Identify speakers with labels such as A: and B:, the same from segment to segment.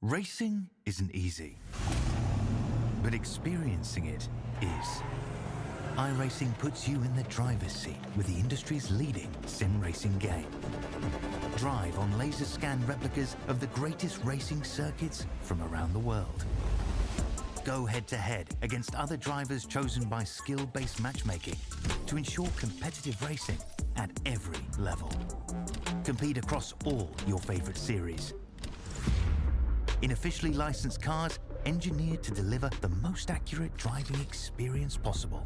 A: Racing isn't easy, but experiencing it is. iRacing puts you in the driver's seat with the industry's leading sim racing game. Drive on laser scan replicas of the greatest racing circuits from around the world. Go head-to-head against other drivers chosen by skill-based matchmaking to ensure competitive racing at every level. Compete across all your favorite series. In officially licensed cars, engineered to deliver the most accurate driving experience possible.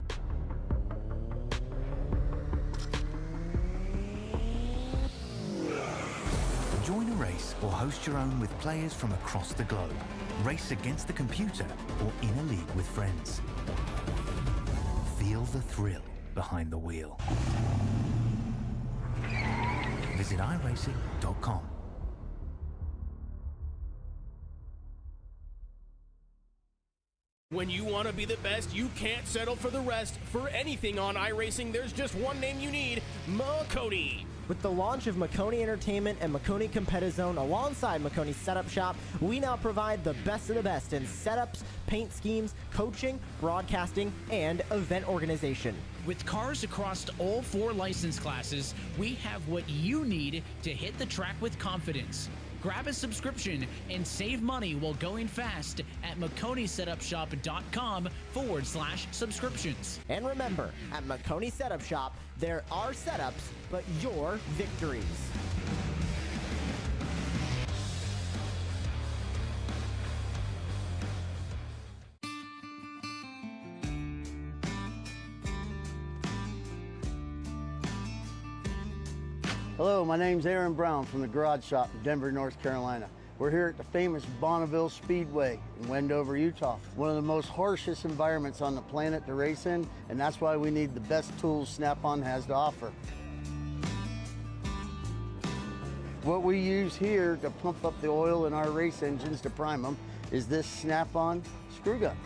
A: Join a race or host your own with players from across the globe. Race against the computer or in a league with friends. Feel the thrill behind the wheel. Visit iRacing.com.
B: When you want to be the best, you can't settle for the rest. For anything on iRacing, there's just one name you need, Makoni.
C: With the launch of Makoni Entertainment and Makoni Competizone alongside Makoni Setup Shop, we now provide the best of the best in setups, paint schemes, coaching, broadcasting, and event organization.
D: With cars across all 4 license classes, we have what you need to hit the track with confidence. Grab a subscription and save money while going fast at MakoniSetupShop.com/subscriptions.
C: And remember, at Makoni Setup Shop, there are setups, but your victories.
E: Hello, my name's Aaron Brown from the Garage Shop in Denver, North Carolina. We're here at the famous Bonneville Speedway in Wendover, Utah. One of the most harshest environments on the planet to race in, and that's why we need the best tools Snap-on has to offer. What we use here to pump up the oil in our race engines to prime them is this Snap-on screw gun.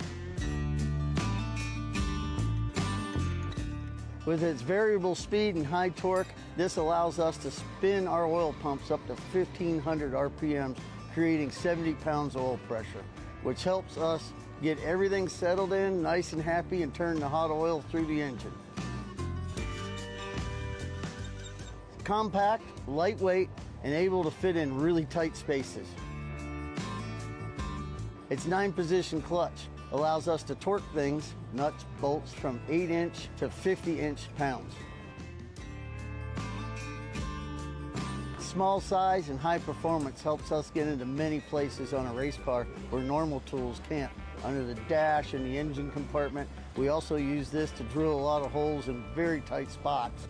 E: With its variable speed and high torque, this allows us to spin our oil pumps up to 1,500 RPMs, creating 70 pounds of oil pressure, which helps us get everything settled in, nice and happy, and turn the hot oil through the engine. It's compact, lightweight, and able to fit in really tight spaces. Its 9-position clutch allows us to torque things, nuts, bolts, from 8-inch to 50-inch pounds. Small size and high performance helps us get into many places on a race car where normal tools can't. Under the dash and the engine compartment, we also use this to drill a lot of holes in very tight spots.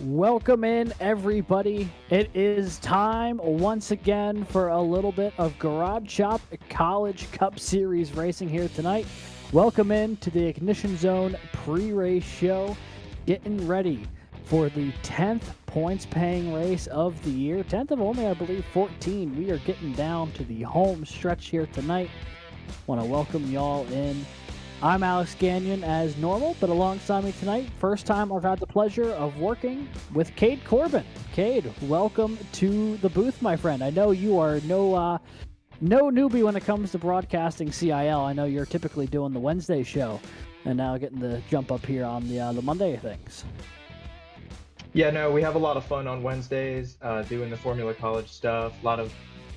F: Welcome in, everybody. It is time once again for a little bit of Garage Shop College Cup Series racing here tonight. Welcome in to the Ignition Zone pre-race show. Getting ready for the 10th points-paying race of the year. 10th of only, I believe, 14. We are getting down to the home stretch here tonight. Want to welcome y'all in. I'm Alex Gagnon as normal, but alongside me tonight, first time I've had the pleasure of working with Cade Corbin. Cade, welcome to the booth, my friend. I know you are no newbie when it comes to broadcasting CIL. I know you're typically doing the Wednesday show, and now getting the jump up here on the Monday things.
G: Yeah, no, we have a lot of fun on Wednesdays, doing the Formula College stuff. A lot of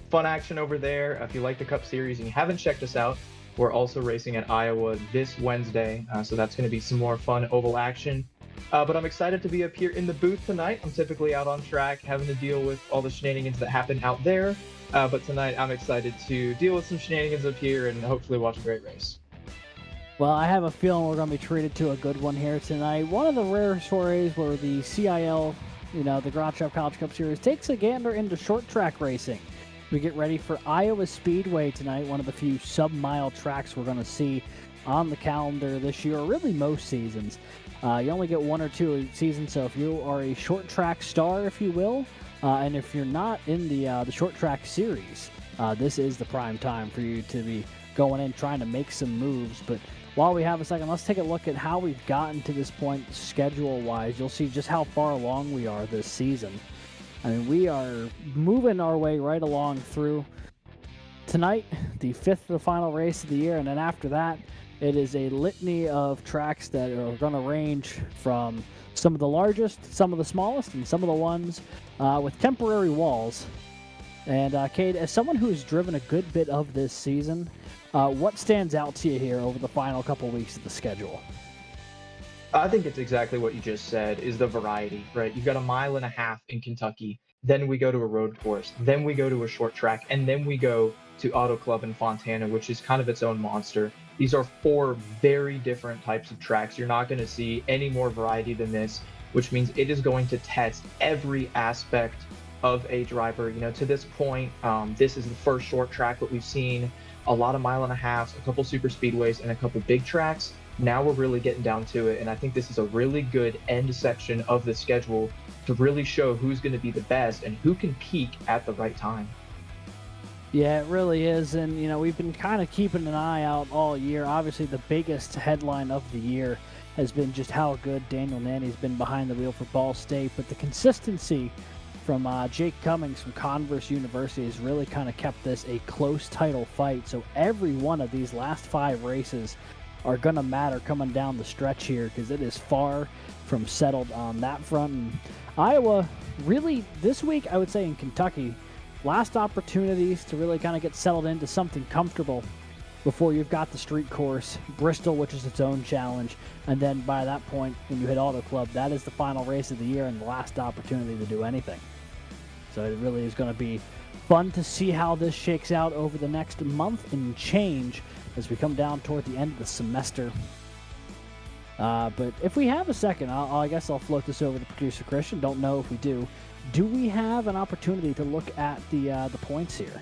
G: fun action over there. If you like the Cup Series and you haven't checked us out, we're also racing at Iowa this Wednesday, so that's going to be some more fun oval action. But I'm excited to be up here in the booth tonight. I'm typically out on track having to deal with all the shenanigans that happen out there. But tonight I'm excited to deal with some shenanigans up here and hopefully watch a great race.
F: Well, I have a feeling we're going to be treated to a good one here tonight. One of the rare stories where the CIL, the Garage Shop College Cup Series, takes a gander into short track racing. We get ready for Iowa Speedway tonight, one of the few sub-mile tracks we're going to see on the calendar this year, or really most seasons. You only get 1 or 2 seasons, so if you are a short track star, if you will, and if you're not in the short track series, this is the prime time for you to be going in trying to make some moves. But while we have a second, let's take a look at how we've gotten to this point schedule-wise. You'll see just how far along we are this season. I mean, we are moving our way right along through tonight, the 5th of the final race of the year, and then after that, it is a litany of tracks that are going to range from some of the largest, some of the smallest, and some of the ones with temporary walls. And Cade, as someone who has driven a good bit of this season, what stands out to you here over the final couple weeks of the schedule?
G: I think it's exactly what you just said, is the variety, right? You've got 1.5 miles in Kentucky, then we go to a road course, then we go to a short track, and then we go to Auto Club in Fontana, which is kind of its own monster. These are 4 very different types of tracks. You're not going to see any more variety than this, which means it is going to test every aspect of a driver. You know, to this point, this is the first short track that we've seen. A lot of 1.5 miles, a couple super speedways, and a couple big tracks. Now we're really getting down to it, and I think this is a really good end section of the schedule to really show who's going to be the best and who can peak at the right time.
F: Yeah, it really is, and you know, we've been kind of keeping an eye out all year. Obviously, the biggest headline of the year has been just how good Daniel Nanny's been behind the wheel for Ball State, but the consistency from Jake Cummings from Converse University has really kind of kept this a close title fight. So every one of these last 5 races are going to matter coming down the stretch here, because it is far from settled on that front. And Iowa, really, this week, I would say in Kentucky, last opportunities to really kind of get settled into something comfortable before you've got the street course, Bristol, which is its own challenge, and then by that point, when you hit Auto Club, that is the final race of the year and the last opportunity to do anything. So it really is going to be fun to see how this shakes out over the next month and change as we come down toward the end of the semester. But if we have a second, I guess I'll float this over to producer Christian. Don't know if we do. Do we have an opportunity to look at the points here?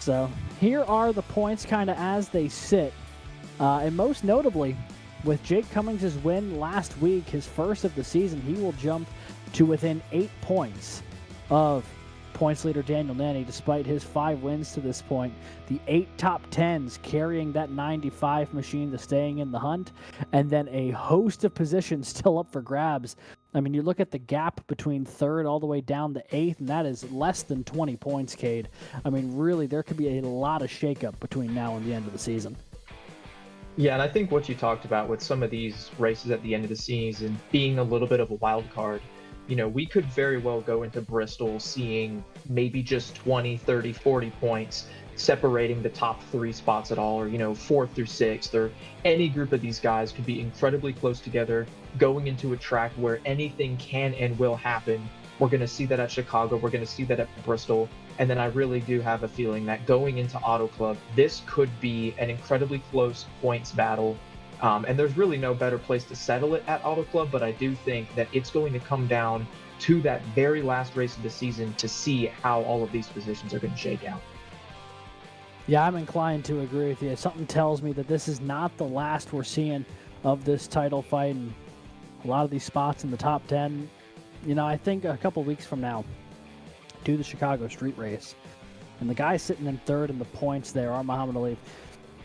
F: So here are the points kind of as they sit. And most notably, with Jake Cummings' win last week, his first of the season, he will jump to within 8 points of points leader Daniel Nanny, despite his 5 wins to this point. The 8 top 10s carrying that 95 machine to staying in the hunt, and then a host of positions still up for grabs. I mean, you look at the gap between 3rd all the way down to 8th, and that is less than 20 points, Cade. I mean, really, there could be a lot of shakeup between now and the end of the season.
G: Yeah, and I think what you talked about with some of these races at the end of the season being a little bit of a wild card, you know, we could very well go into Bristol seeing maybe just 20, 30, 40 points separating the top 3 spots at all, or, you know, 4th through 6th, or any group of these guys could be incredibly close together going into a track where anything can and will happen. We're going to see that at Chicago. We're going to see that at Bristol. And then I really do have a feeling that going into Auto Club, this could be an incredibly close points battle. And there's really no better place to settle it at Auto Club, but I do think that it's going to come down to that very last race of the season to see how all of these positions are going to shake out.
F: Yeah, I'm inclined to agree with you. Something tells me that this is not the last we're seeing of this title fight, and a lot of these spots in the top 10. You know, I think a couple weeks from now, do the Chicago street race, and the guy sitting in 3rd in the points there are Muhammad Ali,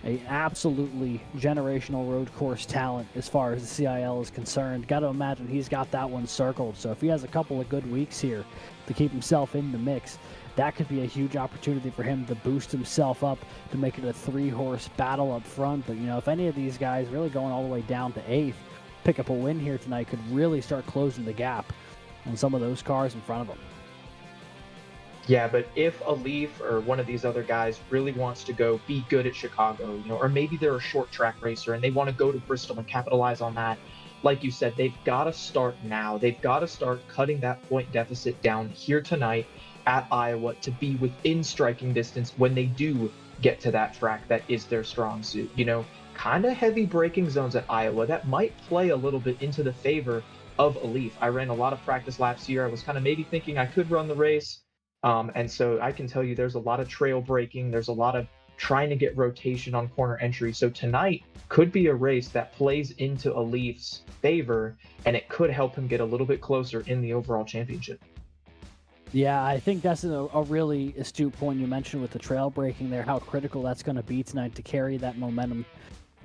F: a absolutely generational road course talent as far as the CIL is concerned. Got to imagine he's got that one circled. So if he has a couple of good weeks here to keep himself in the mix, that could be a huge opportunity for him to boost himself up to make it a 3-horse battle up front. But, you know, if any of these guys really going all the way down to 8th pick up a win here tonight, could really start closing the gap on some of those cars in front of them.
G: Yeah, but if a Leaf or one of these other guys really wants to go be good at Chicago, you know, or maybe they're a short track racer and they want to go to Bristol and capitalize on that, like you said, they've got to start now. They've got to start cutting that point deficit down here tonight at Iowa to be within striking distance when they do get to that track that is their strong suit. You know, kind of heavy braking zones at Iowa that might play a little bit into the favor of a Leaf. I ran a lot of practice laps here. I was kind of maybe thinking I could run the race. And so I can tell you there's a lot of trail braking. There's a lot of trying to get rotation on corner entry. So tonight could be a race that plays into a Leaf's favor, and it could help him get a little bit closer in the overall championship.
F: Yeah, I think that's a really astute point you mentioned with the trail breaking there, how critical that's going to be tonight to carry that momentum.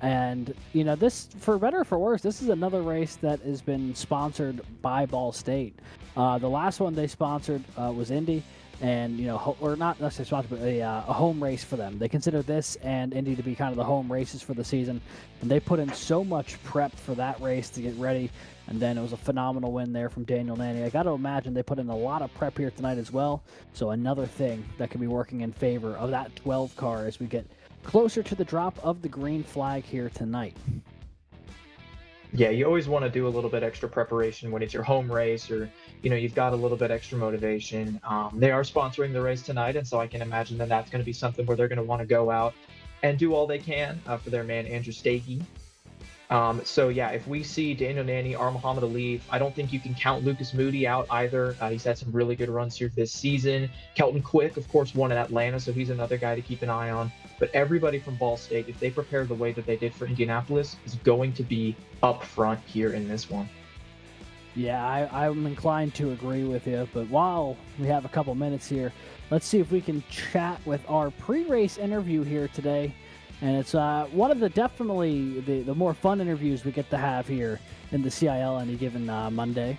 F: And, this, for better or for worse, this is another race that has been sponsored by Ball State. The last one they sponsored was Indy, and, or not necessarily sponsored, but a home race for them. They consider this and Indy to be kind of the home races for the season, and they put in so much prep for that race to get ready. And then it was a phenomenal win there from Daniel Nanny. I got to imagine they put in a lot of prep here tonight as well. So another thing that could be working in favor of that 12 car as we get closer to the drop of the green flag here tonight.
G: Yeah, you always want to do a little bit extra preparation when it's your home race, or you've got a little bit extra motivation. They are sponsoring the race tonight, and so I can imagine that that's going to be something where they're going to want to go out and do all they can for their man Andrew Stakey. So yeah, if we see Daniel Nanny or Muhammad Ali, I don't think you can count Lucas Moody out either. He's had some really good runs here this season. Kelton Quick, of course, won in Atlanta, so he's another guy to keep an eye on. But everybody from Ball State, if they prepare the way that they did for Indianapolis, is going to be up front here in this one.
F: Yeah, I'm inclined to agree with you. But while we have a couple minutes here, let's see if we can chat with our pre-race interview here today. And it's one of the definitely the more fun interviews we get to have here in the CIL any given Monday.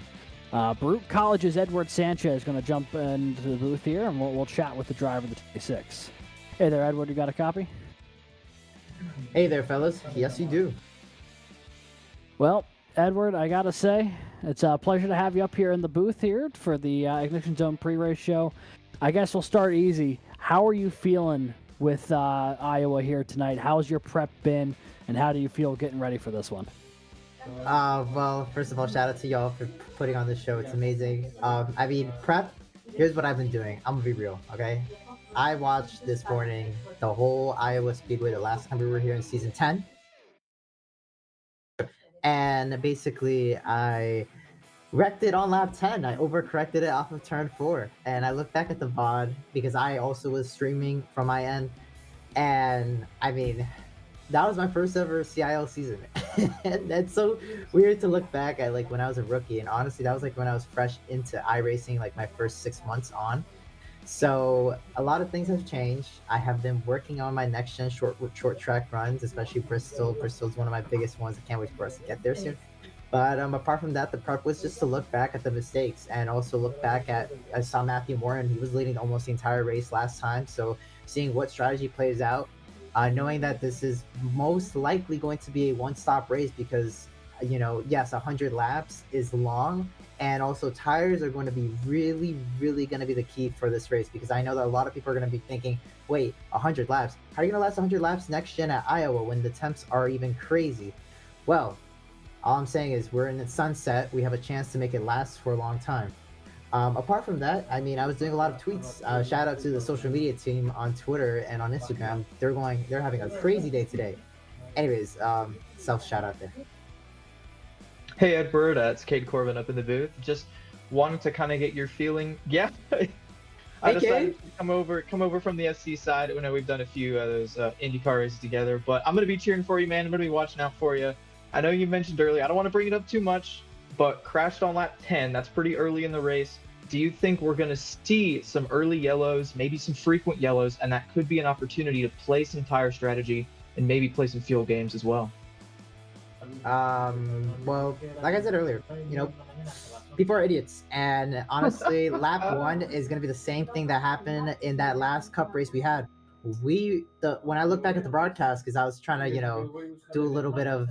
F: Baruch College's Edward Sanchez is going to jump into the booth here, and we'll chat with the driver of the 26. Hey there, Edward, you got a copy?
H: Hey there, fellas. Yes, you do.
F: Well, Edward, I got to say, it's a pleasure to have you up here in the booth here for the Ignition Zone pre-race show. I guess we'll start easy. How are you feeling with Iowa here tonight? How's your prep been, and how do you feel getting ready for this one?
H: Well, first of all, shout out to y'all for putting on this show. It's amazing. Prep, here's what I've been doing. I'm gonna be real, okay? I watched this morning the whole Iowa Speedway the last time we were here in season 10. And basically, I wrecked it on lap 10. I overcorrected it off of turn 4. And I looked back at the VOD because I also was streaming from my end. And that was my first ever CIL season. And that's so weird to look back at, like, when I was a rookie. And honestly, that was like when I was fresh into iRacing, like my first 6 months on. So a lot of things have changed. I have been working on my next gen short track runs, especially Bristol. Bristol's one of my biggest ones. I can't wait for us to get there soon. But apart from that, the prep was just to look back at the mistakes and also look back at, I saw Matthew Morin, he was leading almost the entire race last time. So seeing what strategy plays out, knowing that this is most likely going to be a one-stop race because, yes, 100 laps is long. And also tires are going to be really, really going to be the key for this race, because I know that a lot of people are going to be thinking, wait, 100 laps? How are you going to last 100 laps next gen at Iowa when the temps are even crazy? Well, all I'm saying is we're in the sunset. We have a chance to make it last for a long time. Apart from that, I was doing a lot of tweets. Shout out to the social media team on Twitter and on Instagram. They're having a crazy day today. Anyways, self shout out there.
G: Hey Edward, it's Cade Corbin up in the booth. Just wanted to kind of get your feeling. Yeah, I decided to come over from the SC side. I know we've done a few of those IndyCar races together, but I'm gonna be cheering for you, man. I'm gonna be watching out for you. I know you mentioned earlier, I don't want to bring it up too much, but crashed on lap 10. That's pretty early in the race. Do you think we're gonna see some early yellows, maybe some frequent yellows, and that could be an opportunity to play some tire strategy and maybe play some fuel games as well?
H: Well, like I said earlier, people are idiots, and honestly, lap 1 is going to be the same thing that happened in that last cup race we had. When I look back at the broadcast, because I was trying to, do a little bit of,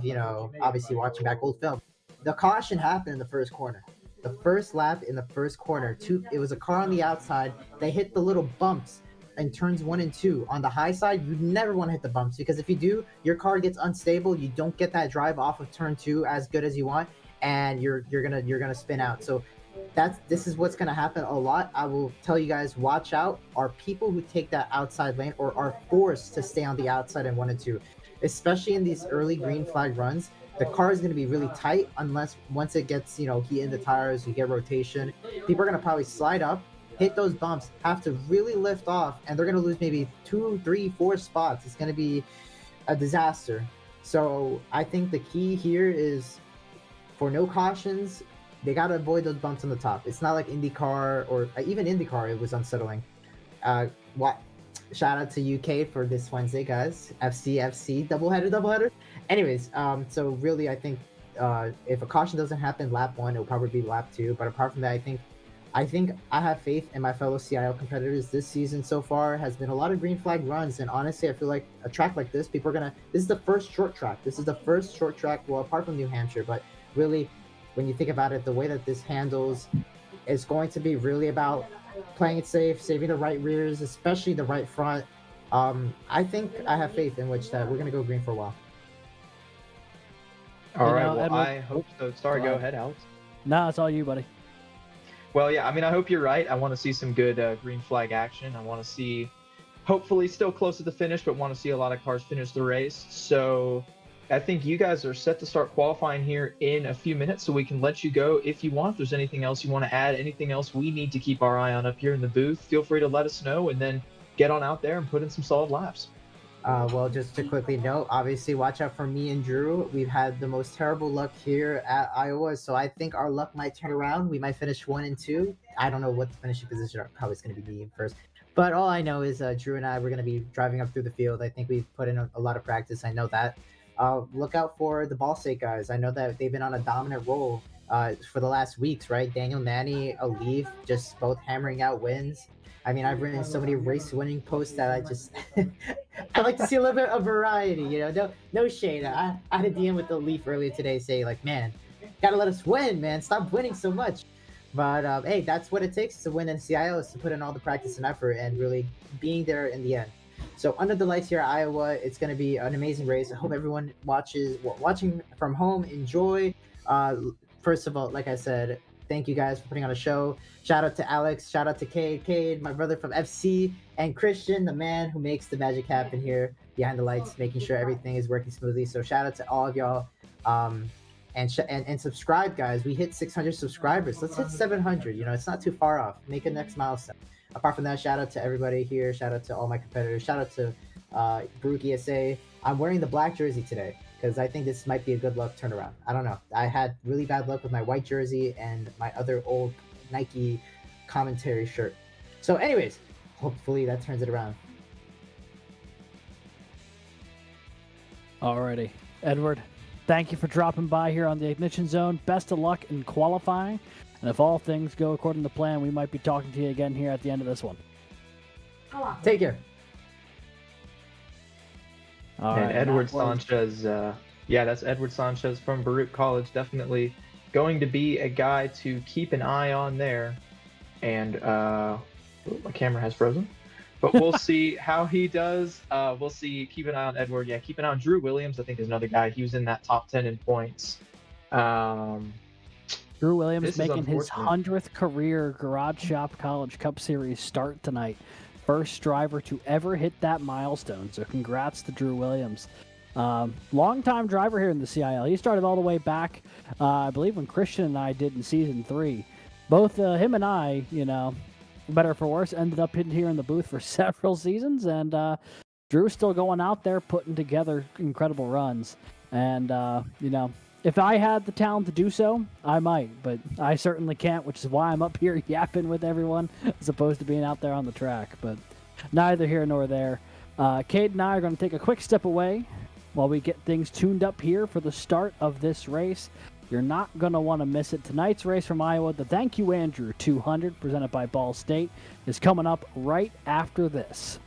H: obviously watching back old film, the caution happened in the first corner. The first lap in the first corner, it was a car on the outside. They hit the little bumps in turns 1 and 2. On the high side, you never want to hit the bumps, because if you do, your car gets unstable. You don't get that drive off of turn 2 as good as you want, and you're gonna spin out. So this is what's gonna happen a lot. I will tell you guys, watch out. Are people who take that outside lane or are forced to stay on the outside in 1 and 2, especially in these early green flag runs. The car is going to be really tight unless once it gets heat in the tires, you get rotation. People are going to probably slide up, hit those bumps, have to really lift off, and they're going to lose maybe 2, 3, 4 spots. It's going to be a disaster. So I think the key here is, for no cautions, they got to avoid those bumps on the top. It's not like IndyCar or even IndyCar, it was unsettling. What? Shout out to UK for this Wednesday, guys. FC doubleheader. Anyways, so really, I think if a caution doesn't happen lap 1, it'll probably be lap 2. But apart from that, I think I have faith in my fellow CIL competitors. This season so far has been a lot of green flag runs, and honestly, I feel like a track like this, people are gonna. This is the first short track. This is the first short track. Well, apart from New Hampshire, but really, when you think about it, the way that this handles is going to be really about playing it safe, saving the right rears, especially the right front. I think I have faith in which that we're gonna go green for a while.
G: All right, well,
F: Edward,
G: I hope so. Sorry, go ahead, Alex.
F: No, it's all you, buddy.
G: Well, yeah, I mean, I hope you're right. I want to see some good green flag action. I want to see, hopefully, still close to the finish, but want to see a lot of cars finish the race. So I think you guys are set to start qualifying here in a few minutes, so we can let you go if you want. If there's anything else you want to add, anything else we need to keep our eye on up here in the booth, feel free to let us know, and then get on out there and put in some solid laps.
H: Well, just to quickly note, obviously, watch out for me and Drew. We've had the most terrible luck here at Iowa, so I think our luck might turn around. We might finish 1 and 2. I don't know what the finishing position are. Probably it's going to be me first. But all I know is Drew and I, we're going to be driving up through the field. I think we've put in a lot of practice. I know that. Look out for the Ball State guys. I know that they've been on a dominant roll for the last weeks, right? Daniel Nanny, Alif, just both hammering out wins. I mean, I've written so many race-winning posts that I just I like to see a little bit of variety, you know. No shade. I had a DM with the Leaf earlier today saying, like, man, gotta let us win, man. Stop winning so much. But hey, that's what it takes to win in CIO, is to put in all the practice and effort and really being there in the end. So under the lights here at Iowa, it's going to be an amazing race. I hope everyone watching from home enjoy. First of all, like I said, thank you guys for putting on a show. Shout out to Alex. Shout out to Cade, my brother from FC, and Christian, the man who makes the magic happen here behind the lights, making sure everything is working smoothly. So shout out to all of y'all. And subscribe, guys. We hit 600 subscribers. Let's hit 700. You know, it's not too far off. Make a next milestone. Apart from that, shout out to everybody here. Shout out to all my competitors. Shout out to Baruch ESA. I'm wearing the black jersey today because I think this might be a good luck turnaround. I don't know. I had really bad luck with my white jersey and my other old Nike commentary shirt. So anyways, hopefully that turns it around.
F: Alrighty. Edward, thank you for dropping by here on the Ignition Zone. Best of luck in qualifying. And if all things go according to plan, we might be talking to you again here at the end of this one.
H: Take care.
F: All
G: and
F: right,
G: Edward Sanchez, that's Edward Sanchez from Baruch College. Definitely going to be a guy to keep an eye on there. And my camera has frozen. But we'll see how he does. We'll see. Keep an eye on Edward. Yeah, keep an eye on Drew Williams, I think, is another guy. He was in that top 10 in points.
F: Drew Williams making his 100th career Garage Shop College Cup Series start tonight. First driver to ever hit that milestone. So congrats to Drew Williams. Long-time driver here in the CIL. He started all the way back, I believe, when Christian and I did in Season 3. Both him and I, you know, better for worse, ended up here in the booth for several seasons. And Drew's still going out there putting together incredible runs. And, you know, if I had the talent to do so, I might, but I certainly can't, which is why I'm up here yapping with everyone as opposed to being out there on the track. But neither here nor there. Cade and I are going to take a quick step away while we get things tuned up here for the start of this race. You're not going to want to miss it. Tonight's race from Iowa, the Thank You Andrew 200, presented by Ball State, is coming up right after this.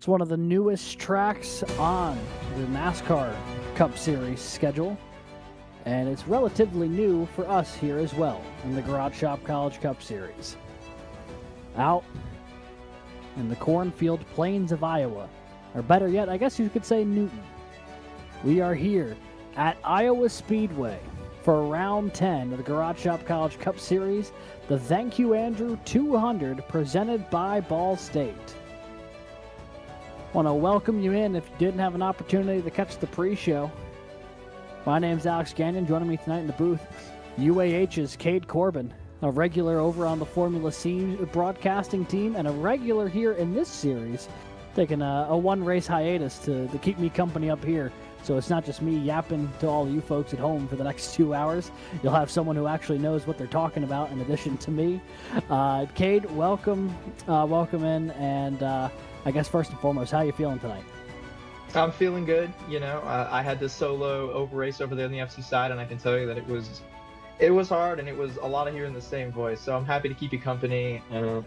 F: It's one of the newest tracks on the NASCAR Cup Series schedule, and it's relatively new for us here as well in the Garage Shop College Cup Series. Out in the cornfield plains of Iowa, or better yet, I guess you could say Newton. We are here at Iowa Speedway for round 10 of the Garage Shop College Cup Series, the Thank You Andrew 200 presented by Ball State. Want to welcome you in if you didn't have an opportunity to catch the pre-show. My name's Alex Gagnon. Joining me tonight in the booth, UAH's Cade Corbin, a regular over on the Formula C broadcasting team and a regular here in this series, taking a one-race hiatus to keep me company up here. So it's not just me yapping to all you folks at home for the next 2 hours. You'll have someone who actually knows what they're talking about in addition to me. Cade, welcome in, and I guess first and foremost, how are you feeling tonight?
G: I'm feeling good. I had this solo over race over there on the FC side, and I can tell you that it was hard, and it was a lot of hearing the same voice. So I'm happy to keep you company.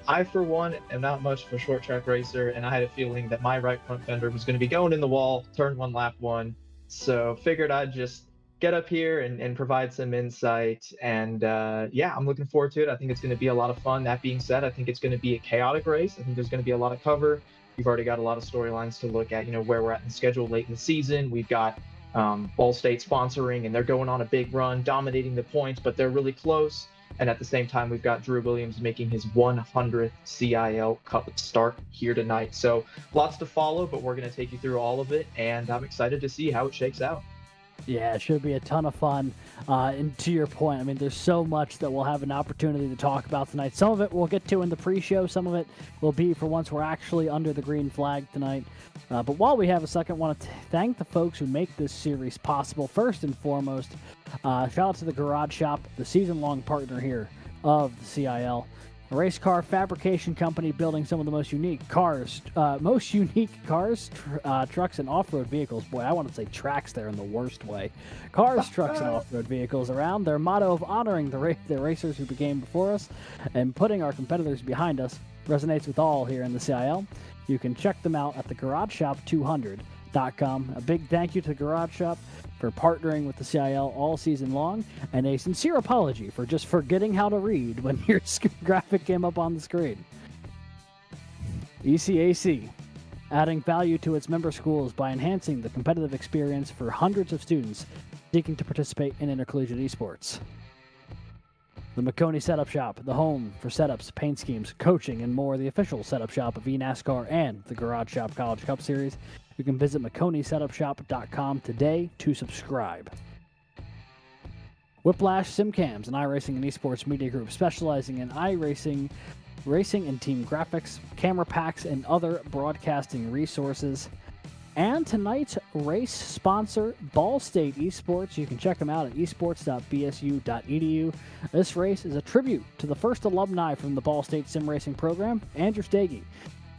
G: I, for one, am not much of a short track racer, and I had a feeling that my right front fender was going to be going in the wall, turn one, lap one. So figured I'd just get up here and provide some insight. And I'm looking forward to it. I think it's going to be a lot of fun. That being said, I think it's going to be a chaotic race. I think there's going to be a lot of cover. You've already got a lot of storylines to look at, where we're at in the schedule late in the season. We've got Ball State sponsoring, and they're going on a big run, dominating the points, but they're really close. And at the same time, we've got Drew Williams making his 100th CIL Cup start here tonight. So lots to follow, but we're going to take you through all of it, and I'm excited to see how it shakes out.
F: Yeah, it should be a ton of fun. And to your point, I mean, there's so much that we'll have an opportunity to talk about tonight. Some of it we'll get to in the pre-show. Some of it will be for once we're actually under the green flag tonight. But while we have a second, I want to thank the folks who make this series possible. First and foremost, shout out to the Garage Shop, the season-long partner here of the CIL. A race car fabrication company building some of the most unique cars, trucks, and off-road vehicles. Boy, I want to say tracks there in the worst way. Cars, trucks, and off-road vehicles around. Their motto of honoring the racers who became before us and putting our competitors behind us resonates with all here in the CIL. You can check them out at thegarageshop200.com. A big thank you to the Garage Shop for partnering with the CIL all season long, and a sincere apology for just forgetting how to read when your graphic came up on the screen. ECAC, adding value to its member schools by enhancing the competitive experience for hundreds of students seeking to participate in intercollegiate esports. The McConey Setup Shop, the home for setups, paint schemes, coaching, and more, the official setup shop of eNASCAR and the Garage Shop College Cup Series. You can visit McConeySetupShop.com today to subscribe. Whiplash SimCams, an iRacing and Esports media group specializing in iRacing, racing and team graphics, camera packs, and other broadcasting resources. And tonight's race sponsor, Ball State Esports. You can check them out at esports.bsu.edu. This race is a tribute to the first alumni from the Ball State sim racing program, Andrew Stagey.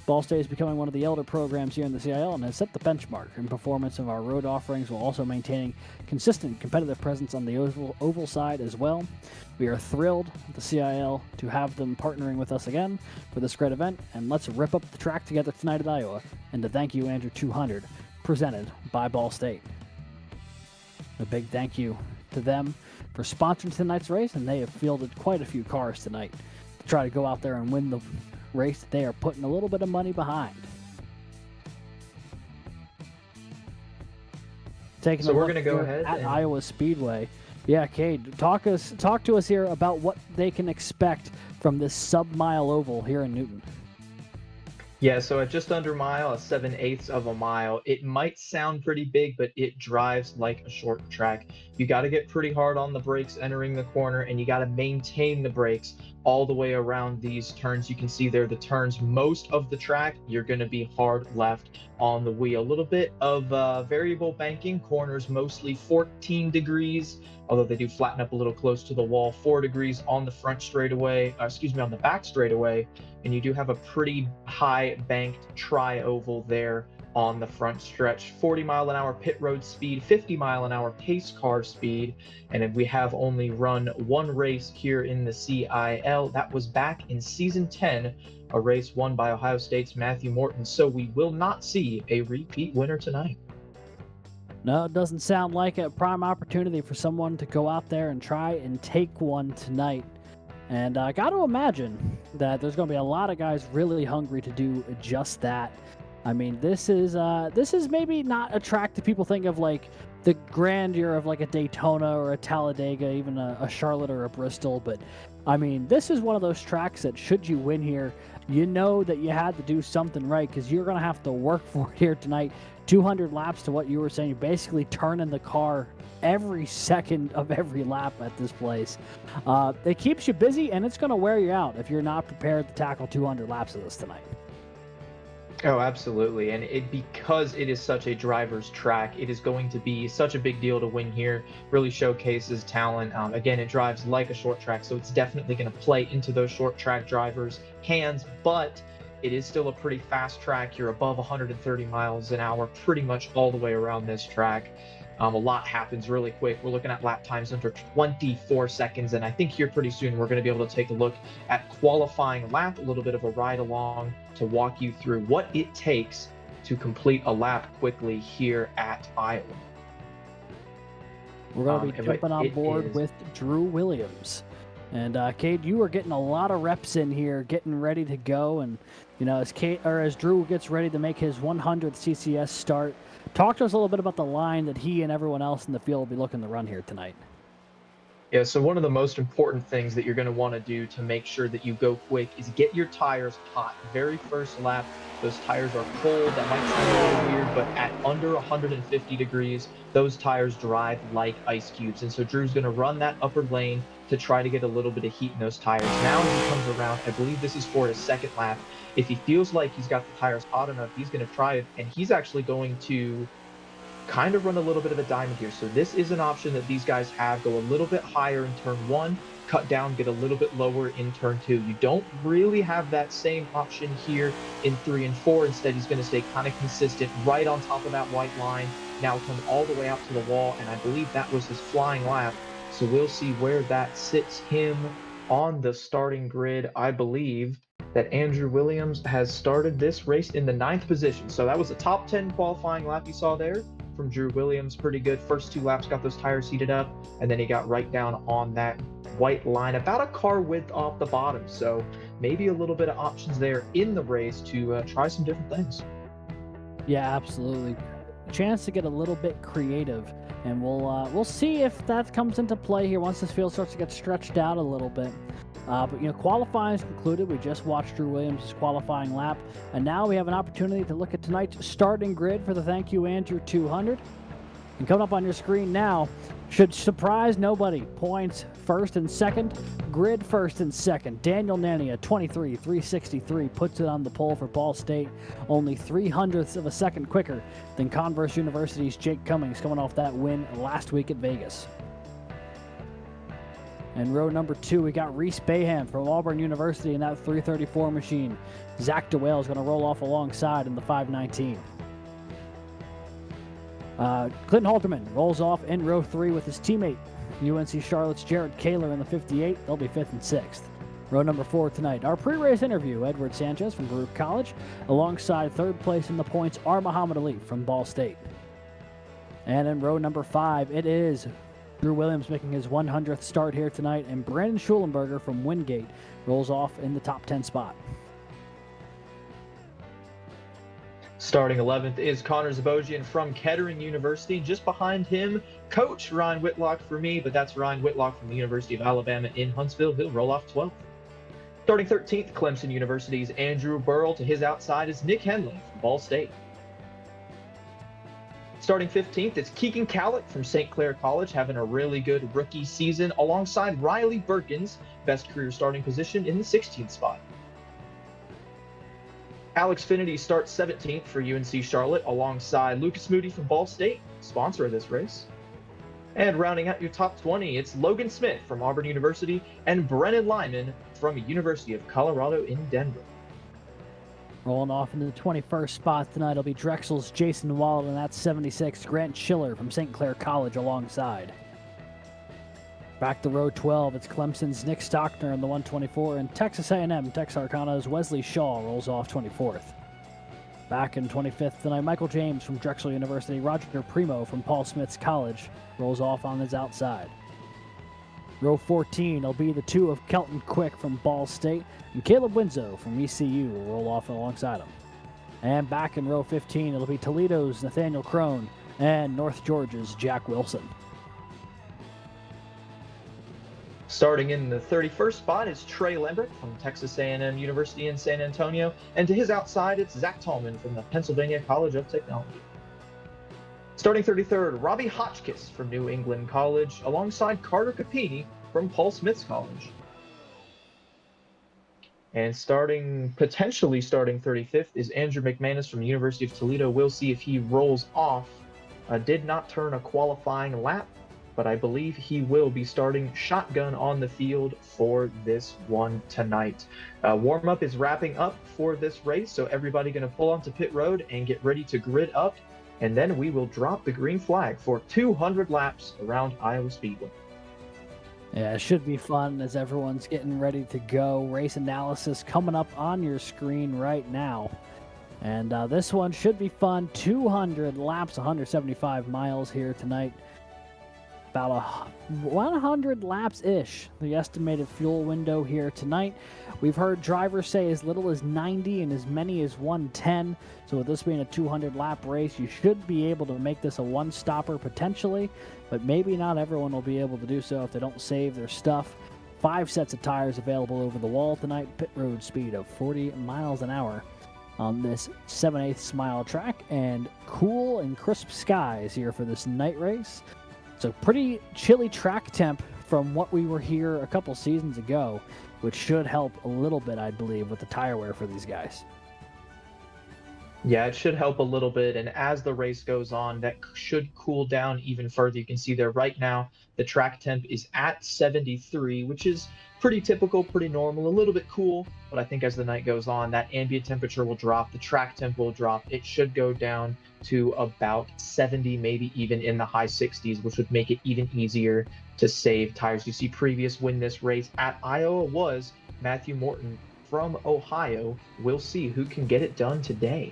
F: Ball State is becoming one of the elder programs here in the CIL and has set the benchmark in performance of our road offerings while also maintaining consistent competitive presence on the oval side as well. We are thrilled at the CIL to have them partnering with us again for this great event, and let's rip up the track together tonight at Iowa and to Thank You Andrew 200 presented by Ball State. A big thank you to them for sponsoring tonight's race, and they have fielded quite a few cars tonight to try to go out there and win the race that they are putting a little bit of money behind. Taking
G: so
F: a
G: we're
F: look
G: going to go
F: here
G: ahead
F: at
G: and...
F: Iowa Speedway. Yeah, Cade, talk to us here about what they can expect from this sub-mile oval here in Newton.
G: Yeah, so at just under a mile, a 7/8 of a mile, it might sound pretty big, but it drives like a short track. You got to get pretty hard on the brakes entering the corner, and you got to maintain the brakes all the way around these turns. You can see there the turns. Most of the track, you're going to be hard left on the wheel. A little bit of variable banking. Corners mostly 14 degrees, although they do flatten up a little close to the wall. 4 degrees on the front straightaway, on the back straightaway. And you do have a pretty high banked tri-oval there on the front stretch. 40-mile-an-hour pit road speed, 50-mile-an-hour pace car speed. And we have only run one race here in the CIL. That was back in season 10 a race won by Ohio State's Matthew Morton, so we will not see a repeat winner tonight.
F: No, it doesn't sound like a prime opportunity for someone to go out there and try and take one tonight. And I got to imagine that there's going to be a lot of guys really hungry to do just that. I mean, this is maybe not a track that people think of like the grandeur of like a Daytona or a Talladega, even a Charlotte or a Bristol. But I mean, this is one of those tracks that should you win here, you know that you had to do something right, because you're going to have to work for it here tonight. 200 laps to what you were saying. You're basically turning the car every second of every lap at this place. It keeps you busy, and it's going to wear you out if you're not prepared to tackle 200 laps of this tonight.
G: Oh, absolutely. And because it is such a driver's track, it is going to be such a big deal to win here. Really showcases talent. Again, it drives like a short track, so it's definitely going to play into those short track drivers' hands, but it is still a pretty fast track. You're above 130 miles an hour pretty much all the way around this track. A lot happens really quick. We're looking at lap times under 24 seconds, and I think here pretty soon we're going to be able to take a look at qualifying lap, a little bit of a ride along to walk you through what it takes to complete a lap quickly here at Iowa.
F: We're going to be jumping on board with Drew Williams. And Cade, you are getting a lot of reps in here, getting ready to go. And you know, as Drew gets ready to make his 100th CCS start, talk to us a little bit about the line that he and everyone else in the field will be looking to run here tonight.
G: Yeah, so one of the most important things that you're going to want to do to make sure that you go quick is get your tires hot. Very first lap, those tires are cold. That might sound a little weird, but at under 150 degrees, those tires drive like ice cubes. And so Drew's going to run that upper lane to try to get a little bit of heat in those tires. Now as he comes around, I believe this is for his second lap, if he feels like he's got the tires hot enough, he's going to try it, and he's actually going to kind of run a little bit of a diamond here. So this is an option that these guys have. Go a little bit higher in turn 1, cut down, get a little bit lower in turn 2. You don't really have that same option here in 3 and 4. Instead, he's going to stay kind of consistent right on top of that white line. Now come all the way out to the wall, and I believe that was his flying lap. So we'll see where that sits him on the starting grid. I believe that Andrew Williams has started this race in the 9th position. So that was a top 10 qualifying lap you saw there from Drew Williams. Pretty good. First 2 laps got those tires heated up, and then he got right down on that white line, about a car width off the bottom. So maybe a little bit of options there in the race to try some different things.
F: Yeah, absolutely. A chance to get a little bit creative, and we'll see if that comes into play here once this field starts to get stretched out a little bit. But you know, qualifying is concluded. We just watched Drew Williams' qualifying lap, and now we have an opportunity to look at tonight's starting grid for the Thank You Andrew 200. And coming up on your screen now, should surprise nobody. Points first and second, grid first and second. Daniel Nania, 23.363, puts it on the pole for Ball State, only 0.03 of a second quicker than Converse University's Jake Cummings, coming off that win last week at Vegas. And row number 2, we got Reese Bayham from Auburn University in that 334 machine. Zach DeWale is going to roll off alongside in the 519. Clinton Halterman rolls off in row 3 with his teammate, UNC Charlotte's Jared Kaler in the 58. They'll be 5th and 6th. Row number 4 tonight, our pre-race interview, Edward Sanchez from Baruch College, alongside 3rd place in the points, Muhammad Ali from Ball State. And in row number 5, it is Drew Williams making his 100th start here tonight, and Brandon Schulenberger from Wingate rolls off in the top 10 spot.
G: Starting 11th is Connor Zabogian from Kettering University. Just behind him, Coach Ryan Whitlock for me, but that's Ryan Whitlock from the University of Alabama in Huntsville. He'll roll off 12th. Starting 13th, Clemson University's Andrew Burrell. To his outside is Nick Henley from Ball State. Starting 15th, it's Keegan Callett from St. Clair College, having a really good rookie season, alongside Riley Birkins, best career starting position in the 16th spot. Alex Finity starts 17th for UNC Charlotte, alongside Lucas Moody from Ball State, sponsor of this race. And rounding out your top 20, it's Logan Smith from Auburn University and Brennan Lyman from University of Colorado in Denver.
F: Rolling off into the 21st spot tonight will be Drexel's Jason Wallen, and that's 76. Grant Schiller from St. Clair College alongside. Back to row 12, it's Clemson's Nick Stockner in the 124, and Texas A&M Texarkana's Wesley Shaw rolls off 24th. Back in 25th tonight, Michael James from Drexel University, Roger Primo from Paul Smith's College rolls off on his outside. Row 14 will be the two of Kelton Quick from Ball State, and Caleb Winzo from ECU will roll off alongside him. And back in row 15, it'll be Toledo's Nathaniel Crone and North Georgia's Jack Wilson.
G: Starting in the 31st spot is Trey Lambert from Texas A&M University in San Antonio, and to his outside, it's Zach Tallman from the Pennsylvania College of Technology. Starting 33rd, Robbie Hotchkiss from New England College, alongside Carter Capini from Paul Smith's College. And potentially starting 35th is Andrew McManus from the University of Toledo. We'll see if he rolls off. Did not turn a qualifying lap, but I believe he will be starting shotgun on the field for this one tonight. Warm-up is wrapping up for this race, so everybody going to pull onto pit road and get ready to grid up, and then we will drop the green flag for 200 laps around Iowa Speedway.
F: Yeah, it should be fun as everyone's getting ready to go. Race analysis coming up on your screen right now. And this one should be fun. 200 laps, 175 miles here tonight. About 100 laps-ish, the estimated fuel window here tonight. We've heard drivers say as little as 90 and as many as 110. So with this being a 200-lap race, you should be able to make this a one-stopper potentially, but maybe not everyone will be able to do so if they don't save their stuff. 5 sets of tires available over the wall tonight. Pit road speed of 40 miles an hour on this 7/8 mile track, and cool and crisp skies here for this night race. So pretty chilly track temp from what we were here a couple seasons ago, which should help a little bit, I believe, with the tire wear for these guys.
G: Yeah, it should help a little bit, and as the race goes on, that should cool down even further. You can see there right now, the track temp is at 73, which is pretty typical, pretty normal, a little bit cool, but I think as the night goes on, that ambient temperature will drop, the track temp will drop. It should go down to about 70, maybe even in the high 60s, which would make it even easier to save tires. You see previous win this race at Iowa was Matthew Morton from Ohio. We'll see who can get it done today.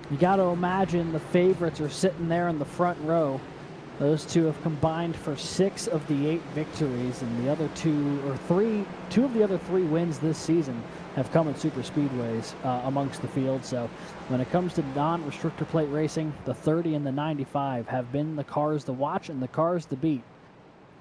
F: You got to imagine the favorites are sitting there in the front row. Those two have combined for 6 of the 8 victories, and the other two of the other 3 wins this season have come in super speedways amongst the field. So when it comes to non-restrictor plate racing, the 30 and the 95 have been the cars to watch and the cars to beat,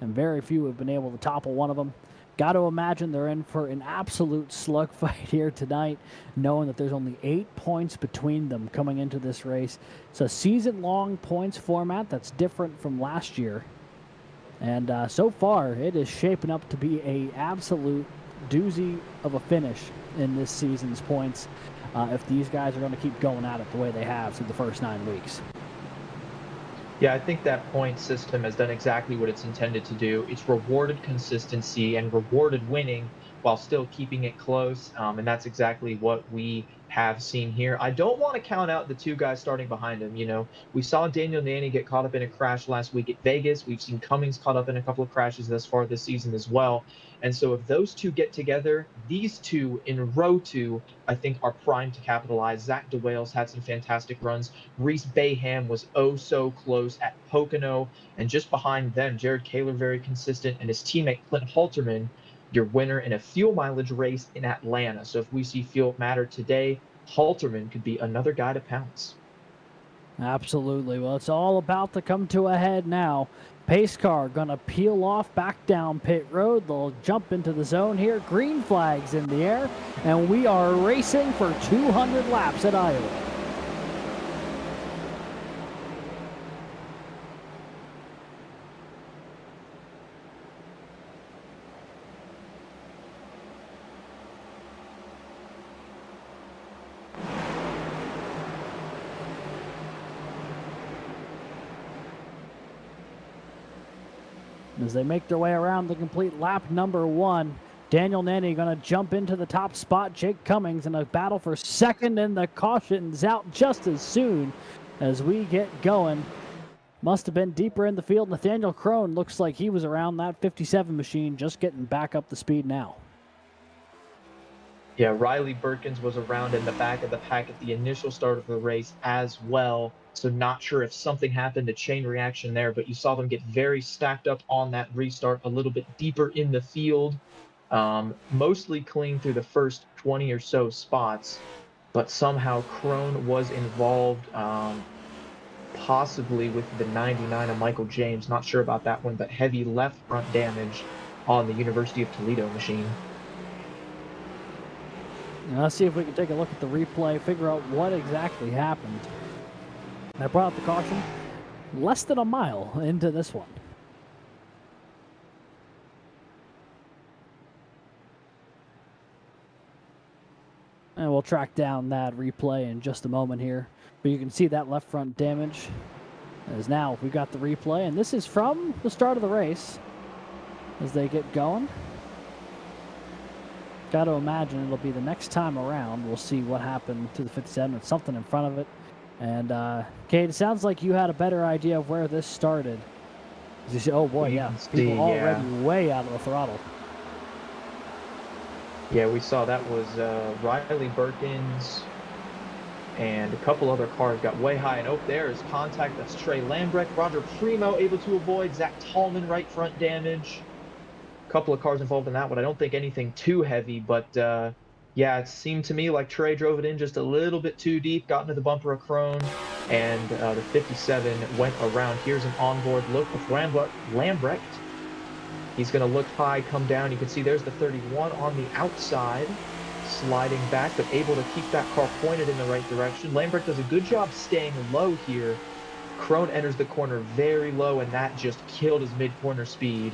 F: and very few have been able to topple one of them. Got to imagine they're in for an absolute slugfight here tonight, knowing that there's only 8 points between them coming into this race. It's a season-long points format that's different from last year. And so far, it is shaping up to be a absolute doozy of a finish in this season's points if these guys are going to keep going at it the way they have through the first 9 weeks.
G: Yeah, I think that point system has done exactly what it's intended to do. It's rewarded consistency and rewarded winning while still keeping it close, and that's exactly what we have seen here. I don't want to count out the 2 guys starting behind him. You know, we saw Daniel Nanny get caught up in a crash last week at Vegas. We've seen Cummings caught up in a couple of crashes thus far this season as well. And so if those 2 get together, these 2 in row 2, I think are primed to capitalize. Zach DeWales had some fantastic runs. Reese Bayham was oh so close at Pocono. And just behind them, Jared Kaler very consistent, and his teammate Clint Halterman, your winner in a fuel mileage race in Atlanta. So if we see fuel matter today, Halterman could be another guy to pounce.
F: Absolutely. Well, it's all about to come to a head now. Pace car going to peel off back down pit road. They'll jump into the zone here. Green flags in the air, and we are racing for 200 laps at Iowa. As they make their way around the complete lap number 1, Daniel Nanny going to jump into the top spot. Jake Cummings in a battle for second, and the caution's out just as soon as we get going. must have been deeper in the field. Nathaniel Crone looks like he was around that 57 machine, just getting back up to speed now.
G: Yeah, Riley Birkins was around in the back of the pack at the initial start of the race as well. So not sure if something happened, a chain reaction there, but you saw them get very stacked up on that restart, a little bit deeper in the field, mostly clean through the first 20 or so spots. But somehow Crone was involved, possibly with the 99 of Michael James. Not sure about that one, but heavy left front damage on the University of Toledo machine.
F: Now, let's see if we can take a look at the replay, figure out what exactly happened. I brought up the caution less than a mile into this one. And we'll track down that replay in just a moment here. But you can see that left front damage. As now we've got the replay, and this is from the start of the race as they get going. Got to imagine it'll be the next time around. We'll see what happened to the 57. It's something in front of it. And, Kate, it sounds like you had a better idea of where this started. You see, oh, boy, yeah. People already way out of the throttle.
G: Yeah, we saw that was Riley Birkins and a couple other cars got way high. And there is contact. That's Trey Lambrecht. Roger Primo able to avoid. Zach Tallman right front damage. Couple of cars involved in that one. I don't think anything too heavy, but yeah, it seemed to me like Trey drove it in just a little bit too deep, got into the bumper of Crone, and the 57 went around. Here's an onboard look with Lambrecht. He's going to look high, come down. You can see there's the 31 on the outside, sliding back, but able to keep that car pointed in the right direction. Lambrecht does a good job staying low here. Crone enters the corner very low, and that just killed his mid-corner speed.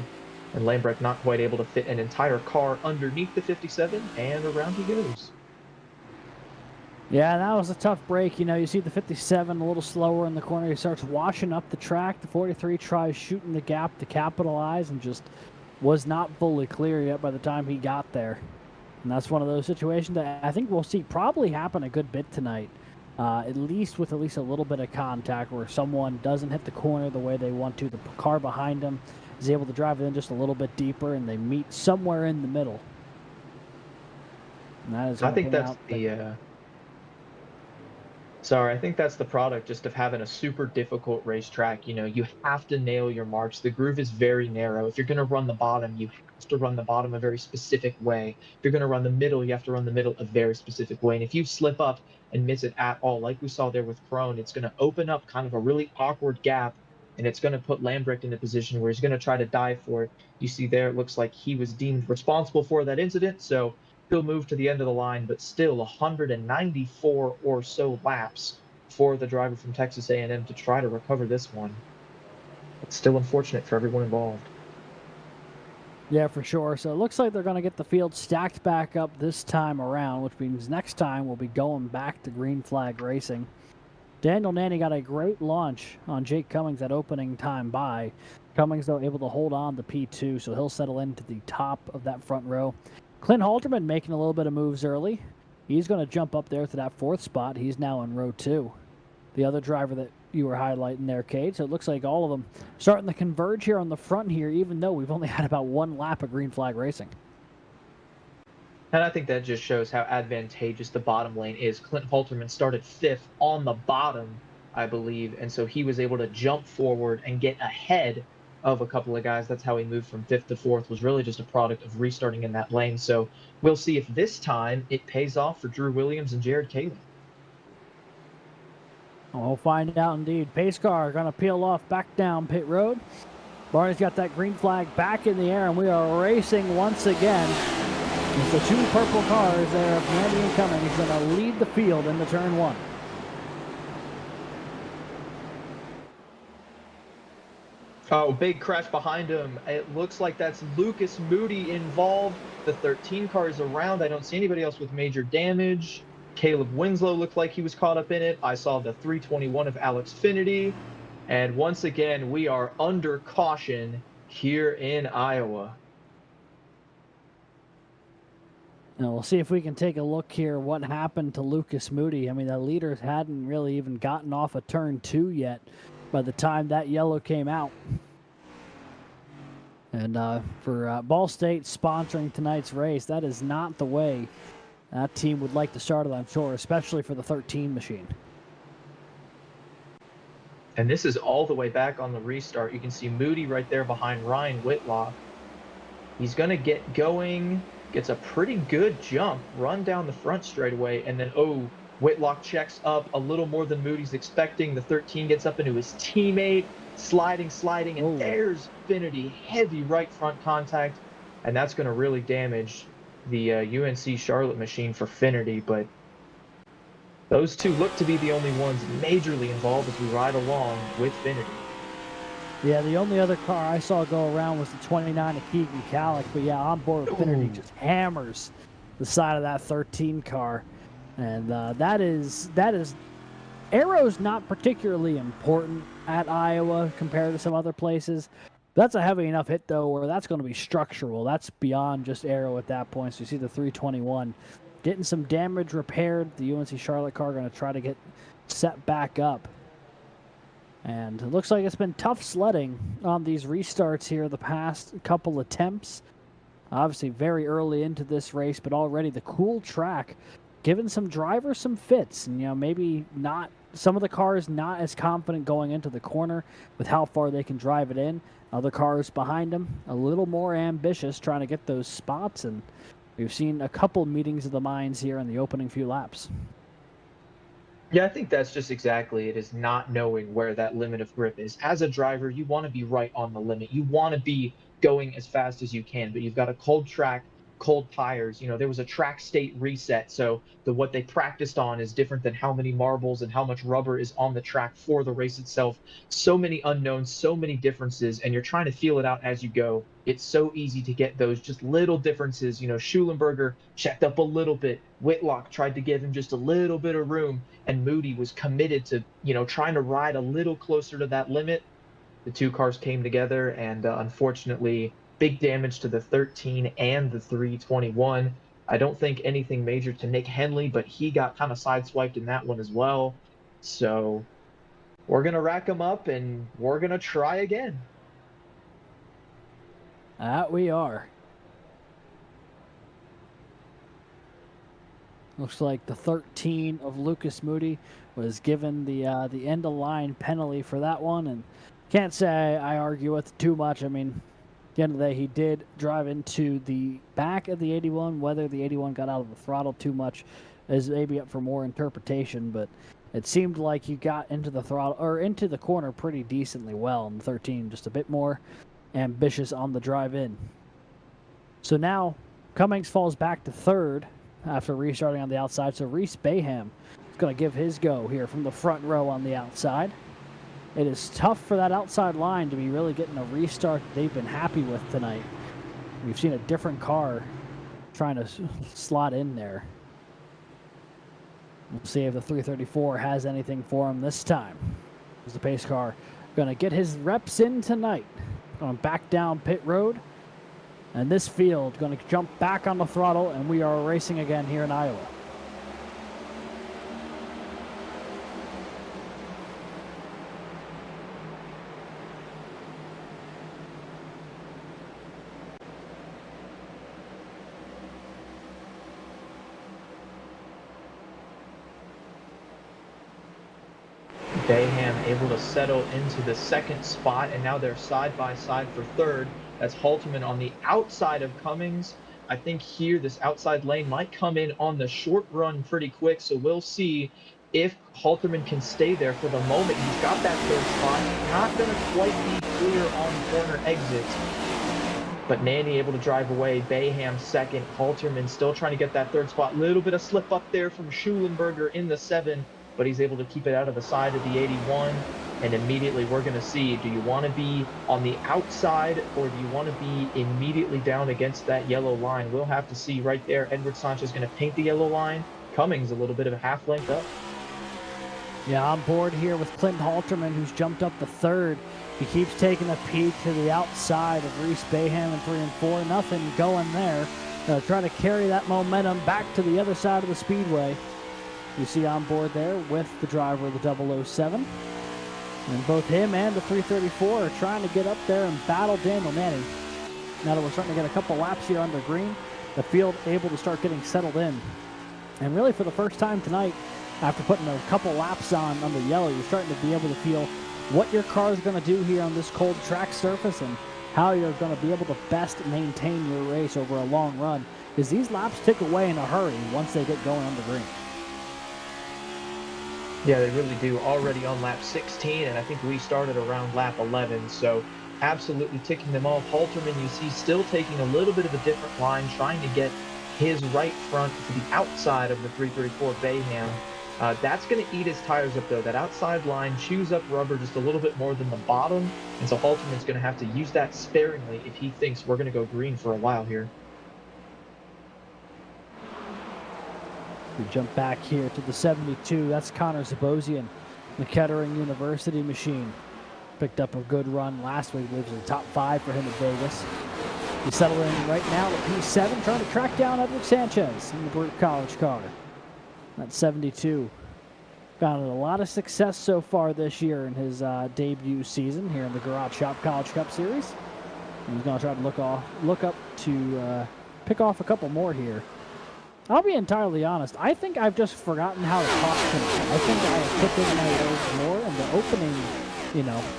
G: And Lambrecht not quite able to fit an entire car underneath the 57, and around he goes.
F: Yeah, that was a tough break. You know, you see the 57 a little slower in the corner. He starts washing up the track. The 43 tries shooting the gap to capitalize and just was not fully clear yet by the time he got there. And that's one of those situations that I think we'll see probably happen a good bit tonight. At least with a little bit of contact where someone doesn't hit the corner the way they want to. The car behind them is able to drive it in just a little bit deeper, and they meet somewhere in the middle. And that is
G: I think that's the I think that's the product just of having a super difficult racetrack. You know, you have to nail your marks. The groove is very narrow. If you're going to run the bottom, you have to run the bottom a very specific way. If you're going to run the middle, you have to run the middle a very specific way. And if you slip up and miss it at all, like we saw there with Crone, it's going to open up kind of a really awkward gap, and it's going to put Lambrecht in a position where he's going to try to dive for it. You see there, it looks like he was deemed responsible for that incident, so he'll move to the end of the line, but still 194 or so laps for the driver from Texas A&M to try to recover this one. It's still unfortunate for everyone involved.
F: Yeah, for sure. So it looks like they're going to get the field stacked back up this time around, which means next time we'll be going back to green flag racing. Daniel Nanny got a great launch on Jake Cummings at opening time by. Cummings, though, able to hold on to P2, so he'll settle into the top of that front row. Clint Halterman making a little bit of moves early. He's going to jump up there to that fourth spot. He's now in row 2. The other driver that you were highlighting there, Cade. So it looks like all of them starting to converge here on the front here, even though we've only had about one lap of green flag racing.
G: And I think that just shows how advantageous the bottom lane is. Clint Halterman started 5th on the bottom, I believe, and so he was able to jump forward and get ahead of a couple of guys. That's how he moved from 5th to 4th, was really just a product of restarting in that lane. So we'll see if this time it pays off for Drew Williams and Jared Cayley.
F: We'll find out indeed. Pace car going to peel off back down pit road. Barney's got that green flag back in the air, and we are racing once again. It's the two purple cars there of Randy and Cummings going to lead the field into turn 1.
G: Oh, big crash behind him. It looks like that's Lucas Moody involved. The 13 car is around. I don't see anybody else with major damage. Caleb Winslow looked like he was caught up in it. I saw the 321 of Alex Finity. And once again, we are under caution here in Iowa.
F: Now we'll see if we can take a look here what happened to Lucas Moody. I mean, the leaders hadn't really even gotten off of turn 2 yet. by the time that yellow came out. And for Ball State sponsoring tonight's race, that is not the way that team would like to start it, I'm sure, especially for the 13 machine.
G: And this is all the way back on the restart. You can see Moody right there behind Ryan Whitlock. He's going to get going, gets a pretty good jump, run down the front straightaway, and then, Whitlock checks up a little more than Moody's expecting. The 13 gets up into his teammate, sliding, and there's Finity, heavy right front contact, and that's going to really damage the UNC Charlotte machine for Finity, but those two look to be the only ones majorly involved as we ride along with Finity.
F: Yeah, the only other car I saw go around was the 29 of Keegan Kallick, but yeah, on board with Finity just hammers the side of that 13 car. And that is Aero's not particularly important at Iowa compared to some other places. That's a heavy enough hit, though, where that's going to be structural. That's beyond just Aero at that point. So you see the 321 getting some damage repaired. The UNC Charlotte car going to try to get set back up. And it looks like it's been tough sledding on these restarts here the past couple attempts. Obviously very early into this race, but already the cool track giving some drivers some fits. And, maybe not some of the cars not as confident going into the corner with how far they can drive it in. Other cars behind them a little more ambitious trying to get those spots. And we've seen a couple meetings of the minds here in the opening few laps.
G: Yeah, I think that's just exactly it, is not knowing where that limit of grip is. As a driver, you want to be right on the limit. You want to be going as fast as you can, but you've got a cold track, cold tires. There was a track state reset, so what they practiced on is different than how many marbles and how much rubber is on the track for the race itself. So many unknowns, so many differences, and you're trying to feel it out as you go. It's so easy to get those just little differences. Schulenberger checked up a little bit. Whitlock tried to give him just a little bit of room, and Moody was committed to, trying to ride a little closer to that limit. The two cars came together, and unfortunately, big damage to the 13 and the 321. I don't think anything major to Nick Henley, but he got kind of sideswiped in that one as well. So we're going to rack them up, and we're going to try again.
F: That we are. Looks like the 13 of Lucas Moody was given the end of line penalty for that one, and can't say I argue with it too much. I mean, at the end of the day, he did drive into the back of the 81. Whether the 81 got out of the throttle too much is maybe up for more interpretation, but it seemed like he got into the throttle or into the corner pretty decently well, and the 13 just a bit more ambitious on the drive in. So now Cummings falls back to third after restarting on the outside. So Reese Bayham is going to give his go here from the front row on the outside. It is tough for that outside line to be really getting a restart they've been happy with tonight. We've seen a different car trying to slot in there. We'll see if the 334 has anything for him this time. Is the pace car going to get his reps in tonight? Going back down pit road. And this field going to jump back on the throttle, and we are racing again here in Iowa.
G: Bayham able to settle into the second spot, and now they're side by side for third. That's Halterman on the outside of Cummings. I think here this outside lane might come in on the short run pretty quick, so we'll see if Halterman can stay there. For the moment, he's got that third spot. Not going to quite be clear on corner exits, but Nanny able to drive away. Bayham second. Halterman still trying to get that third spot. Little bit of slip up there from Schulenberger in the 7, but he's able to keep it out of the side of the 81. And immediately we're going to see, do you want to be on the outside or do you want to be immediately down against that yellow line? We'll have to see right there. Edward Sanchez going to paint the yellow line. Cummings a little bit of a half length up.
F: Yeah, on board here with Clint Halterman, who's jumped up to third. He keeps taking a peek to the outside of Reese Bayham in 3 and 4. Nothing going there. Trying to carry that momentum back to the other side of the speedway. You see on board there with the driver of the 007. And both him and the 334 are trying to get up there and battle Daniel Manning. Now that we're starting to get a couple laps here under green, the field able to start getting settled in. And really for the first time tonight, after putting a couple laps on the yellow, you're starting to be able to feel what your car is going to do here on this cold track surface and how you're going to be able to best maintain your race over a long run, because these laps tick away in a hurry once they get going under green.
G: Yeah, they really do. Already on lap 16, and I think we started around lap 11, so absolutely ticking them off. Halterman, you see, still taking a little bit of a different line, trying to get his right front to the outside of the 334 Bayham. That's going to eat his tires up, though. That outside line chews up rubber just a little bit more than the bottom, and so Halterman's going to have to use that sparingly if he thinks we're going to go green for a while here.
F: We jump back here to the 72. That's Connor Zabosian, the Kettering University machine. Picked up a good run last week. Lives in the top 5 for him at Vegas. He's settling in right now at P7, trying to track down Edward Sanchez in the Brute College car. That's 72. Found a lot of success so far this year in his debut season here in the Garage Shop College Cup Series. And he's going to try to look up to pick off a couple more here. I'll be entirely honest. I think I've just forgotten how to talk tonight. I think I have put in my words more in the opening,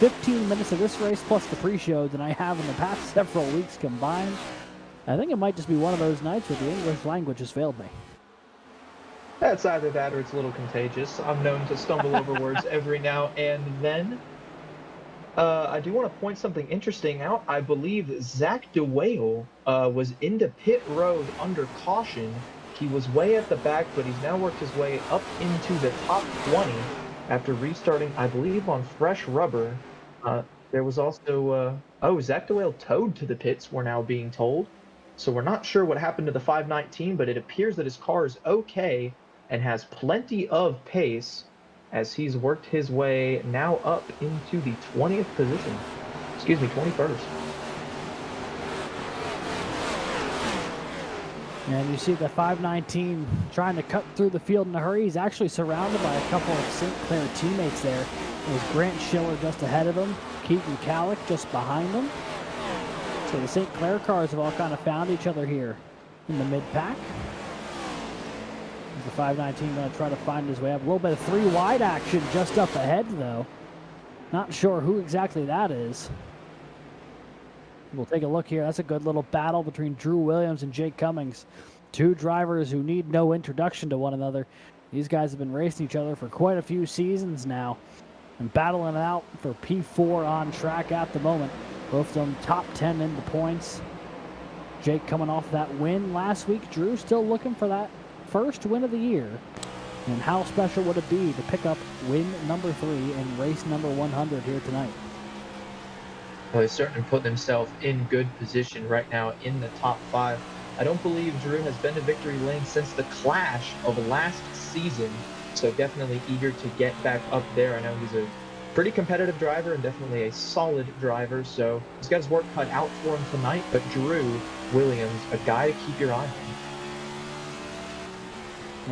F: 15 minutes of this race plus the pre-show than I have in the past several weeks combined. I think it might just be one of those nights where the English language has failed me.
G: It's either that or it's a little contagious. I'm known to stumble over words every now and then. I do want to point something interesting out. I believe Zach DeWale was into pit road under caution. He was way at the back, but he's now worked his way up into the top 20 after restarting, I believe, on fresh rubber. There was also, Zach DeWale towed to the pits, we're now being told. So we're not sure what happened to the 519, but it appears that his car is okay and has plenty of pace as he's worked his way now up into the 20th position. 21st.
F: And you see the 519 trying to cut through the field in a hurry. He's actually surrounded by a couple of St. Clair teammates there. There's Grant Schiller just ahead of him, Keaton Calick just behind him. So the St. Clair cars have all kind of found each other here in the mid-pack. The 519 going to try to find his way up. A little bit of 3 wide action just up ahead, though. Not sure who exactly that is. We'll take a look here. That's a good little battle between Drew Williams and Jake Cummings. 2 drivers who need no introduction to one another. These guys have been racing each other for quite a few seasons now and battling it out for P4 on track at the moment. Both of them top 10 in the points. Jake coming off that win last week. Drew still looking for that first win of the year. And how special would it be to pick up win number 3 in race number 100 here tonight?
G: Well, he's certainly put himself in good position right now in the top 5. I don't believe Drew has been to victory lane since the clash of last season, so definitely eager to get back up there. I know he's a pretty competitive driver and definitely a solid driver, so he's got his work cut out for him tonight, but Drew Williams, a guy to keep your eye on.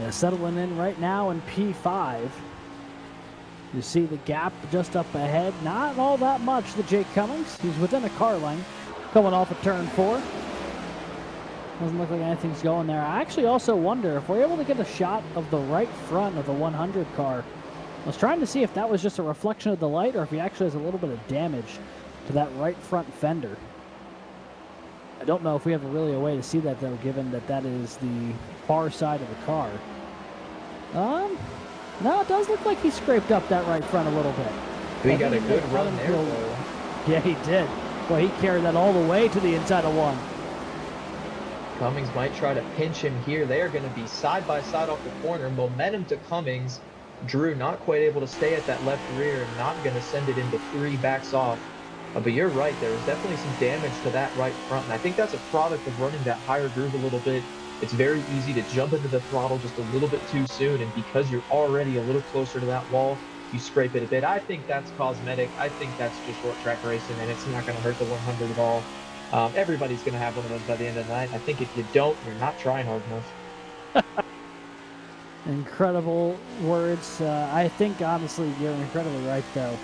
F: Yeah, settling in right now in P5. You see the gap just up ahead. Not all that much to Jake Cummings. He's within a car length coming off of turn 4. Doesn't look like anything's going there. I actually also wonder if we're able to get a shot of the right front of the 100 car. I was trying to see if that was just a reflection of the light or if he actually has a little bit of damage to that right front fender. I don't know if we have really a way to see that, though, given that that is the far side of the car. No, it does look like he scraped up that right front a little bit.
G: He got a good run there, though.
F: Yeah, he did. Well, he carried that all the way to the inside of 1.
G: Cummings might try to pinch him here. They are going to be side by side off the corner. Momentum to Cummings. Drew not quite able to stay at that left rear, not going to send it into 3, backs off. But you're right, there is definitely some damage to that right front, and I think that's a product of running that higher groove a little bit. It's very easy to jump into the throttle just a little bit too soon, and because you're already a little closer to that wall, you scrape it a bit. I think that's cosmetic. I think that's just short track racing, and it's not going to hurt the 100 at all. Everybody's going to have one of those by the end of the night. I think if you don't, you're not trying hard enough.
F: Incredible words. I think, honestly, you're incredibly right, though.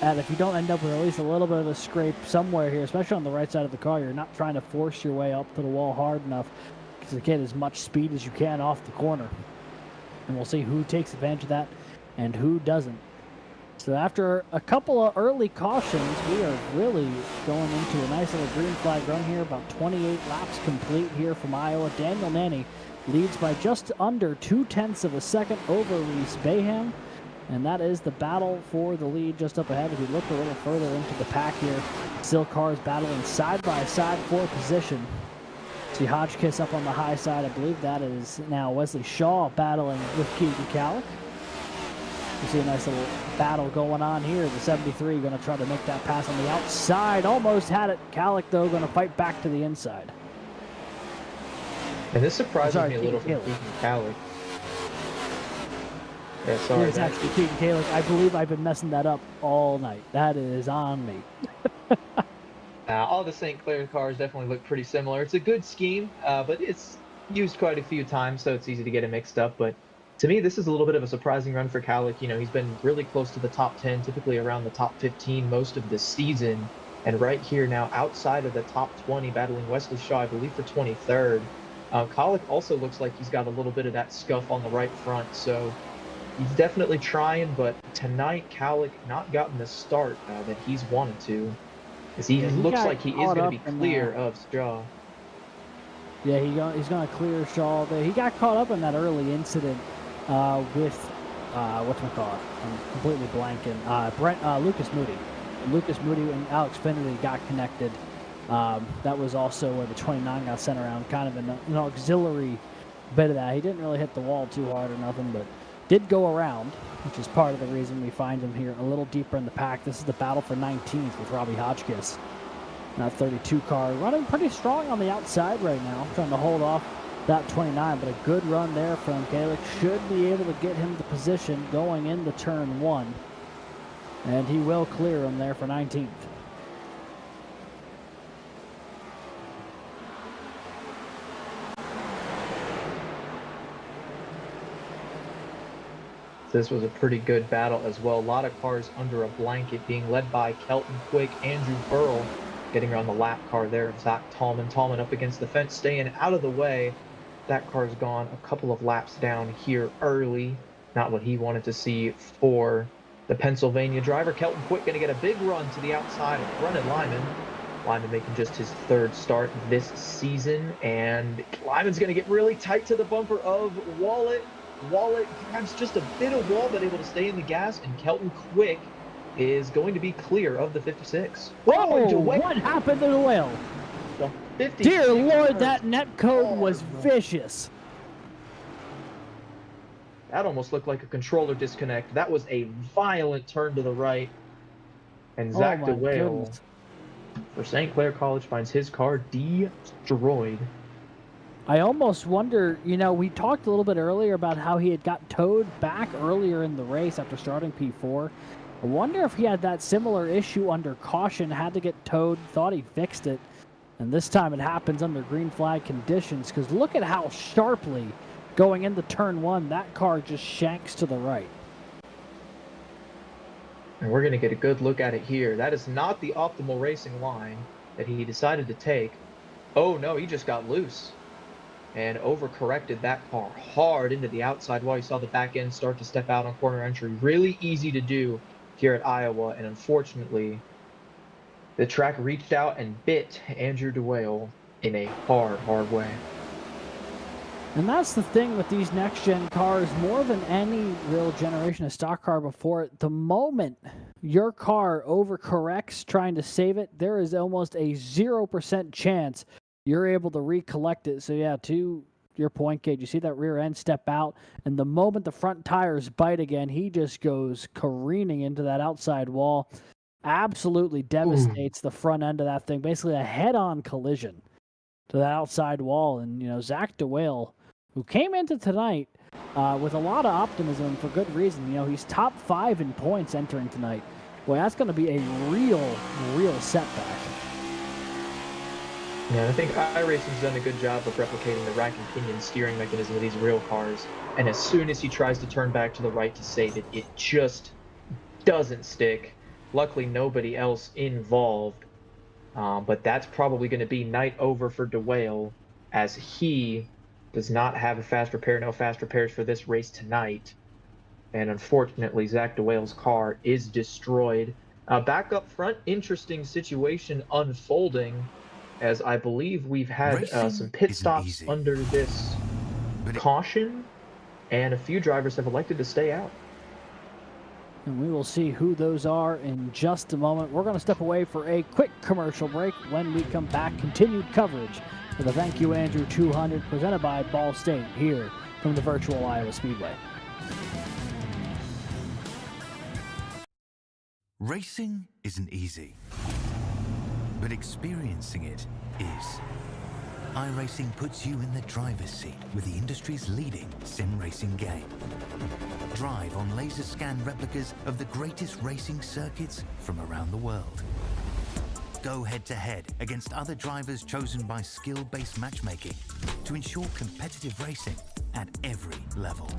F: And if you don't end up with at least a little bit of a scrape somewhere here, especially on the right side of the car, you're not trying to force your way up to the wall hard enough to get as much speed as you can off the corner. And we'll see who takes advantage of that and who doesn't. So after a couple of early cautions, we are really going into a nice little green flag run here. About 28 laps complete here from Iowa. Daniel Nanny leads by just under 0.2 of a second over Reese Bayham. And that is the battle for the lead just up ahead. If you look a little further into the pack here, still cars battling side by side for position. See Hodgkiss up on the high side. I believe that is now Wesley Shaw battling with Keegan Calic. You see a nice little battle going on here. The 73 going to try to make that pass on the outside. Almost had it. Calic, though, going to fight back to the inside.
G: And this surprises me a little from Keegan Calic. Yeah, sorry.
F: It's actually Keegan Calic. I believe I've been messing that up all night. That is on me.
G: All the St. Clair cars definitely look pretty similar. It's a good scheme, but it's used quite a few times, so it's easy to get it mixed up. But to me, this is a little bit of a surprising run for Calic. You know, he's been really close to the top 10, typically around the top 15 most of the season. And right here now, outside of the top 20, battling Wesley Shaw, I believe, for 23rd. Calic also looks like he's got a little bit of that scuff on the right front, so he's definitely trying. But tonight, Calic not gotten the start that he's wanted to. He looks like he is going to be clear of Shaw.
F: Yeah, he's going to clear Shaw there. He got caught up in that early incident with, whatchamacallit, I'm completely blanking, Lucas Moody. Lucas Moody and Alex Finley got connected. That was also where the 29 got sent around, kind of an auxiliary bit of that. He didn't really hit the wall too hard or nothing, but did go around, which is part of the reason we find him here a little deeper in the pack. This is the battle for 19th with Robbie Hodgkiss. That 32 car running pretty strong on the outside right now, trying to hold off that 29, but a good run there from Calic should be able to get him the position going into turn 1. And he will clear him there for 19th.
G: This was a pretty good battle as well. A lot of cars under a blanket being led by Kelton Quick, Andrew Burrell getting around the lap car there. Zach Tallman. Tallman up against the fence, staying out of the way. That car's gone a couple of laps down here early. Not what he wanted to see for the Pennsylvania driver. Kelton Quick going to get a big run to the outside of Brennan Lyman. Lyman making just his 3rd start this season. And Lyman's going to get really tight to the bumper of Wallet. Wallet grabs just a bit of wall, but able to stay in the gas, and Kelton Quick is going to be clear of the 56.
F: Whoa, what happened to the whale?
G: The 56.
F: Dear Lord, that net code was vicious.
G: That almost looked like a controller disconnect. That was a violent turn to the right. And Zach DeWale for St. Clair College finds his car destroyed.
F: I almost wonder, you know, we talked a little bit earlier about how he had got towed back earlier in the race after starting P4. I wonder if he had that similar issue under caution, had to get towed, thought he fixed it, and this time it happens under green flag conditions, because look at how sharply going into turn 1, that car just shanks to the right.
G: And we're going to get a good look at it here. That is not the optimal racing line that he decided to take. Oh no, he just got loose and overcorrected that car hard into the outside while you saw the back end start to step out on corner entry. Really easy to do here at Iowa, and unfortunately, the track reached out and bit Andrew DeWale in a hard way.
F: And that's the thing with these next-gen cars, more than any real generation of stock car before it, the moment your car overcorrects trying to save it, there is almost a 0% chance you're able to recollect it. So yeah, to your point, Gage, you see that rear end step out, and the moment the front tires bite again, he just goes careening into that outside wall. Absolutely devastates the front end of that thing. Basically a head-on collision to that outside wall. And, you know, Zach DeWale, who came into tonight with a lot of optimism for good reason. You know, he's top 5 in points entering tonight. Boy, that's going to be a real setback.
G: Yeah, I think iRacing's done a good job of replicating the rack and pinion steering mechanism of these real cars. And as soon as he tries to turn back to the right to save it, it just doesn't stick. Luckily, nobody else involved. But that's probably going to be night over for DeWale, as he does not have a fast repair, no fast repairs for this race tonight. And unfortunately, Zach DeWale's car is destroyed. Back up front, interesting situation unfolding, as I believe we've had some pit stops under this caution, and a few drivers have elected to stay out.
F: And we will see who those are in just a moment. We're going to step away for a quick commercial break. When we come back, continued coverage for the Thank You Andrew 200 presented by Ball State here from the virtual Iowa Speedway.
A: Racing isn't easy, but experiencing it is. iRacing puts you in the driver's seat with the industry's leading sim racing game. Drive on laser scan replicas of the greatest racing circuits from around the world. Go head-to-head against other drivers chosen by skill-based matchmaking to ensure competitive racing at every level.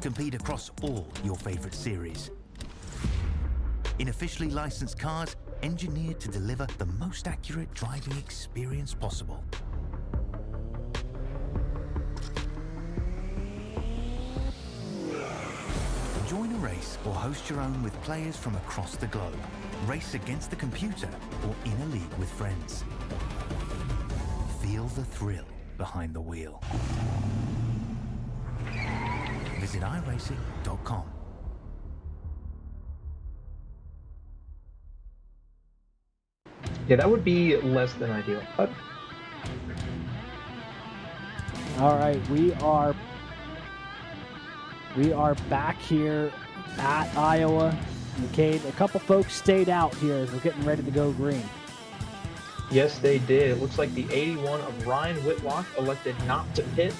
A: Compete across all your favorite series. In officially licensed cars, engineered to deliver the most accurate driving experience possible. Join a race or host your own with players from across the globe. Race against the computer or in a league with friends. Feel the thrill behind the wheel. Visit iRacing.com.
G: Yeah, that would be less than ideal. But...
F: All right, we are back here at Iowa. McCade, a couple folks stayed out here as we're getting ready to go green.
G: Yes, they did. It looks like the 81 of Ryan Whitlock elected not to pit.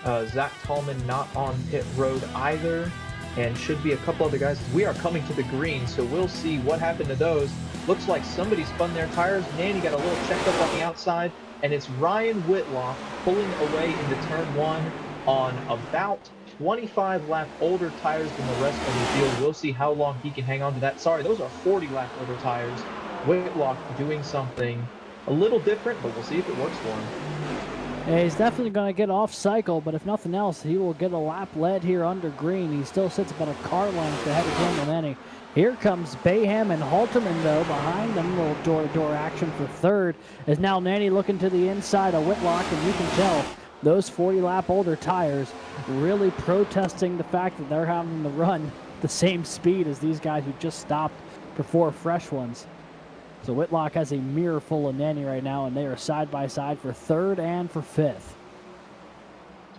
G: Zach Tallman not on pit road either. And should be a couple other guys. We are coming to the green, so we'll see what happened to those. Looks like somebody spun their tires. Nanny got a little checked up on the outside, and it's Ryan Whitlock pulling away into turn one on about 25 lap older tires than the rest of the field. We'll see how long he can hang on to that. Sorry, those are 40 lap older tires. Whitlock doing something a little different, but we'll see if it works for him.
F: Yeah, he's definitely going to get off cycle, but if nothing else, he will get a lap led here under green. He still sits about a car length ahead of Daniel Nanny. Here comes Bayham and Halterman, though, behind them. Little door-to-door action for third. As now Nanny looking to the inside of Whitlock, and you can tell those 40-lap older tires really protesting the fact that they're having to run the same speed as these guys who just stopped for 4 fresh ones. So Whitlock has a mirror full of Nanny right now, and they are side by side for third and for fifth.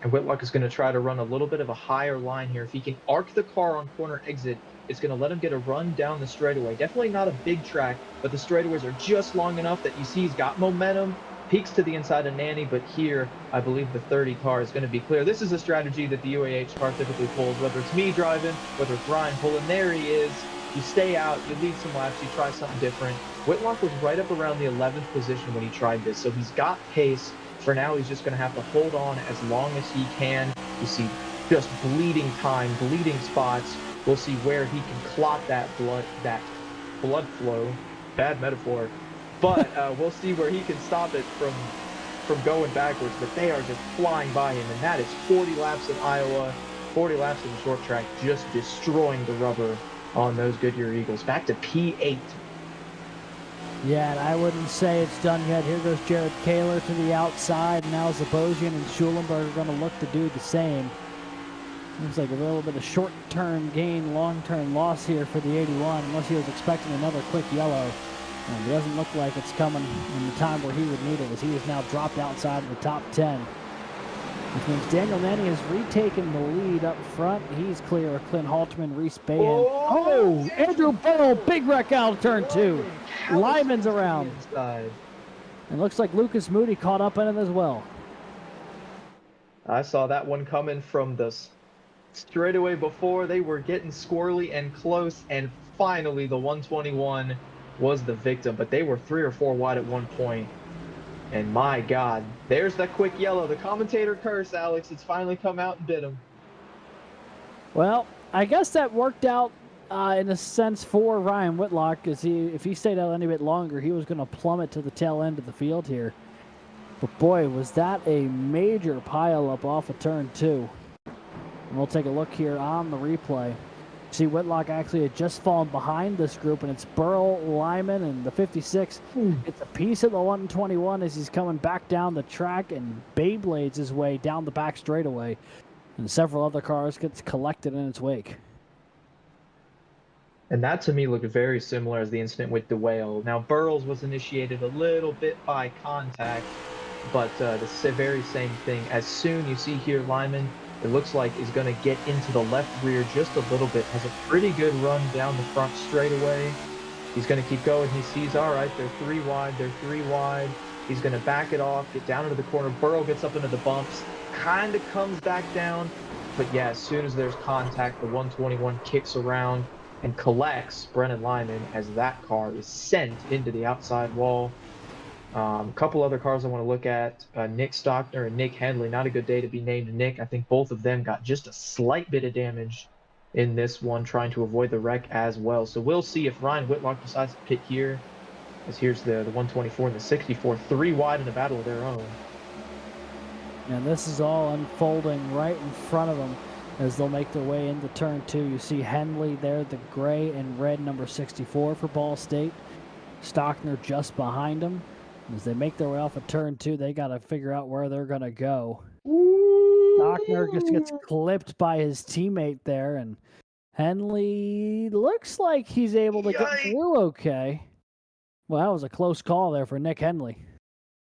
G: And Whitlock is going to try to run a little bit of a higher line here. If he can arc the car on corner exit, it's going to let him get a run down the straightaway. Definitely not a big track, but the straightaways are just long enough that you see he's got momentum. Peaks to the inside of Nanny, but here I believe the 30 car is going to be clear. This is a strategy that the UAH car typically pulls, whether it's me driving, whether it's Ryan pulling. There he is. You stay out, you lead some laps, you try something different. Whitlock was right up around the 11th position when he tried this, so he's got pace. For now, he's just going to have to hold on as long as he can. You see just bleeding time, bleeding spots. We'll see where he can clot that blood flow. Bad metaphor. But we'll see where he can stop it from going backwards. But they are just flying by him, and that is 40 laps in Iowa, 40 laps in the short track, just destroying the rubber on those Goodyear Eagles. Back to P8.
F: Yeah, and I wouldn't say it's done yet. Here goes Jared Kaler to the outside. Now Zabosian and Schulenberg are going to look to do the same. Looks like a little bit of short-term gain, long-term loss here for the 81, unless he was expecting another quick yellow. And it doesn't look like it's coming in the time where he would need it, as he has now dropped outside of the top 10. Which means Daniel Nanny has retaken the lead up front. He's clear of Clint Halterman, Reese Bahan. Oh, Andrew Bell, big wreck out of turn 2. Lyman's around. And looks like Lucas Moody caught up in it as well.
G: I saw that one coming from the straightaway before. They were getting squirrely and close, and finally the 121 was the victim, but they were 3 or 4 wide at one point. And my God, there's that quick yellow. The commentator curse, Alex. It's finally come out and bit him.
F: Well, I guess that worked out in a sense, for Ryan Whitlock, because if he stayed out any bit longer, he was going to plummet to the tail end of the field here. But boy, was that a major pileup off of turn 2. And we'll take a look here on the replay. See, Whitlock actually had just fallen behind this group, and it's Burl, Lyman, and the 56. It's a piece of the 121 as he's coming back down the track and Beyblades his way down the back straightaway. And several other cars gets collected in its wake.
G: And that to me looked very similar as the incident with the Whale. Now, Burles was initiated a little bit by contact, but the very same thing. As soon you see here, Lyman, it looks like is going to get into the left rear just a little bit. Has a pretty good run down the front straightaway. He's going to keep going. He sees, all right, they're 3 wide. They're 3 wide. He's going to back it off, get down into the corner. Burrow gets up into the bumps, kind of comes back down. But yeah, as soon as there's contact, the 121 kicks around and collects Brennan Lyman as that car is sent into the outside wall. A couple other cars I want to look at, Nick Stockner and Nick Henley. Not a good day to be named Nick. I think both of them got just a slight bit of damage in this one, trying to avoid the wreck as well. So we'll see if Ryan Whitlock decides to pit here, as here's the 124 and the 64, 3 wide in a battle of their own.
F: And this is all unfolding right in front of them as they'll make their way into turn 2. You see Henley there, the gray and red number 64 for Ball State. Stockner just behind him. As they make their way off of turn 2, they got to figure out where they're going to go. Stockner just gets clipped by his teammate there, and Henley looks like he's able to get through okay. Well, that was a close call there for Nick Henley.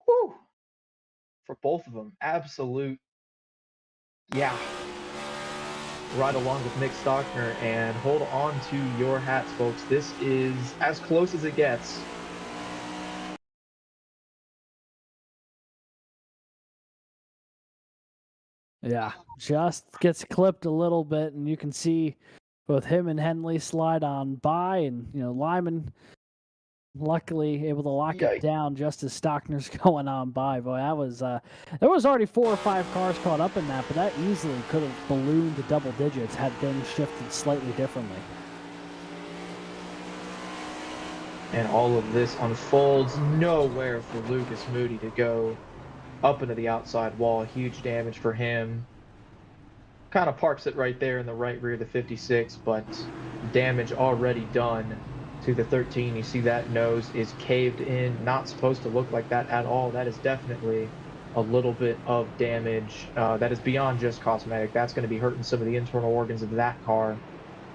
G: Woo! For both of them, absolute, yeah. Right along with Nick Stockner, and hold on to your hats, folks. This is as close as it gets.
F: Yeah, just gets clipped a little bit, and you can see both him and Henley slide on by, and Lyman luckily able to lock it down just as Stockner's going on by. Boy, that was there was already 4 or 5 cars caught up in that, but that easily could have ballooned to double digits had things shifted slightly differently.
G: And all of this unfolds nowhere for Lucas Moody to go up into the outside wall. Huge damage for him. Kind of parks it right there in the right rear of the 56, but damage already done to the 13. You see that nose is caved in. Not supposed to look like that at all. That is definitely a little bit of damage. That is beyond just cosmetic. That's going to be hurting some of the internal organs of that car.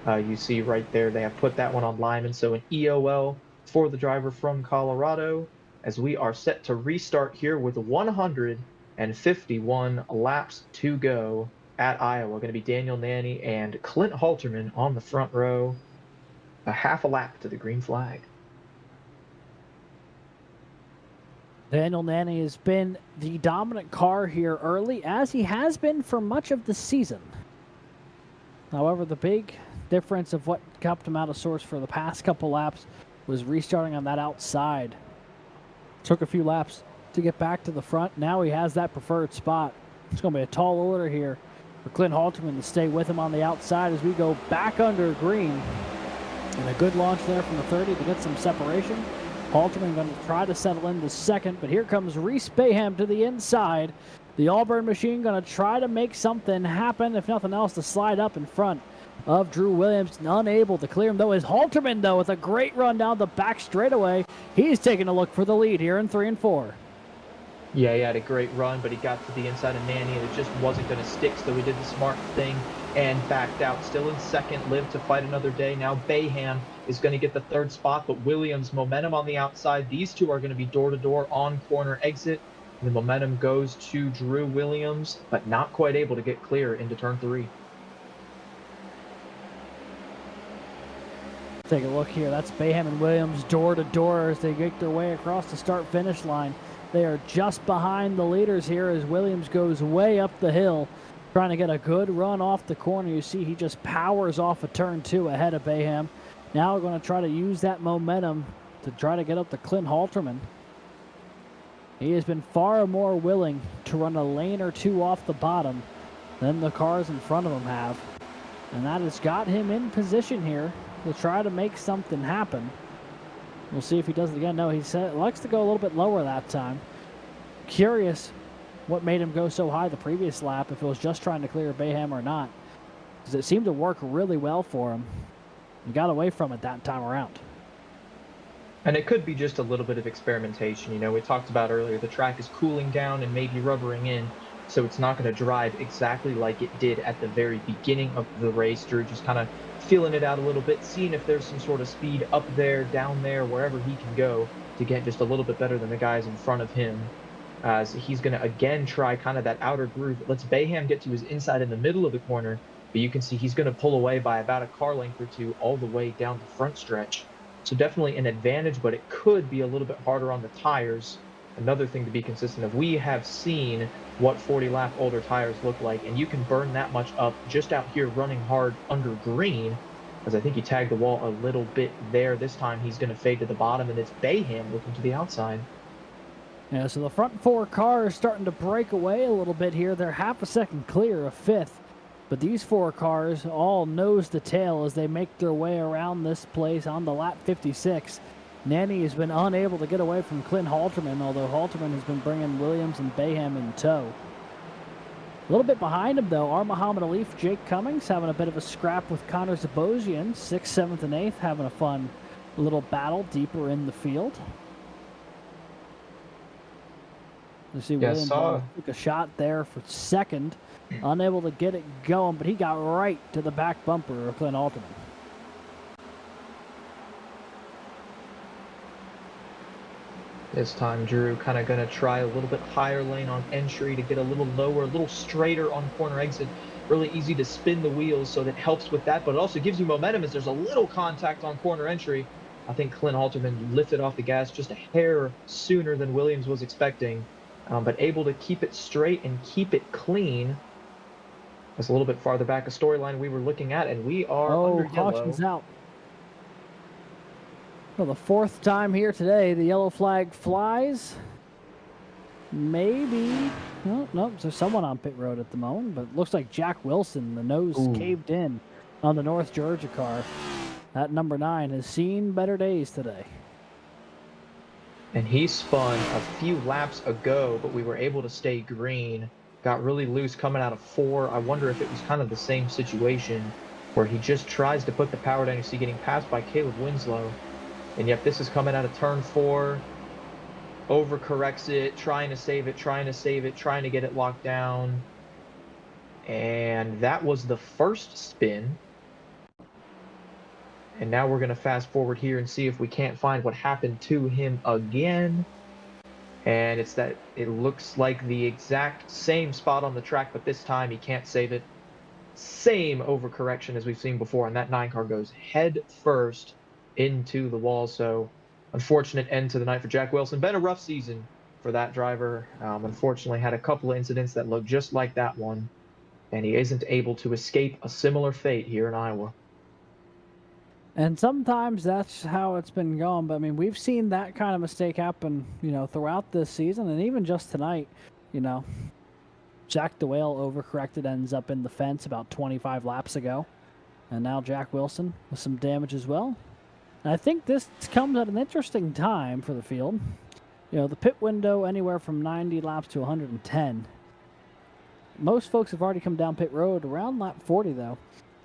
G: You see right there, they have put that one on Lyman. So an EOL for the driver from Colorado, as we are set to restart here with 151 laps to go at Iowa. Going to be Daniel Nanny and Clint Halterman on the front row. A half a lap to the green flag.
F: Daniel Nanny has been the dominant car here early, as he has been for much of the season. However, the big difference of what kept him out of sorts for the past couple laps was restarting on that outside. Took a few laps to get back to the front. Now he has that preferred spot. It's going to be a tall order here for Clint Halterman to stay with him on the outside as we go back under green. And a good launch there from the 30 to get some separation. Halterman going to try to settle into second, but here comes Reese Bayham to the inside. The Auburn machine going to try to make something happen, if nothing else, to slide up in front of Drew Williams. Unable to clear him, though, is Halterman, though, with a great run down the back straightaway. He's taking a look for the lead here in 3 and 4.
G: Yeah, he had a great run, but he got to the inside of Nanny, and it just wasn't going to stick, so he did the smart thing and backed out. Still in second, lived to fight another day. Now Bayham is going to get the 3rd spot, but Williams, momentum on the outside. These two are going to be door-to-door on corner exit. The momentum goes to Drew Williams, but not quite able to get clear into turn 3.
F: Take a look here. That's Bayham and Williams door-to-door as they make their way across the start-finish line. They are just behind the leaders here as Williams goes way up the hill, trying to get a good run off the corner. You see he just powers off of turn 2 ahead of Bayham. Now we're going to try to use that momentum to try to get up to Clint Halterman. He has been far more willing to run a lane or 2 off the bottom than the cars in front of him have. And that has got him in position here to try to make something happen. We'll see if he does it again. No, he said likes to go a little bit lower that time. Curious what made him go so high the previous lap, if it was just trying to clear Bayham or not. Because it seemed to work really well for him. He got away from it that time around.
G: And it could be just a little bit of experimentation. You know, we talked about earlier, the track is cooling down and maybe rubbering in, so it's not going to drive exactly like it did at the very beginning of the race. Drew just kind of feeling it out a little bit, seeing if there's some sort of speed up there, down there, wherever he can go to get just a little bit better than the guys in front of him. As he's going to again try kind of that outer groove. It lets Bayham get to his inside in the middle of the corner, but you can see he's going to pull away by about a car length or two all the way down the front stretch. So definitely an advantage, but it could be a little bit harder on the tires. Another thing to be consistent of, we have seen what 40-lap older tires look like, and you can burn that much up just out here running hard under green, as I think he tagged the wall a little bit there. This time he's going to fade to the bottom, and it's Bayham looking to the outside.
F: Yeah, so the front four cars starting to break away a little bit here. They're half a second clear of fifth. But these four cars all nose to tail as they make their way around this place on the lap 56. Nanny has been unable to get away from Clint Halterman, although Halterman has been bringing Williams and Bayham in tow. A little bit behind him, though, are Muhammad Alif, Jake Cummings having a bit of a scrap with Connor Zabosian. 6th, 7th, and 8th having a fun little battle deeper in the field. You see Williams took a shot there for second. Unable to get it going, but he got right to the back bumper of Clint Halterman.
G: This time, Drew kind of going to try a little bit higher lane on entry to get a little lower, a little straighter on corner exit. Really easy to spin the wheels, so that helps with that, but it also gives you momentum as there's a little contact on corner entry. I think Clint Halterman lifted off the gas just a hair sooner than Williams was expecting, but able to keep it straight and keep it clean. That's a little bit farther back a storyline we were looking at, and we are under yellow.
F: Caution's out. For the 4th time here today, the yellow flag flies. Maybe. No, there's someone on pit road at the moment, but it looks like Jack Wilson, the nose caved in on the North Georgia car. That number 9 has seen better days today.
G: And he spun a few laps ago, but we were able to stay green. Got really loose coming out of 4. I wonder if it was kind of the same situation where he just tries to put the power down. You see getting passed by Caleb Winslow. And yet this is coming out of turn 4. Overcorrects it, trying to save it, trying to get it locked down. And that was the first spin. And now we're going to fast forward here and see if we can't find what happened to him again. And it's that it looks like the exact same spot on the track, but this time he can't save it. Same overcorrection as we've seen before, and that 9 car goes head first into the wall. So unfortunate end to the night for Jack Wilson. Been a rough season for that driver. Unfortunately had a couple of incidents that look just like that one, and he isn't able to escape a similar fate here in Iowa.
F: And sometimes that's how it's been going. But, I mean, we've seen that kind of mistake happen, throughout this season. And even just tonight, Jack DeWale overcorrected, ends up in the fence about 25 laps ago. And now Jack Wilson with some damage as well. And I think this comes at an interesting time for the field. The pit window anywhere from 90 laps to 110. Most folks have already come down pit road around lap 40, though.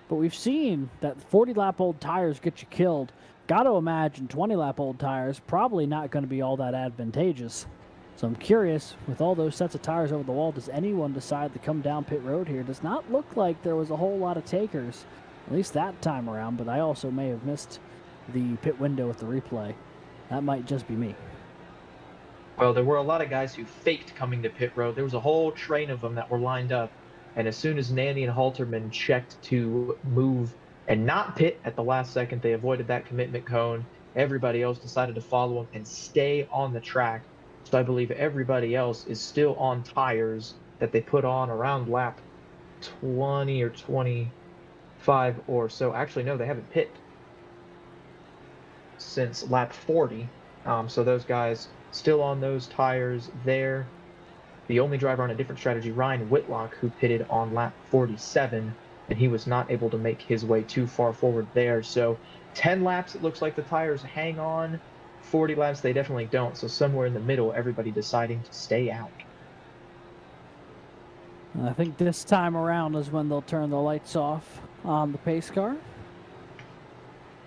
F: But we've seen that 40-lap-old tires get you killed. Got to imagine 20-lap-old tires probably not going to be all that advantageous. So I'm curious, with all those sets of tires over the wall, does anyone decide to come down pit road here? Does not look like there was a whole lot of takers, at least that time around, but I also may have missed the pit window with the replay. That might just be me.
G: Well, there were a lot of guys who faked coming to pit road. There was a whole train of them that were lined up. And as soon as Nanny and Halterman checked to move and not pit at the last second, they avoided that commitment cone. Everybody else decided to follow them and stay on the track. So I believe everybody else is still on tires that they put on around lap 20 or 25 or so. Actually, no, they haven't pit since lap 40. So those guys still on those tires there. The only driver on a different strategy, Ryan Whitlock, who pitted on lap 47. and he was not able to make his way too far forward there. So 10 laps, it looks like the tires hang on. 40 laps, they definitely don't. So somewhere in the middle, everybody deciding to stay out.
F: I think this time around is when they'll turn the lights off on the pace car.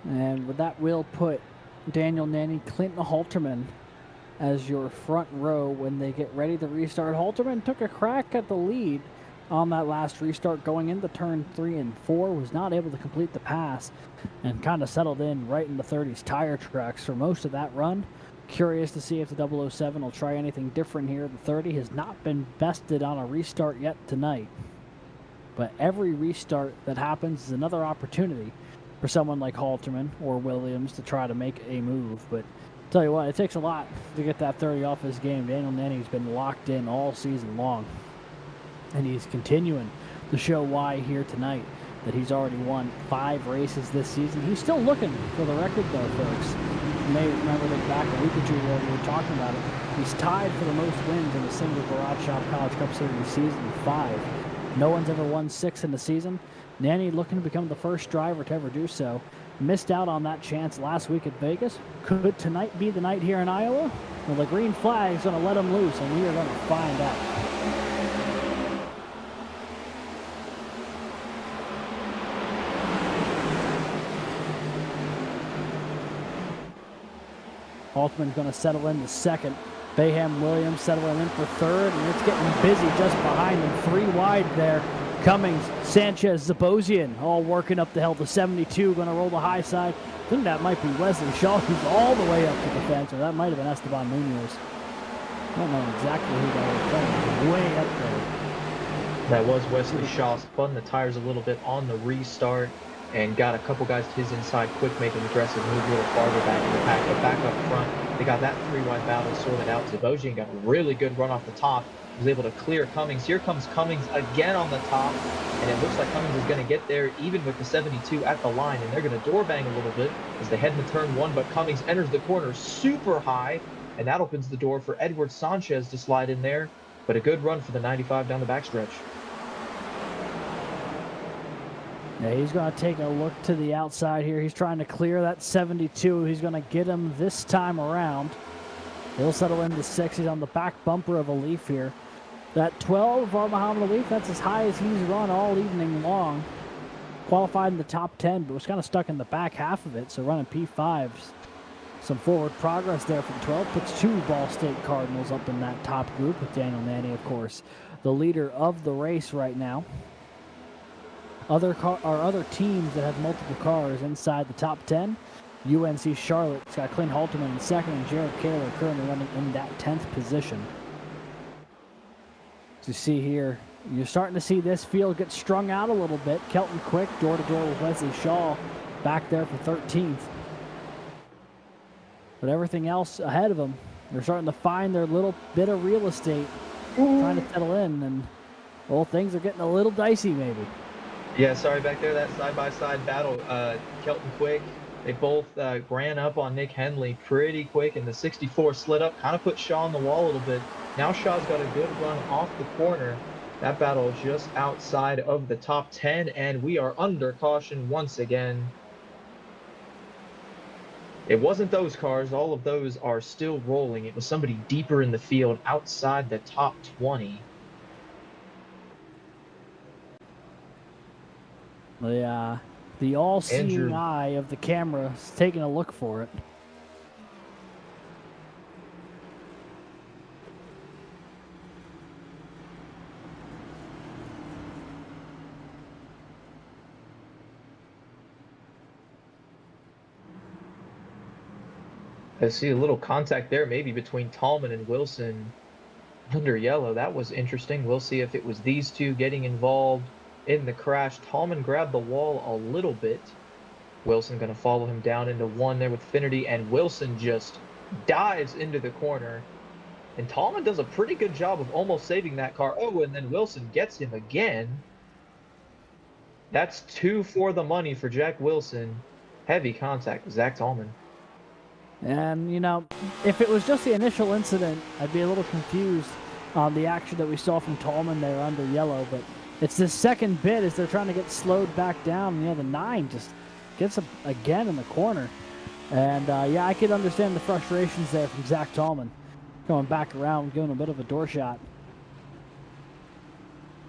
F: And that will put Daniel Nanny, Clinton Halterman as your front row when they get ready to restart. Halterman took a crack at the lead on that last restart going into turn 3 and 4, was not able to complete the pass and kind of settled in right in the 30s tire tracks for most of that run. Curious to see if the 007 will try anything different here. The 30 has not been bested on a restart yet tonight, but every restart that happens is another opportunity for someone like Halterman or Williams to try to make a move. But tell you what, it takes a lot to get that 30 off this game. Daniel Nanny's been locked in all season long, and he's continuing to show why here tonight, that he's already won 5 races this season. He's still looking for the record though, folks. You may remember that back a week or two ago we were talking about it. He's tied for the most wins in a single Garage Shop College Cup Series season, 5. No one's ever won 6 in the season. Nanny looking to become the first driver to ever do so. Missed out on that chance last week at Vegas. Could tonight be the night here in Iowa? Well, the green flag's going to let him loose, and we are going to find out. Halterman's going to settle in the second. Bayham Williams settling in for third, and it's getting busy just behind them. 3 wide there. Cummings, Sanchez, Zabosian all working up the hill. The 72 going to roll the high side. I think that might be Wesley Shaw, who's all the way up to the fence, or that might have been Esteban Munoz. I don't know exactly who that was. Way up there.
G: That was Wesley Shaw. Spun the tires a little bit on the restart and got a couple guys to his inside quick, making an aggressive move a little farther back in the pack. But back up front, they got that 3-wide battle sorted out. Zabosian got a really good run off the top. Was able to clear Cummings. Here comes Cummings again on the top, and it looks like Cummings is going to get there even with the 72 at the line, and they're going to door bang a little bit as they head into turn 1, but Cummings enters the corner super high, and that opens the door for Edward Sanchez to slide in there, but a good run for the 95 down the backstretch.
F: Yeah, he's going to take a look to the outside here. He's trying to clear that 72. He's going to get him this time around. He'll settle into 6. He's on the back bumper of a Leaf here. That 12 on Muhammad Leaf, that's as high as he's run all evening long. Qualified in the top 10, but was kind of stuck in the back half of it, so running P5s. Some forward progress there from 12. Puts 2 Ball State Cardinals up in that top group with Daniel Nanny, of course, the leader of the race right now. Other teams that have multiple cars inside the top 10. UNC Charlotte's got Clint Halterman in second, and Jared Kaler currently running in that 10th position. To see here, you're starting to see this field get strung out a little bit. Kelton Quick, door-to-door with Wesley Shaw, back there for 13th. But everything else ahead of them, they're starting to find their little bit of real estate, trying to settle in, and, well, things are getting a little dicey maybe.
G: Yeah, sorry back there, that side-by-side battle. Kelton Quick, they both ran up on Nick Henley pretty quick, and the 64 slid up, kind of put Shaw on the wall a little bit. Now Shaw's got a good run off the corner. That battle just outside of the top 10, and we are under caution once again. It wasn't those cars. All of those are still rolling. It was somebody deeper in the field outside the top 20.
F: The all-seeing eye of the camera is taking a look for it.
G: I see a little contact there maybe between Tallman and Wilson under yellow. That was interesting. We'll see if it was these two getting involved in the crash. Tallman grabbed the wall a little bit. Wilson going to follow him down into 1 there with Finnerty, and Wilson just dives into the corner. And Tallman does a pretty good job of almost saving that car. Oh, and then Wilson gets him again. That's 2 for the money for Jack Wilson. Heavy contact with Zach Tallman.
F: And, you know, if it was just the initial incident, I'd be a little confused on the action that we saw from Tallman there under yellow, but It's the second bit as they're trying to get slowed back down. The 9 just gets him again in the corner. And yeah, I could understand the frustrations there from Zach Tallman. Going back around, giving a bit of a door shot.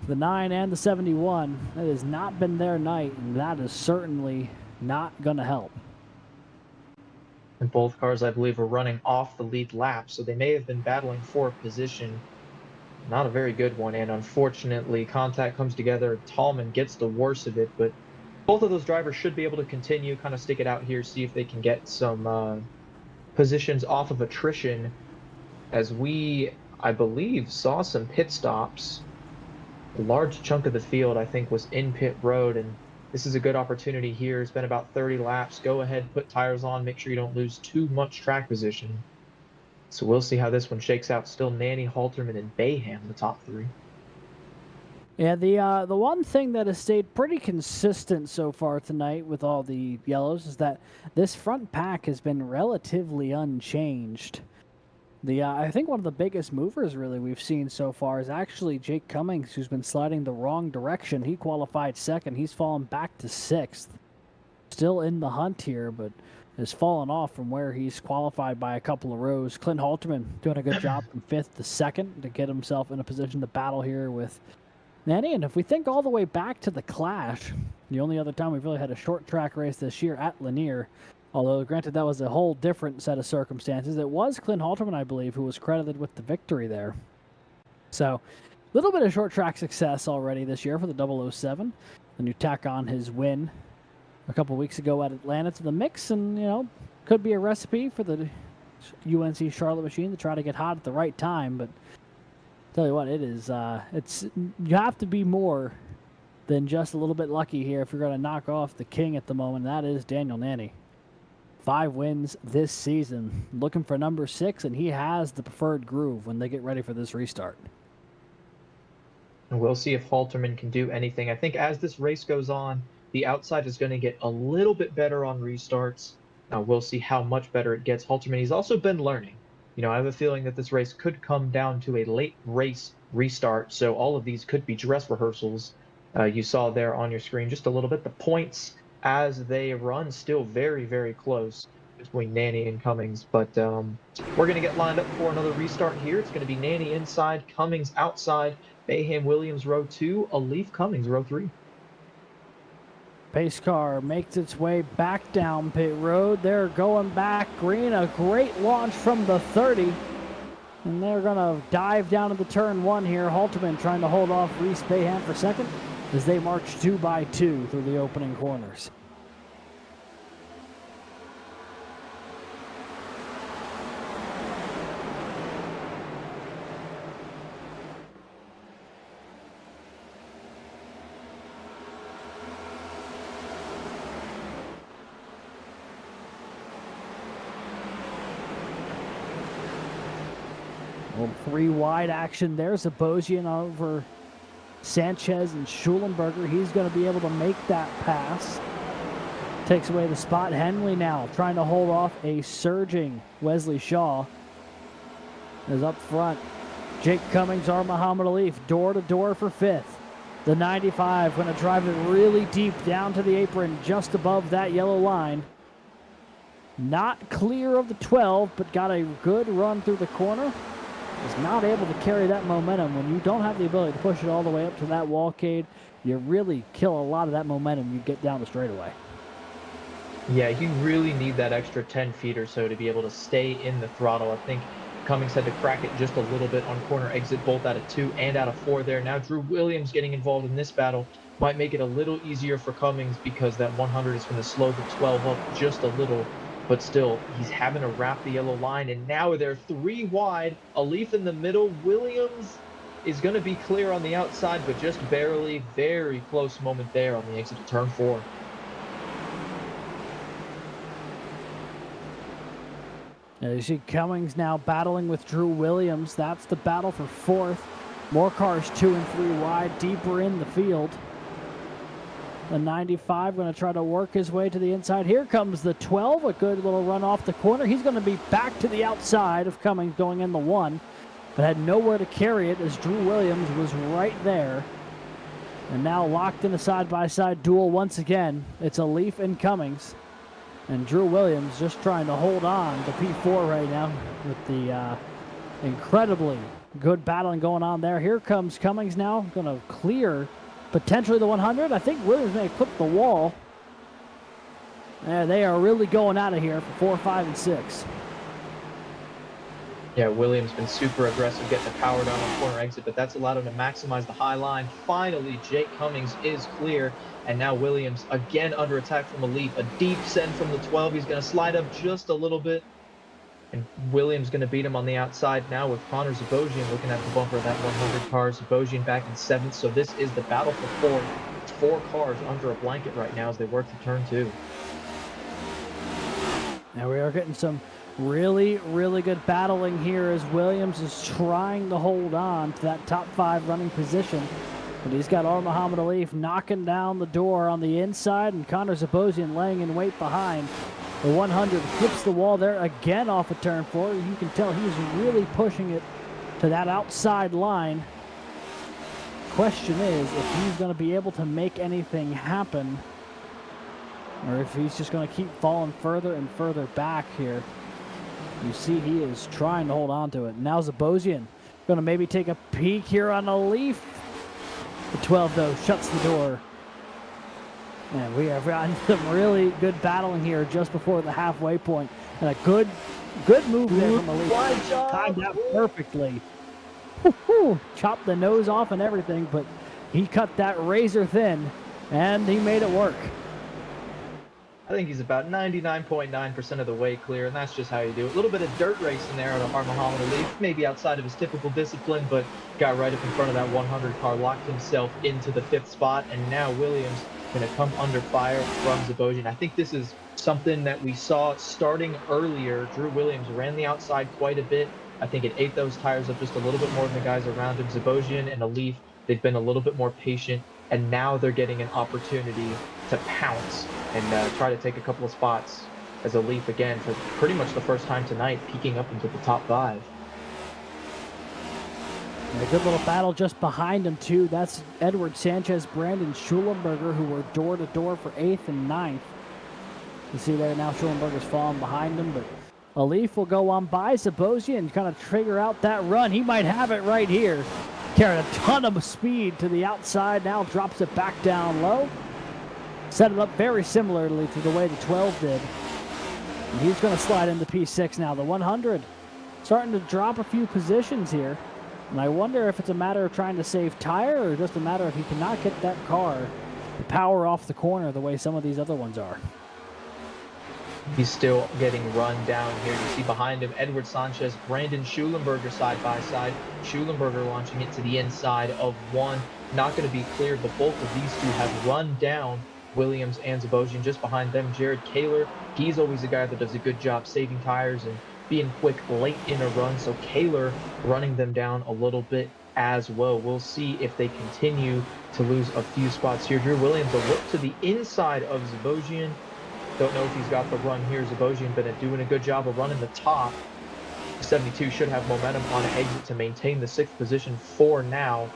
F: The 9 and the 71, it has not been their night, and that is certainly not going to help.
G: And both cars, I believe, were running off the lead lap, so they may have been battling for position. Not a very good one, and unfortunately, contact comes together. Tallman gets the worst of it, but both of those drivers should be able to continue, kind of stick it out here, see if they can get some positions off of attrition, as we, I believe, saw some pit stops. A large chunk of the field, I think, was in pit road, and this is a good opportunity here. It's been about 30 laps. Go ahead, put tires on, make sure you don't lose too much track position. So we'll see how this one shakes out. Still Nanny, Halterman, and Bayham, the top 3.
F: Yeah, the one thing that has stayed pretty consistent so far tonight with all the yellows is that this front pack has been relatively unchanged. I think one of the biggest movers really we've seen so far is actually Jake Cummings, who's been sliding the wrong direction. He qualified second. He's fallen back to 6th. Still in the hunt here, but has fallen off from where he's qualified by a couple of rows. Clint Halterman doing a good job from 5th to 2nd to get himself in a position to battle here with Nanny. And if we think all the way back to the Clash, the only other time we've really had a short track race this year at Lanier, although granted that was a whole different set of circumstances, it was Clint Halterman, I believe, who was credited with the victory there. So a little bit of short track success already this year for the 007. And you tack on his win a couple weeks ago at Atlanta to the mix, and, you know, could be a recipe for the UNC Charlotte machine to try to get hot at the right time. But tell you what, it is, you have to be more than just a little bit lucky here if you're going to knock off the king at the moment. That is Daniel Nanny. 5 wins this season, looking for number 6, and he has the preferred groove when they get ready for this restart.
G: And we'll see if Halterman can do anything. I think as this race goes on, the outside is going to get a little bit better on restarts. We'll see how much better it gets. Halterman, he's also been learning. You know, I have a feeling that this race could come down to a late race restart, so all of these could be dress rehearsals. You saw there on your screen just a little bit. The points as they run still very, very close between Nanny and Cummings. But we're going to get lined up for another restart here. It's going to be Nanny inside, Cummings outside, Bayham Williams row 2, Alif Cummings row 3.
F: Pace car makes its way back down pit road. They're going back green. A great launch from the 30. And they're going to dive down into turn 1 here. Halterman trying to hold off Reese Bayham for second as they march 2 by 2 through the opening corners. Well, 3 wide action there. Zabosian over Sanchez and Schulenberger. He's going to be able to make that pass. Takes away the spot. Henley now trying to hold off a surging Wesley Shaw. Is up front. Jake Cummings or Muhammad Alif door to door for 5th. The 95 going to drive it really deep down to the apron just above that yellow line. Not clear of the 12, but got a good run through the corner. Is not able to carry that momentum. When you don't have the ability to push it all the way up to that wallcade, you really kill a lot of that momentum you get down the straightaway.
G: Yeah, you really need that extra 10 feet or so to be able to stay in the throttle. I think Cummings had to crack it just a little bit on corner exit, both out of 2 and out of 4 there. Now Drew Williams getting involved in this battle might make it a little easier for Cummings because that 100 is going to slow the 12 up just a little. But still, he's having to wrap the yellow line, and now they're 3 wide. Alif in the middle. Williams is going to be clear on the outside, but just barely. Very close moment there on the exit to turn 4.
F: Now you see Cummings now battling with Drew Williams. That's the battle for 4th. More cars 2 and 3 wide, deeper in the field. The 95 going to try to work his way to the inside. Here comes the 12, a good little run off the corner. He's going to be back to the outside of Cummings going in the 1, but had nowhere to carry it as Drew Williams was right there. And now locked in a side-by-side duel once again. It's a Leaf and Cummings. And Drew Williams just trying to hold on to P4 right now with the incredibly good battling going on there. Here comes Cummings now, going to clear potentially the 100. I think Williams may clip the wall. And they are really going out of here for 4, 5, and 6.
G: Yeah, Williams been super aggressive getting the power down on corner exit, but that's allowed him to maximize the high line. Finally, Jake Cummings is clear, and now Williams again under attack from a leap. A deep send from the 12. He's going to slide up just a little bit, and Williams going to beat him on the outside now with Connor Zabosian looking at the bumper of that 100 car. Zabosian back in 7th, so this is the battle for 4. It's 4 cars under a blanket right now as they work to turn 2.
F: Now we are getting some really, really good battling here as Williams is trying to hold on to that top 5 running position. But he's got Muhammad Alif knocking down the door on the inside, and Connor Zabosian laying in wait behind. The 100 flips the wall there again off of turn 4. You can tell he's really pushing it to that outside line. Question is if he's going to be able to make anything happen, or if he's just going to keep falling further and further back here. You see he is trying to hold on to it. Now Zabosian going to maybe take a peek here on a Leaf. The 12, though, shuts the door. And we have gotten some really good battling here just before the halfway point. And a good move there from a Leaf. Timed out perfectly. Chopped the nose off and everything, but he cut that razor thin, and he made it work.
G: I think he's about 99.9% of the way clear, and that's just how you do it. A little bit of dirt racing there on Muhammad Ali, maybe outside of his typical discipline, but got right up in front of that 100 car, locked himself into the 5th spot, and now Williams going to come under fire from Zabosian. I think this is something that we saw starting earlier. Drew Williams ran the outside quite a bit. I think it ate those tires up just a little bit more than the guys around him. Zabosian and Alif, they've been a little bit more patient, and now they're getting an opportunity to pounce and try to take a couple of spots as a Leaf again for pretty much the first time tonight, peeking up into the top 5.
F: And a good little battle just behind him, too. That's Edward Sanchez, Brandon Schulenberger, who were door-to-door for 8th and 9th. You see there now Schulenberger's falling behind him, but Alif will go on by Zabosian and kind of trigger out that run. He might have it right here. Carrying a ton of speed to the outside, now drops it back down low. Set it up very similarly to the way the 12 did. And he's going to slide into P6 now. The 100 starting to drop a few positions here. And I wonder if it's a matter of trying to save tire or just a matter of he cannot get that car to power off the corner the way some of these other ones are.
G: He's still getting run down here. You see behind him Edward Sanchez, Brandon Schulenberger side by side. Schulenberger launching it to the inside of 1. Not going to be cleared, but both of these two have run down Williams and Zabosian. Just behind them, Jared Kaler. He's always a guy that does a good job saving tires and being quick late in a run. So Kaler running them down a little bit as well. We'll see if they continue to lose a few spots here. Drew Williams, a look to the inside of Zabosian. Don't know if he's got the run here. Zabosian been doing a good job of running the top. 72 should have momentum on exit to maintain the 6th position for now.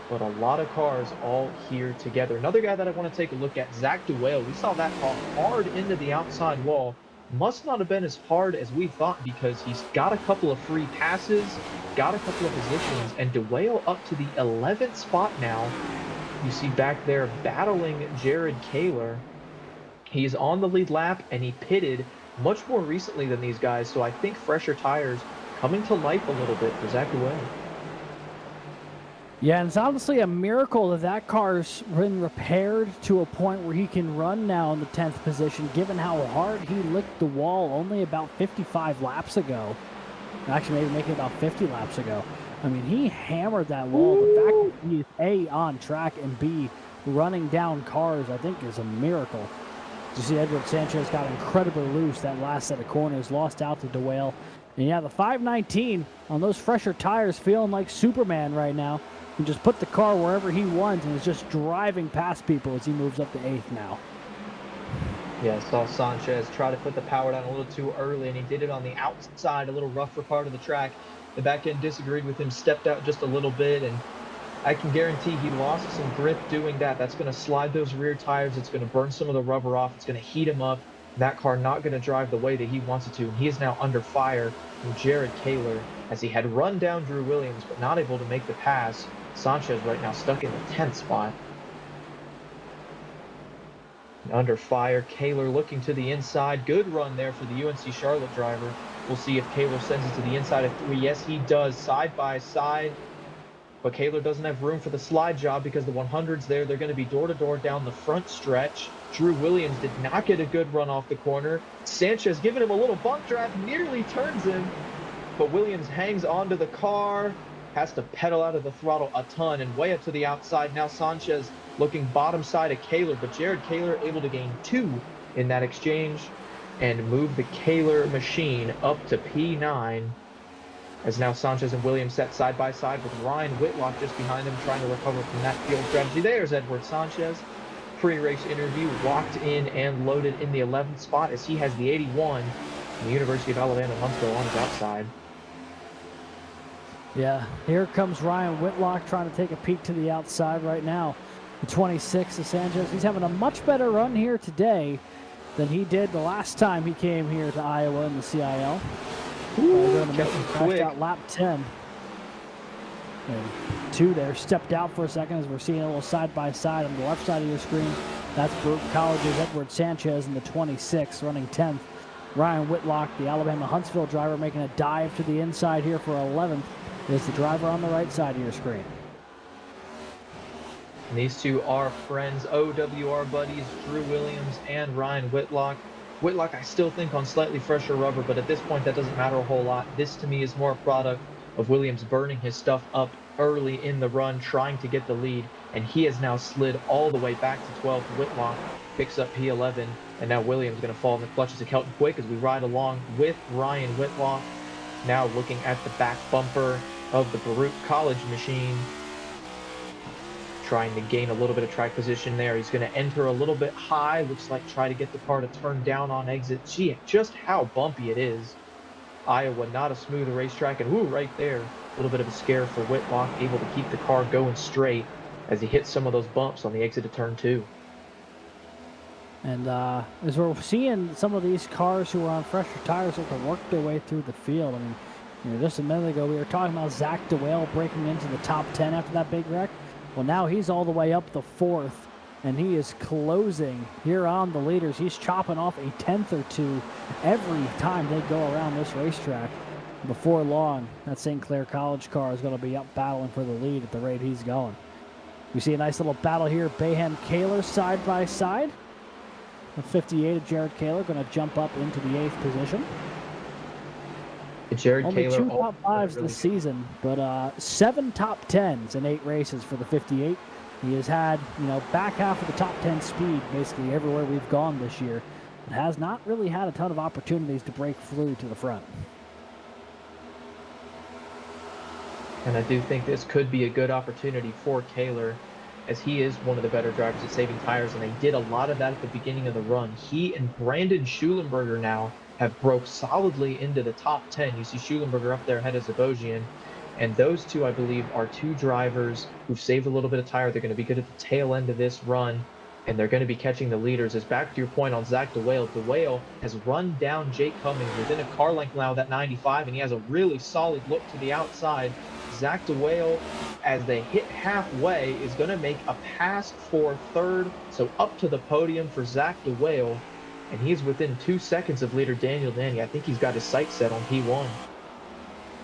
G: But a lot of cars all here together. Another guy that I want to take a look at, Zach Duale. We saw that car hard into the outside wall. Must not have been as hard as we thought because he's got a couple of free passes, got a couple of positions, and Duale up to the 11th spot now. You see back there battling Jared Kaler. He's on the lead lap, and he pitted much more recently than these guys, so I think fresher tires coming to life a little bit for Zach Duale.
F: Yeah, and it's honestly a miracle that that car's been repaired to a point where he can run now in the 10th position, given how hard he licked the wall only about 55 laps ago. Actually, maybe making about 50 laps ago. I mean, he hammered that wall. The fact that he is A, on track, and B, running down cars, I think is a miracle. You see Edward Sanchez got incredibly loose that last set of corners, lost out to Duale. And yeah, the 519 on those fresher tires feeling like Superman right now. He just put the car wherever he wants and is just driving past people as he moves up to 8th now.
G: Yeah, saw Sanchez try to put the power down a little too early, and he did it on the outside, a little rougher part of the track. The back end disagreed with him, stepped out just a little bit, and I can guarantee he lost some grip doing that. That's going to slide those rear tires. It's going to burn some of the rubber off. It's going to heat him up. That car not going to drive the way that he wants it to. And he is now under fire from Jared Kaler as he had run down Drew Williams, but not able to make the pass. Sanchez right now stuck in the 10th spot. And under fire, Kaler looking to the inside. Good run there for the UNC Charlotte driver. We'll see if Kaler sends it to the inside of 3. Yes, he does, side by side. But Kaler doesn't have room for the slide job because the 100's there. They're going to be door-to-door down the front stretch. Drew Williams did not get a good run off the corner. Sanchez giving him a little bump draft, nearly turns him. But Williams hangs onto the car, has to pedal out of the throttle a ton and way up to the outside. Now Sanchez looking bottom side of Kaler, but Jared Kaler able to gain 2 in that exchange and move the Kaler machine up to P9. As now Sanchez and Williams set side by side with Ryan Whitlock just behind them trying to recover from that field strategy. There's Edward Sanchez. Pre-race interview locked in and loaded in the 11th spot as he has the 81 from the University of Alabama Huntsville on his outside.
F: Yeah, here comes Ryan Whitlock trying to take a peek to the outside right now. The 26 of Sanchez. He's having a much better run here today than he did the last time he came here to Iowa in the CIL. Crashed out lap 10. And 2 there, stepped out for a second as we're seeing a little side-by-side on the left side of your screen. That's Brooke College's Edward Sanchez in the 26, running 10th. Ryan Whitlock, the Alabama Huntsville driver, making a dive to the inside here for 11th, is the driver on the right side of your screen.
G: And these two are friends, OWR buddies, Drew Williams and Ryan Whitlock. Whitlock, I still think on slightly fresher rubber, but at this point that doesn't matter a whole lot. This to me is more a product of Williams burning his stuff up early in the run, trying to get the lead, and he has now slid all the way back to 12th. Whitlock picks up P11, and now Williams going to fall in the clutches of Kelton Quick as we ride along with Ryan Whitlock. Now looking at the back bumper of the Baruch College machine, trying to gain a little bit of track position there. He's going to enter a little bit high, looks like try to get the car to turn down on exit. Gee, just how bumpy it is. Iowa, not a smooth racetrack, and ooh, right there, a little bit of a scare for Whitlock, able to keep the car going straight as he hits some of those bumps on the exit of turn 2.
F: And as we're seeing some of these cars who are on fresher tires start to work their way through the field. I mean, you know, just a minute ago we were talking about Zach DeWale breaking into the top 10 after that big wreck. Well, now he's all the way up the 4th, and he is closing here on the leaders. He's chopping off a 10th or 2 every time they go around this racetrack. Before long, that St. Clair College car is going to be up battling for the lead at the rate he's going. We see a nice little battle here. Bayham Kaler side by side. The 58 of Jared Kaler going to jump up into the 8th position.
G: Jared
F: Only
G: Kaler,
F: 2 top 5s this season, but 7 top 10s in 8 races for the 58. He has had, you know, back half of the top 10 speed basically everywhere we've gone this year, and has not really had a ton of opportunities to break through to the front.
G: and I do think this could be a good opportunity for Kaler, as he is one of the better drivers at saving tires, and they did a lot of that at the beginning of the run. He and Brandon Schulenberger now have broke solidly into the top 10. You see Schulenberger up there ahead of Zabosian, and those two, I believe, are two drivers who've saved a little bit of tire. They're going to be good at the tail end of this run, and they're going to be catching the leaders. As back to your point on Zach DeWale, DeWale has run down Jake Cummings within a car length now of that 95, and he has a really solid look to the outside. Zach DeWale, as they hit halfway, is going to make a pass for third, so up to the podium for Zach DeWale, and he's within 2 seconds of leader Daniel Danny. I think he's got his sights set on P1.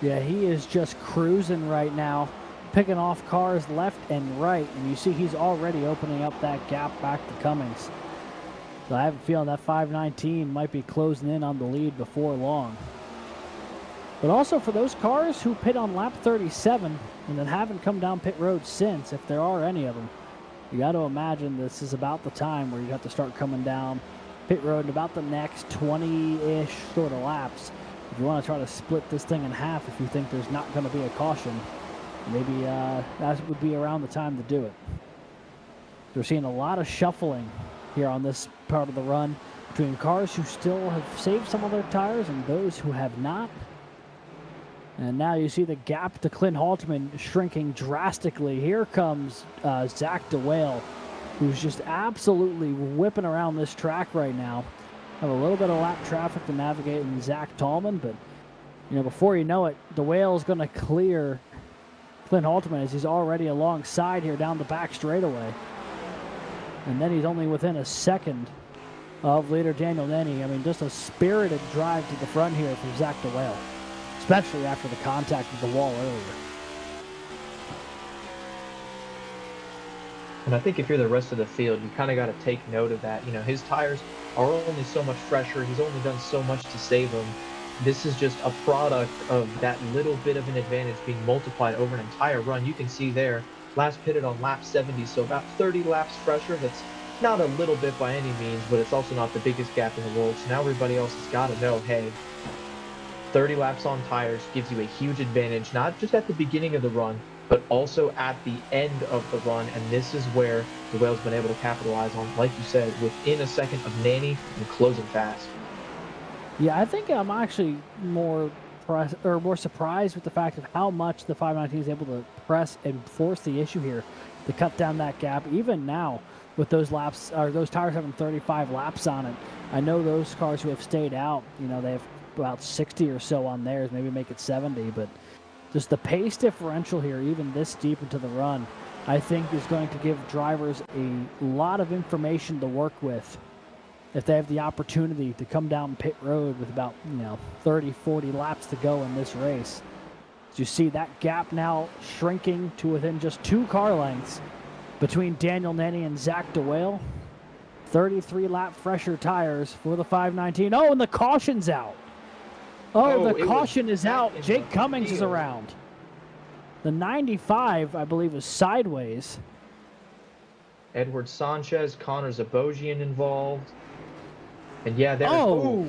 F: Yeah, he is just cruising right now, picking off cars left and right, and you see he's already opening up that gap back to Cummings. So I have a feeling that 519 might be closing in on the lead before long. But also for those cars who pit on lap 37 and then haven't come down pit road since, if there are any of them, you got to imagine this is about the time where you have to start coming down pit road in about the next 20-ish sort of laps. If you want to try to split this thing in half, if you think there's not going to be a caution, maybe that would be around the time to do it. We're seeing a lot of shuffling here on this part of the run between cars who still have saved some of their tires and those who have not. And now you see the gap to Clint Halterman shrinking drastically. Here comes Zach DeWale, who's just absolutely whipping around this track right now. Have a little bit of lap traffic to navigate in Zach Tallman, but before you know it, DeWale is going to clear Clint Halterman as he's already alongside here down the back straightaway. And then he's only within a second of leader Daniel Nenny. I mean, just a spirited drive to the front here from Zach DeWale, especially after the contact with the wall earlier.
G: And I think if you're the rest of the field, you kind of got to take note of that. His tires are only so much fresher. He's only done so much to save them. This is just a product of that little bit of an advantage being multiplied over an entire run. You can see there, last pitted on lap 70, so about 30 laps fresher. That's not a little bit by any means, but it's also not the biggest gap in the world. So now everybody else has got to know, hey, 30 laps on tires gives you a huge advantage, not just at the beginning of the run, but also at the end of the run. And this is where the Whale's been able to capitalize on, like you said, within a second of Nanny and closing fast.
F: Yeah, I think I'm actually more surprised with the fact of how much the 519 is able to press and force the issue here to cut down that gap. Even now, with those laps, or those tires having 35 laps on it, I know those cars who have stayed out, they have about 60 or so on theirs, maybe make it 70, but just the pace differential here, even this deep into the run, I think is going to give drivers a lot of information to work with if they have the opportunity to come down pit road with about 30, 40 laps to go in this race. As you see that gap now shrinking to within just 2 car lengths between Daniel Nenny and Zach DeWale. 33 lap fresher tires for the 519. Oh, and the caution's out. The caution is out. Jake Cummings is around. The 95, I believe, is sideways.
G: Edward Sanchez, Connor Zabogian involved. And yeah, there's...
F: Oh!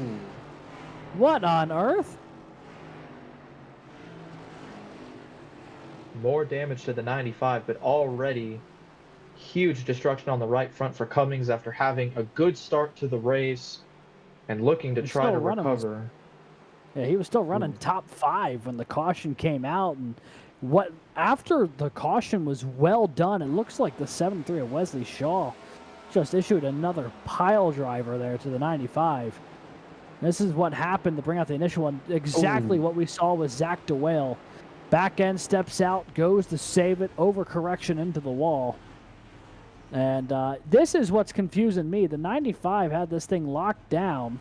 F: What on earth?
G: More damage to the 95, but already huge destruction on the right front for Cummings after having a good start to the race and looking to try to recover.
F: Yeah, he was still running top 5 when the caution came out, and after the caution was well done, it looks like the 73 of Wesley Shaw just issued another pile driver there to the 95. This is what happened to bring out the initial one. Exactly what we saw with Zach DeWale. Back end steps out, goes to save it, overcorrection into the wall. And this is what's confusing me. The 95 had this thing locked down.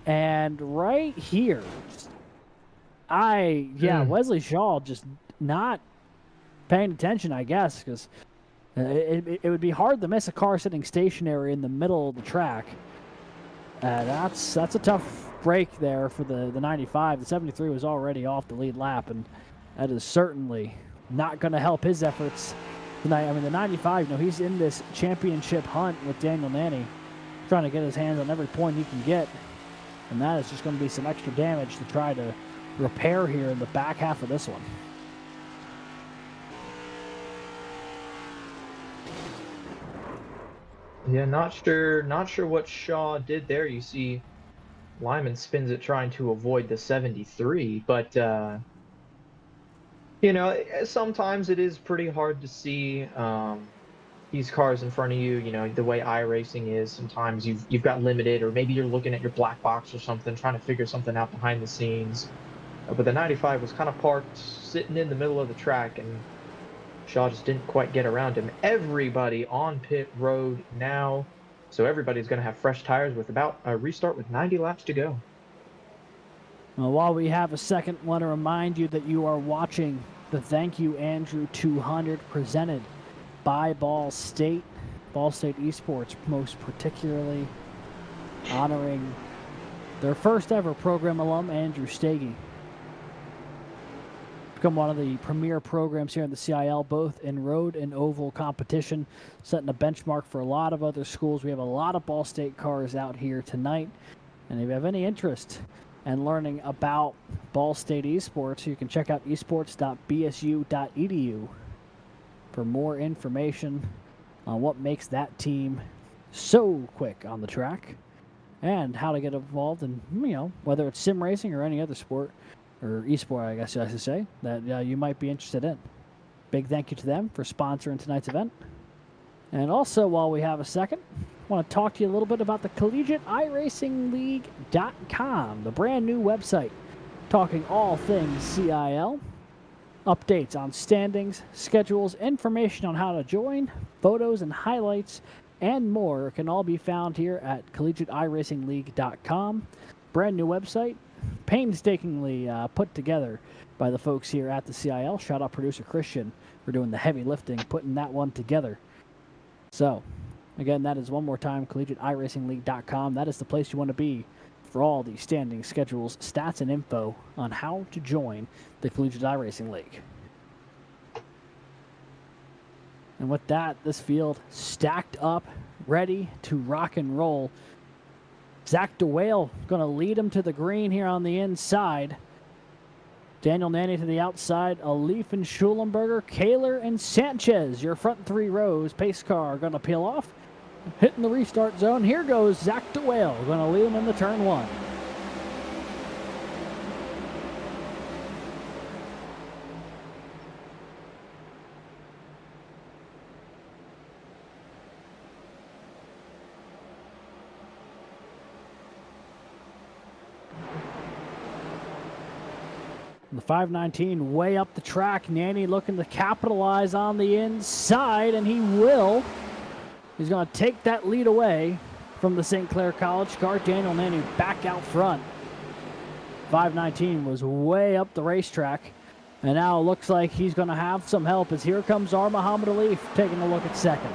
F: And right here, Wesley Shaw just not paying attention, I guess, because it would be hard to miss a car sitting stationary in the middle of the track. That's a tough break there for the 95. The 73 was already off the lead lap, and that is certainly not going to help his efforts tonight. I mean, the 95, he's in this championship hunt with Daniel Nenny, trying to get his hands on every point he can get. And that is just going to be some extra damage to try to repair here in the back half of this one.
G: Yeah, not sure what Shaw did there. You see Lyman spins it trying to avoid the 73, but sometimes it is pretty hard to see these cars in front of you. The way iRacing is, sometimes you've got limited, or maybe you're looking at your black box or something, trying to figure something out behind the scenes. But the 95 was kind of parked, sitting in the middle of the track, and Shaw just didn't quite get around him. Everybody on pit road now, so everybody's going to have fresh tires with about a restart with 90 laps to go.
F: Well, while we have a second, I want to remind you that you are watching the Thank You Andrew 200 presented by Ball State Esports, most particularly honoring their first ever program alum, Andrew Stagey. Become one of the premier programs here in the CIL, both in road and oval competition, setting a benchmark for a lot of other schools. We have a lot of Ball State cars out here tonight, and if you have any interest in learning about Ball State Esports, you can check out esports.bsu.edu for more information on what makes that team so quick on the track and how to get involved in, whether it's sim racing or any other sport, or esport, I guess I should say, that you might be interested in. Big thank you to them for sponsoring tonight's event. And also, while we have a second, I want to talk to you a little bit about the Collegiate iRacing League.com, the brand new website, talking all things CIL, updates on standings, schedules, information on how to join, photos and highlights, and more can all be found here at collegiateiRacingLeague.com. Brand new website, painstakingly put together by the folks here at the CIL. Shout out producer Christian for doing the heavy lifting, putting that one together. So, again, that is one more time, collegiateiRacingLeague.com. That is the place you want to be for all the standings, schedules, stats, and info on how to join the Collegiate iRacing League. And with that, this field stacked up, ready to rock and roll. Zach DeWale going to lead him to the green here on the inside. Daniel Nanny to the outside. Alif and Schulenberger, Kaler and Sanchez. Your front three rows. Pace car going to peel off. Hitting the restart zone. Here goes Zach DeWale. Going to lead him into turn one. The 519 way up the track. Nanny looking to capitalize on the inside, and he will. He's going to take that lead away from the St. Clair College car. Daniel Nanny back out front. 519 was way up the racetrack, and now it looks like he's going to have some help as here comes Muhammad Alif taking a look at second.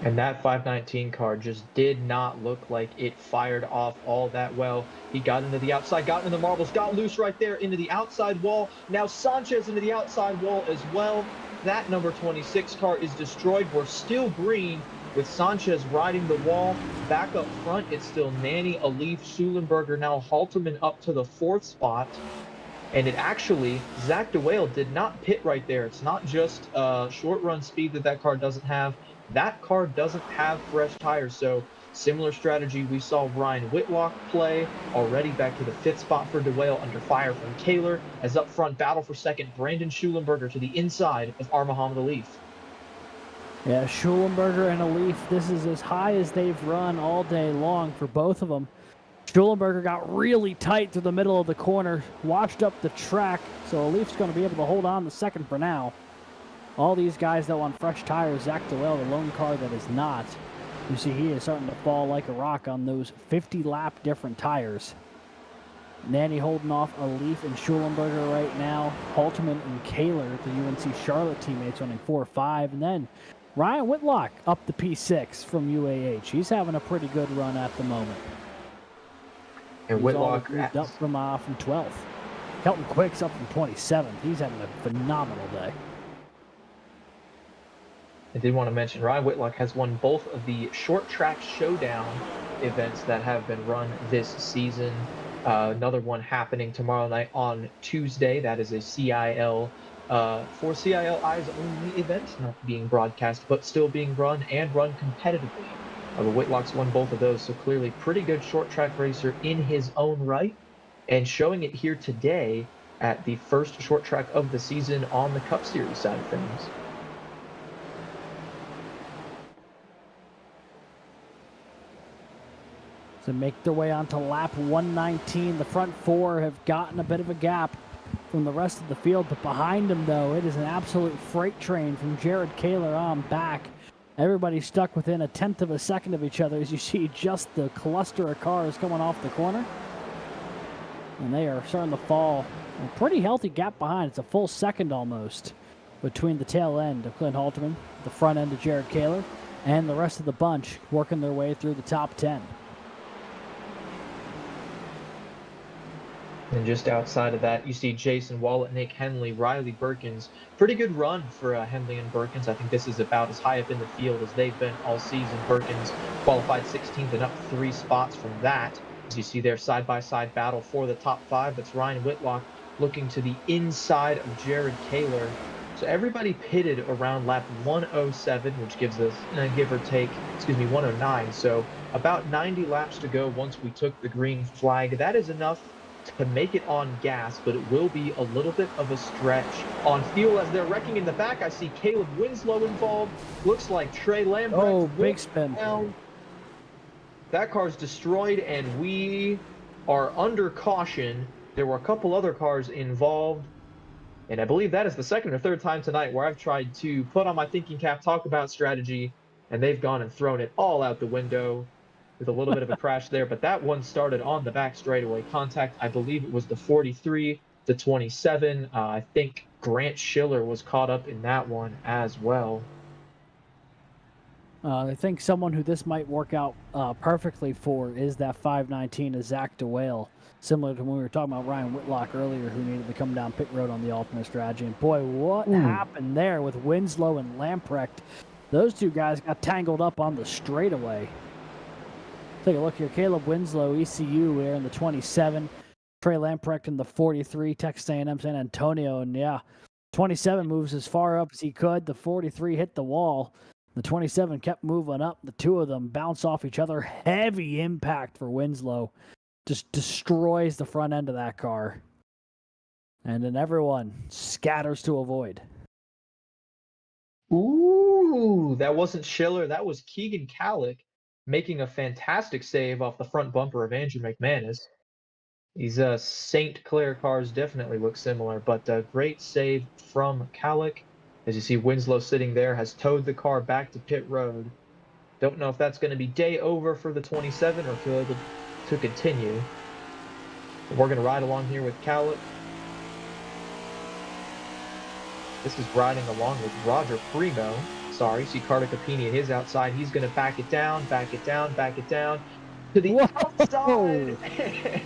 G: And that 519 car just did not look like it fired off all that well. He got into the outside, got into the marbles, got loose right there into the outside wall. Now Sanchez into the outside wall as well. That number 26 car is destroyed. We're still green with Sanchez riding the wall. Back up front, it's still Nanny, Alif, Schulenberger, now Halterman up to the 4th spot. And it actually, Zach DeWale did not pit right there. It's not just short run speed that car doesn't have. That car doesn't have fresh tires, so similar strategy we saw Ryan Whitlock play, already back to the 5th spot for DeWale under fire from Kaler, as up front battle for second, Brandon Schulenberger to the inside of Muhammad Alif.
F: Yeah, Schulenberger and Alif, this is as high as they've run all day long for both of them. Schulenberger got really tight through the middle of the corner, washed up the track, so Alif's going to be able to hold on the second for now. All these guys that want fresh tires, Zach DeWale, the lone car that is not. You see he is starting to fall like a rock on those 50-lap different tires. Nanny holding off Alif and Schulenberger right now. Halterman and Kaler, the UNC Charlotte teammates, running 4-5. And then Ryan Whitlock up the P6 from UAH. He's having a pretty good run at the moment.
G: And Whitlock
F: moved up from 12th. Kelton Quick's up from 27th. He's having a phenomenal day.
G: I did want to mention Ryan Whitlock has won both of the short track showdown events that have been run this season. Another one happening tomorrow night on Tuesday. That is a CIL for CIL Eyes only event, not being broadcast, but still being run and run competitively. But Whitlock's won both of those, so clearly pretty good short track racer in his own right, and showing it here today at the first short track of the season on the Cup Series side of things.
F: To make their way onto lap 119. The front four have gotten a bit of a gap from the rest of the field, but behind them, though, it is an absolute freight train from Jared Kaler on back. Everybody's stuck within a tenth of a second of each other as you see just the cluster of cars coming off the corner. And they are starting to fall a pretty healthy gap behind. It's a full second almost between the tail end of Clint Halterman, the front end of Jared Kaler, and the rest of the bunch working their way through the top 10.
G: And just outside of that, you see Jason Wallet, Nick Henley, Riley Berkins. Pretty good run for Henley and Berkins. I think this is about as high up in the field as they've been all season. Berkins qualified 16th and up 3 spots from that. As you see their side-by-side battle for the top 5. That's Ryan Whitlock looking to the inside of Jared Kaler. So everybody pitted around lap 107, which gives us, give or take, 109. So about 90 laps to go once we took the green flag. That is enough to make it on gas, but it will be a little bit of a stretch on fuel as they're wrecking in the back. I see Caleb Winslow involved. Looks like Trey Lambrecht.
F: Oh, big spin.
G: Down. That car's destroyed, and we are under caution. There were a couple other cars involved. And I believe that is the second or third time tonight where I've tried to put on my thinking cap, talk about strategy, and they've gone and thrown it all out the window with a little bit of a crash there. But that one started on the back straightaway contact. I believe it was the 43, the 27. I think Grant Schiller was caught up in that one as well.
F: I think someone who this might work out perfectly for is that 519 of Zach DeWale. Similar to when we were talking about Ryan Whitlock earlier, who needed to come down pit road on the alternate strategy. And boy, what happened there with Winslow and Lamprecht? Those two guys got tangled up on the straightaway. Take a look here. Caleb Winslow, ECU there in the 27. Trey Lamprecht in the 43, Texas A&M San Antonio. And yeah, 27 moves as far up as he could. The 43 hit the wall. The 27 kept moving up. The two of them bounce off each other. Heavy impact for Winslow. Just destroys the front end of that car. And then everyone scatters to avoid.
G: Ooh, that wasn't Schiller. That was Keegan Kallick making a fantastic save off the front bumper of Andrew McManus. These St. Clair cars definitely look similar, but a great save from Kallick. As you see, Winslow sitting there has towed the car back to pit road. Don't know if that's going to be day over for the 27 or if he'll be able to continue. But we're going to ride along here with Kallick. This is riding along with Roger Primo. Sorry, see Carter Capini at his outside. He's going to back it down to the outside and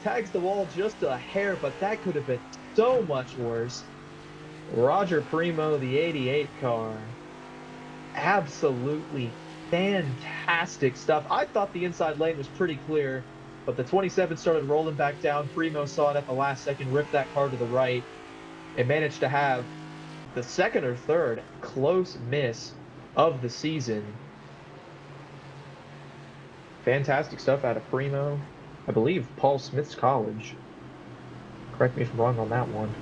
G: tags the wall just a hair, but that could have been so much worse. Roger Primo, the 88 car. Absolutely fantastic stuff. I thought the inside lane was pretty clear, but the 27 started rolling back down. Primo saw it at the last second, ripped that car to the right, and managed to have the second or third close miss of the season. Fantastic stuff out of Primo. I believe Paul Smith's college. Correct me if I'm wrong on that one.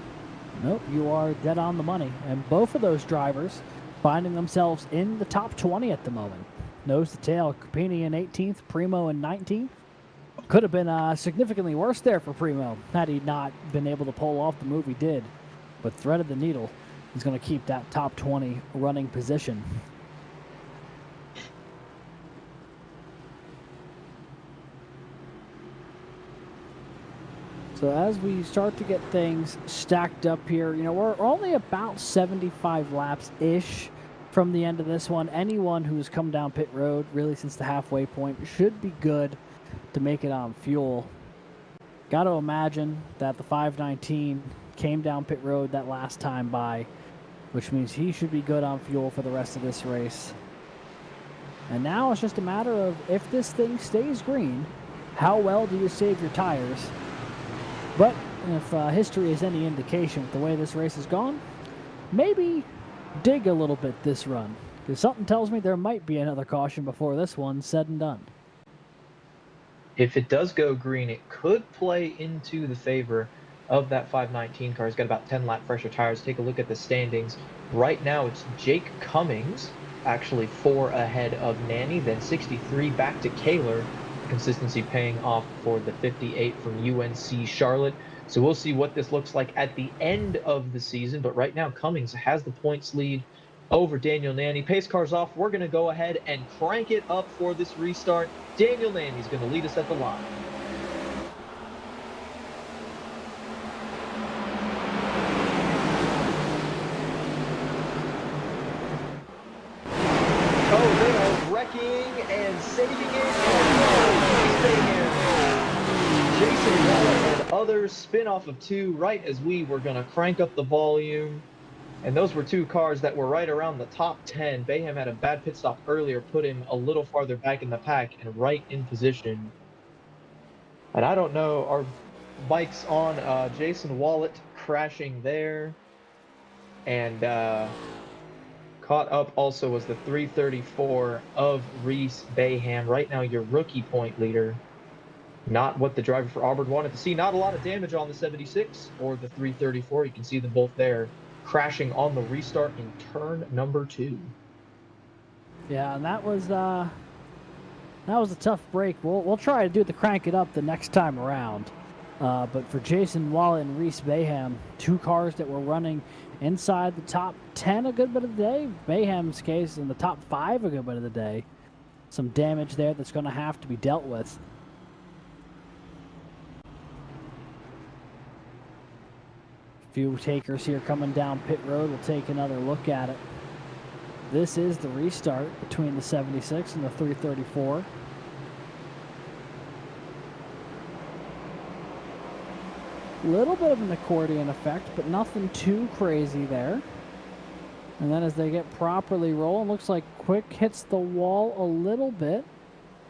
F: Nope, you are dead on the money. And both of those drivers finding themselves in the top 20 at the moment. Nose to tail, Capini in 18th, Primo in 19th. Could have been significantly worse there for Primo had he not been able to pull off the move he did. But threaded the needle. He's going to keep that top 20 running position. So as we start to get things stacked up here, you know, we're only about 75 laps-ish from the end of this one. Anyone who's come down pit road, really since the halfway point, should be good to make it on fuel. Got to imagine that the 519 came down pit road that last time by, which means he should be good on fuel for the rest of this race. And now it's just a matter of, if this thing stays green, how well do you save your tires? But if history is any indication with the way this race has gone, maybe dig a little bit this run, because something tells me there might be another caution before this one's said and done.
G: If it does go green, it could play into the favor of that 519 car. He's got about 10 lap fresher tires. Take a look at the standings. Right now, it's Jake Cummings, actually 4 ahead of Nanny, then 63 back to Kaler. Consistency paying off for the 58 from UNC Charlotte. So we'll see what this looks like at the end of the season. But right now, Cummings has the points lead over Daniel Nanny. Pace car's off. We're going to go ahead and crank it up for this restart. Daniel Nanny's going to lead us at the line. Oh, they are wrecking and saving it. Jason Waller and others spin off of 2 right as we were going to crank up the volume. And those were 2 cars that were right around the top 10. Bayham had a bad pit stop earlier, put him a little farther back in the pack and right in position. And I don't know, our bike's on Jason Wallet crashing there. And caught up also was the 334 of Reese Bayham. Right now, your rookie point leader. Not what the driver for Auburn wanted to see. Not a lot of damage on the 76 or the 334. You can see them both there crashing on the restart in turn number 2.
F: Yeah, and that was a tough break. We'll try to do the crank it up the next time around. But for Jason Wallet and Reese Bayham, 2 cars that were running inside the top 10 a good bit of the day. Bayham's case in the top 5 a good bit of the day. Some damage there that's going to have to be dealt with. Few takers here coming down pit road. We'll take another look at it. This is the restart between the 76 and the 334. Little bit of an accordion effect, but nothing too crazy there. And then as they get properly rolling, looks like Quick hits the wall a little bit.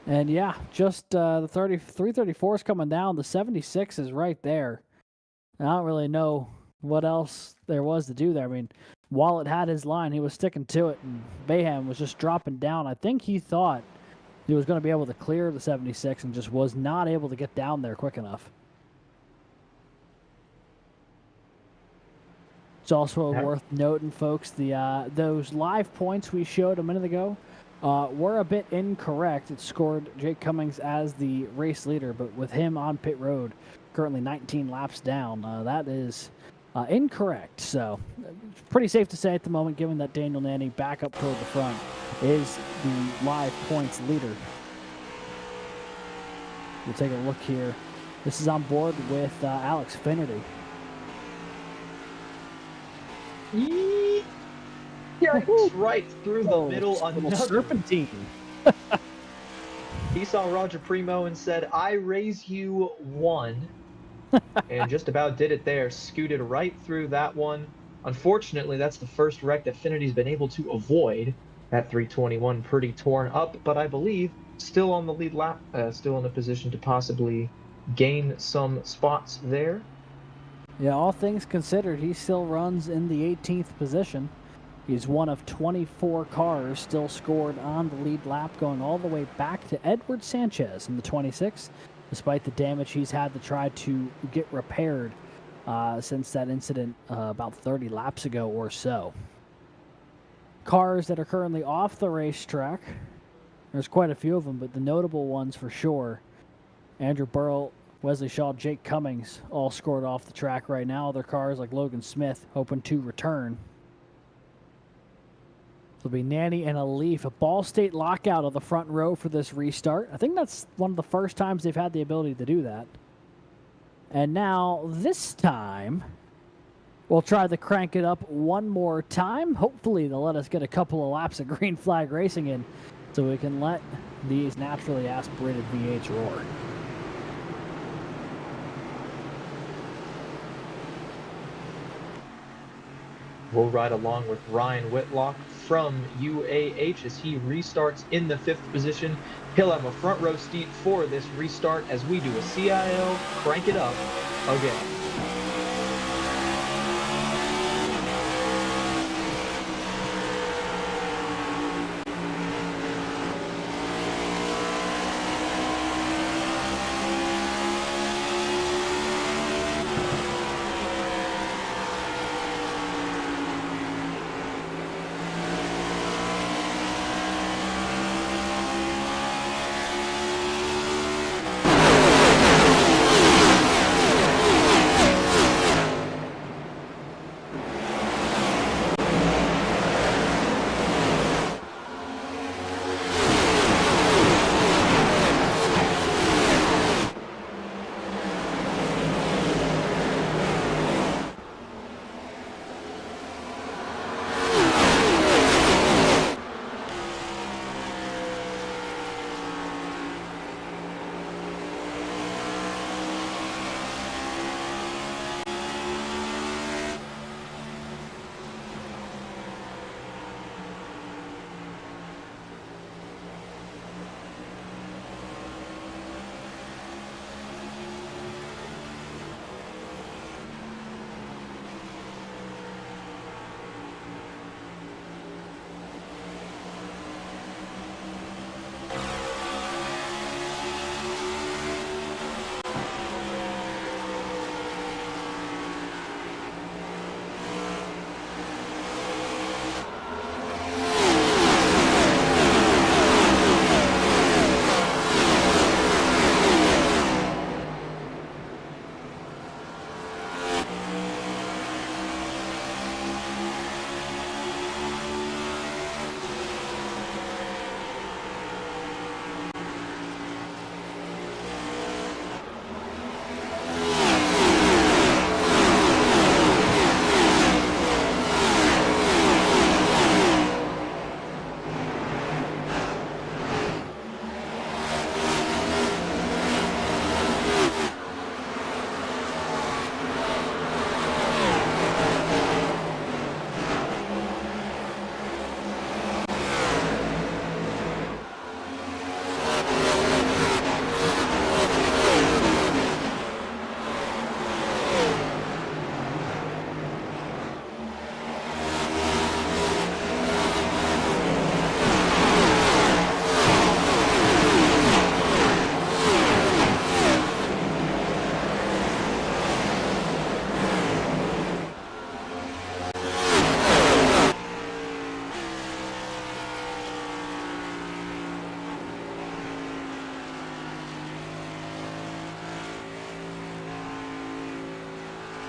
F: And yeah, just the 334 is coming down. The 76 is right there. I don't really know what else there was to do there. I mean, Wallet had his line. He was sticking to it, and Bayham was just dropping down. I think he thought he was going to be able to clear the 76 and just was not able to get down there quick enough. It's also worth noting, folks, those live points we showed a minute ago were a bit incorrect. It scored Jake Cummings as the race leader, but with him on pit road, currently 19 laps down, that is incorrect. So pretty safe to say at the moment, given that Daniel Nanny back up toward the front is the live points leader. We'll take a look here. This is on board with Alex Finnerty.
G: Yikes, right through the middle. Another
F: serpentine.
G: He saw Roger Primo and said, "I raise you 1." And just about did it there. Scooted right through that one. Unfortunately, that's the first wreck that Finity's been able to avoid. That 321 pretty torn up, but I believe still on the lead lap, still in a position to possibly gain some spots there.
F: Yeah, all things considered, he still runs in the 18th position. He's one of 24 cars still scored on the lead lap, going all the way back to Edward Sanchez in the 26, despite the damage he's had to try to get repaired since that incident about 30 laps ago or so. Cars that are currently off the racetrack, there's quite a few of them, but the notable ones for sure, Andrew Burrell, Wesley Shaw, Jake Cummings, all scored off the track right now. Other cars like Logan Smith hoping to return. It'll be Nanny and a Leaf, a Ball State lockout of the front row for this restart. I think that's one of the first times they've had the ability to do that. And now, this time, we'll try to crank it up one more time. Hopefully, they'll let us get a couple of laps of green flag racing in so we can let these naturally aspirated V8s roar.
G: We'll ride along with Ryan Whitlock from UAH as he restarts in the 5th position. He'll have a front row seat for this restart as we do a CIL crank it up again.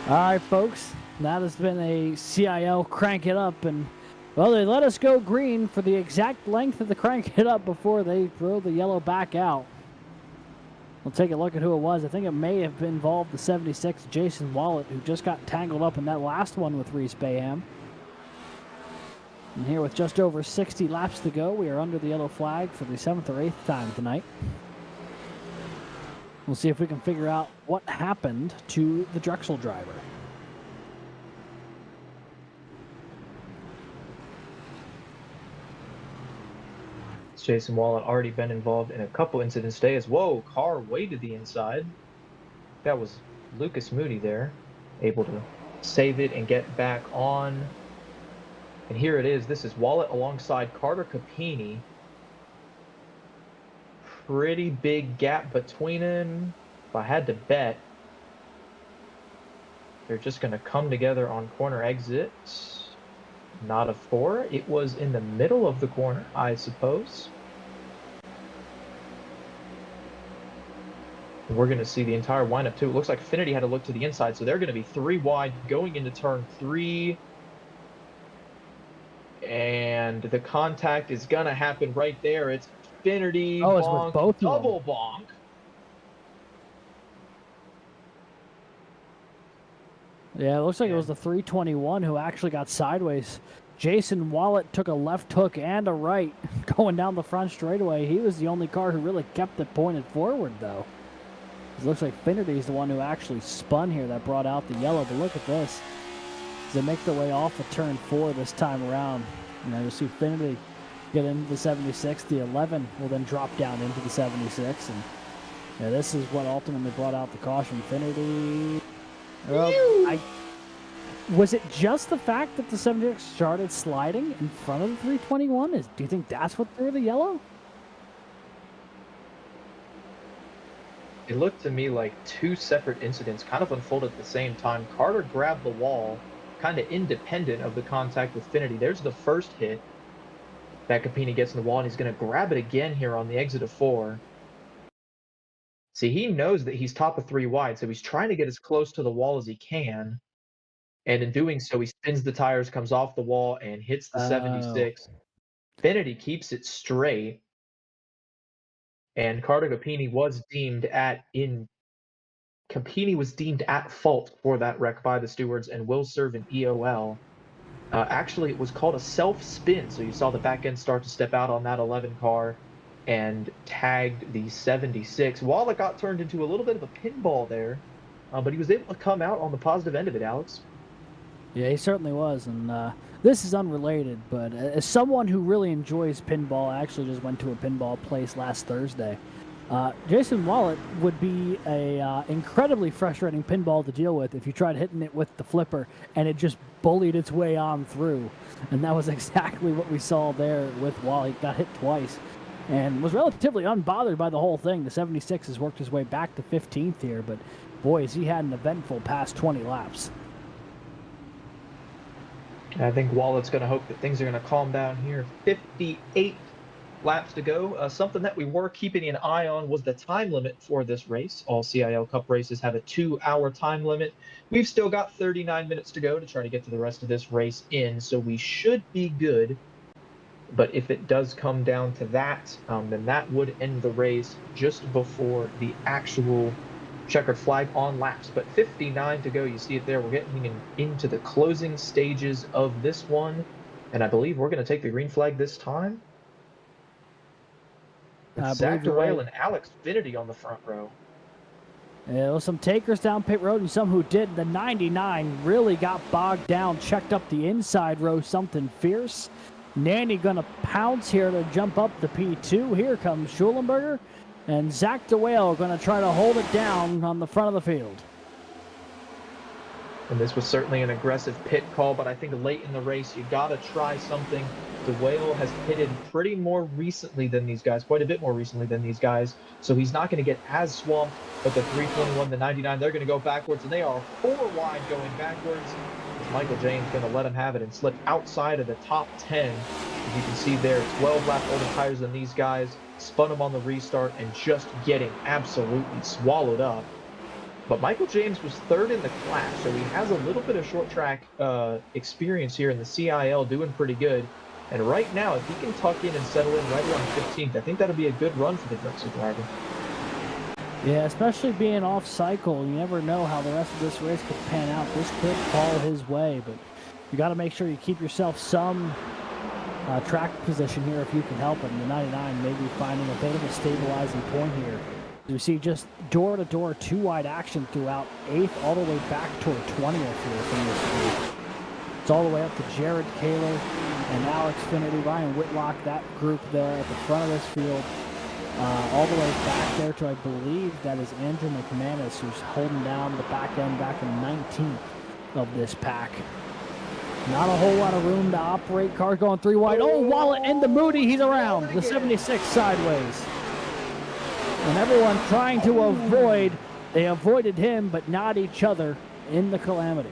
F: All right, folks. That has been a CIL crank it up, and well, they let us go green for the exact length of the crank it up before they throw the yellow back out. We'll take a look at who it was. I think it may have been involved the 76, Jason Wallet, who just got tangled up in that last one with Reese Bayham. And here with just over 60 laps to go, we are under the yellow flag for the 7th or 8th time tonight. We'll see if we can figure out what happened to the Drexel driver.
G: Jason Wallet already been involved in a couple incidents today as whoa, car way to the inside. That was Lucas Moody there, able to save it and get back on. And here it is. This is Wallet alongside Carter Capini. Pretty big gap between them. If I had to bet, they're just going to come together on corner exit. Not a 4. It was in the middle of the corner, I suppose. We're going to see the entire windup too. It looks like Finity had to look to the inside, so they're going to be 3 wide going into turn 3. And the contact is going to happen right there. It's Finity,
F: Oh, it's
G: bonk,
F: with both
G: double bonk.
F: Yeah, it looks like it was the 321 who actually got sideways. Jason Wallet took a left hook and a right going down the front straightaway. He was the only car who really kept it pointed forward, though. It looks like Finity is the one who actually spun here that brought out the yellow. But look at this. As they make their way off of turn 4 this time around, you'll see Finity get into the 76. The 11 will then drop down into the 76. And this is what ultimately brought out the caution. Finity... was it just the fact that the 76 started sliding in front of the 321? Do you think that's what threw the yellow?
G: It looked to me like 2 separate incidents kind of unfolded at the same time. Carter grabbed the wall, kind of independent of the contact with Finity. There's the first hit that Capini gets in the wall, and he's going to grab it again here on the exit of 4. See, he knows that he's top of 3 wide, so he's trying to get as close to the wall as he can. And in doing so, he spins the tires, comes off the wall, and hits the 76. Finity keeps it straight. And Carter Capini was deemed at fault for that wreck by the stewards and will serve an EOL. Actually, it was called a self-spin, so you saw the back end start to step out on that 11 car and tagged the 76. Wallet got turned into a little bit of a pinball there, but he was able to come out on the positive end of it, Alex.
F: Yeah, he certainly was, and this is unrelated, but as someone who really enjoys pinball, I actually just went to a pinball place last Thursday. Jason Wallet would be a incredibly frustrating pinball to deal with if you tried hitting it with the flipper and it just bullied its way on through. And that was exactly what we saw there with Wallet. He got hit twice and was relatively unbothered by the whole thing. The 76 has worked his way back to 15th here, but boys, he had an eventful past 20 laps.
G: I think Wallet's going to hope that things are going to calm down here. 58 laps to go. Something that we were keeping an eye on was the time limit for this race. All CIL Cup races have a 2-hour time limit. We've still got 39 minutes to go to try to get to the rest of this race in, so we should be good. But if it does come down to that, then that would end the race just before the actual checkered flag on laps. But 59 to go. You see it there. We're getting into the closing stages of this one, and I believe we're going to take the green flag this time. Zach DeWale and Alex Finity on the front row.
F: Yeah, there was some takers down pit road and some who did. The 99 really got bogged down, checked up the inside row, something fierce. Nanny gonna pounce here to jump up the P2. Here comes Schulenberger, and Zach DeWale gonna try to hold it down on the front of the field.
G: And this was certainly an aggressive pit call, but I think late in the race, you gotta try something. DeWale has pitted pretty more recently than these guys, quite a bit more recently than these guys, so he's not going to get as swamped. But the 321, the 99, they're going to go backwards, and they are 4 wide going backwards. As Michael James going to let him have it and slip outside of the top 10. As you can see there, 12 lap older tires than these guys, spun them on the restart, and just getting absolutely swallowed up. But Michael James was third in the class, so he has a little bit of short track experience here in the CIL, doing pretty good. And right now, if he can tuck in and settle in right around 15th, I think that'll be a good run for the Drexel driver.
F: Yeah, especially being off cycle, you never know how the rest of this race could pan out. This could fall his way, but you got to make sure you keep yourself some track position here if you can help it. And the 99 maybe finding a bit of a stabilizing point here. You see just door-to-door, two-wide action throughout 8th all the way back toward 20th here from this group. It's all the way up to Jared Kaler and Alex Finnerty, Ryan Whitlock, that group there at the front of this field. All the way back there to, I believe, that is Andrew McManus, who's holding down the back end back in 19th of this pack. Not a whole lot of room to operate. Car going 3 wide. Oh, Wallet into Moody. He's around. The 76 sideways. And everyone trying to avoid. They avoided him, but not each other in the Calamity.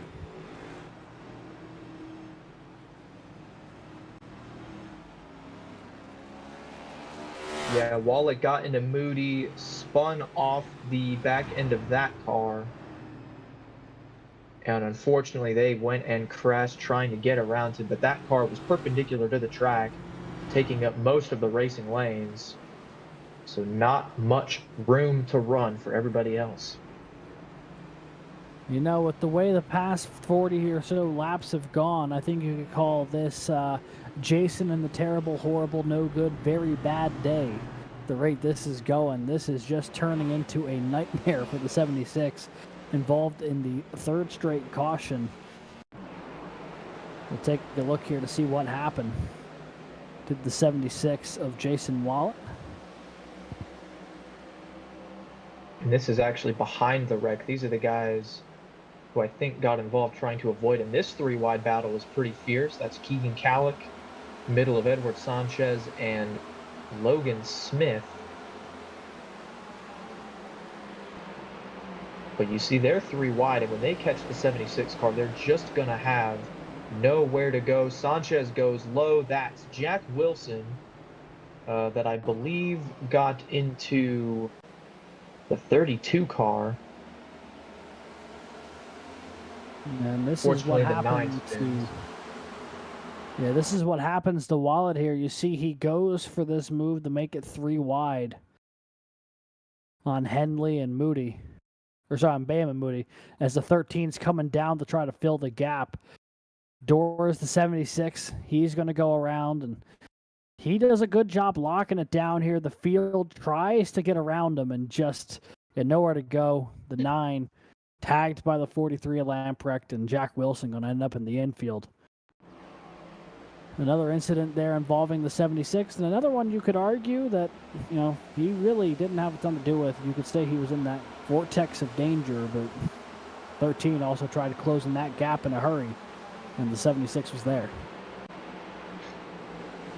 G: Yeah, Wallet got into Moody, spun off the back end of that car. And unfortunately, they went and crashed trying to get around him, but that car was perpendicular to the track, taking up most of the racing lanes. So not much room to run for everybody else.
F: You know, with the way the past 40 or so laps have gone, I think you could call this Jason and the terrible, horrible, no good, very bad day. The rate this is going, this is just turning into a nightmare for the 76, involved in the 3rd straight caution. We'll take a look here to see what happened to the 76 of Jason Wallet.
G: And this is actually behind the wreck. These are the guys who I think got involved trying to avoid him. This 3-wide battle was pretty fierce. That's Keegan Calick, middle of Edward Sanchez and Logan Smith. But you see they're 3 wide, and when they catch the 76 car, they're just going to have nowhere to go. Sanchez goes low. That's Jack Wilson that I believe got into the 32 car.
F: And this is what happened to... Yeah, this is what happens to Wallet here. You see he goes for this move to make it 3 wide on Henley and Moody. Or sorry, on Bam and Moody. As the 13's coming down to try to fill the gap. Doors the 76. He's going to go around, and he does a good job locking it down here. The field tries to get around him and just get nowhere to go. The 9 tagged by the 43 of Lamprecht, and Jack Wilson going to end up in the infield. Another incident there involving the 76, and another one you could argue that, you know, he really didn't have a ton to do with. You could say he was in that vortex of danger, but 13 also tried to close in that gap in a hurry, and the 76 was there.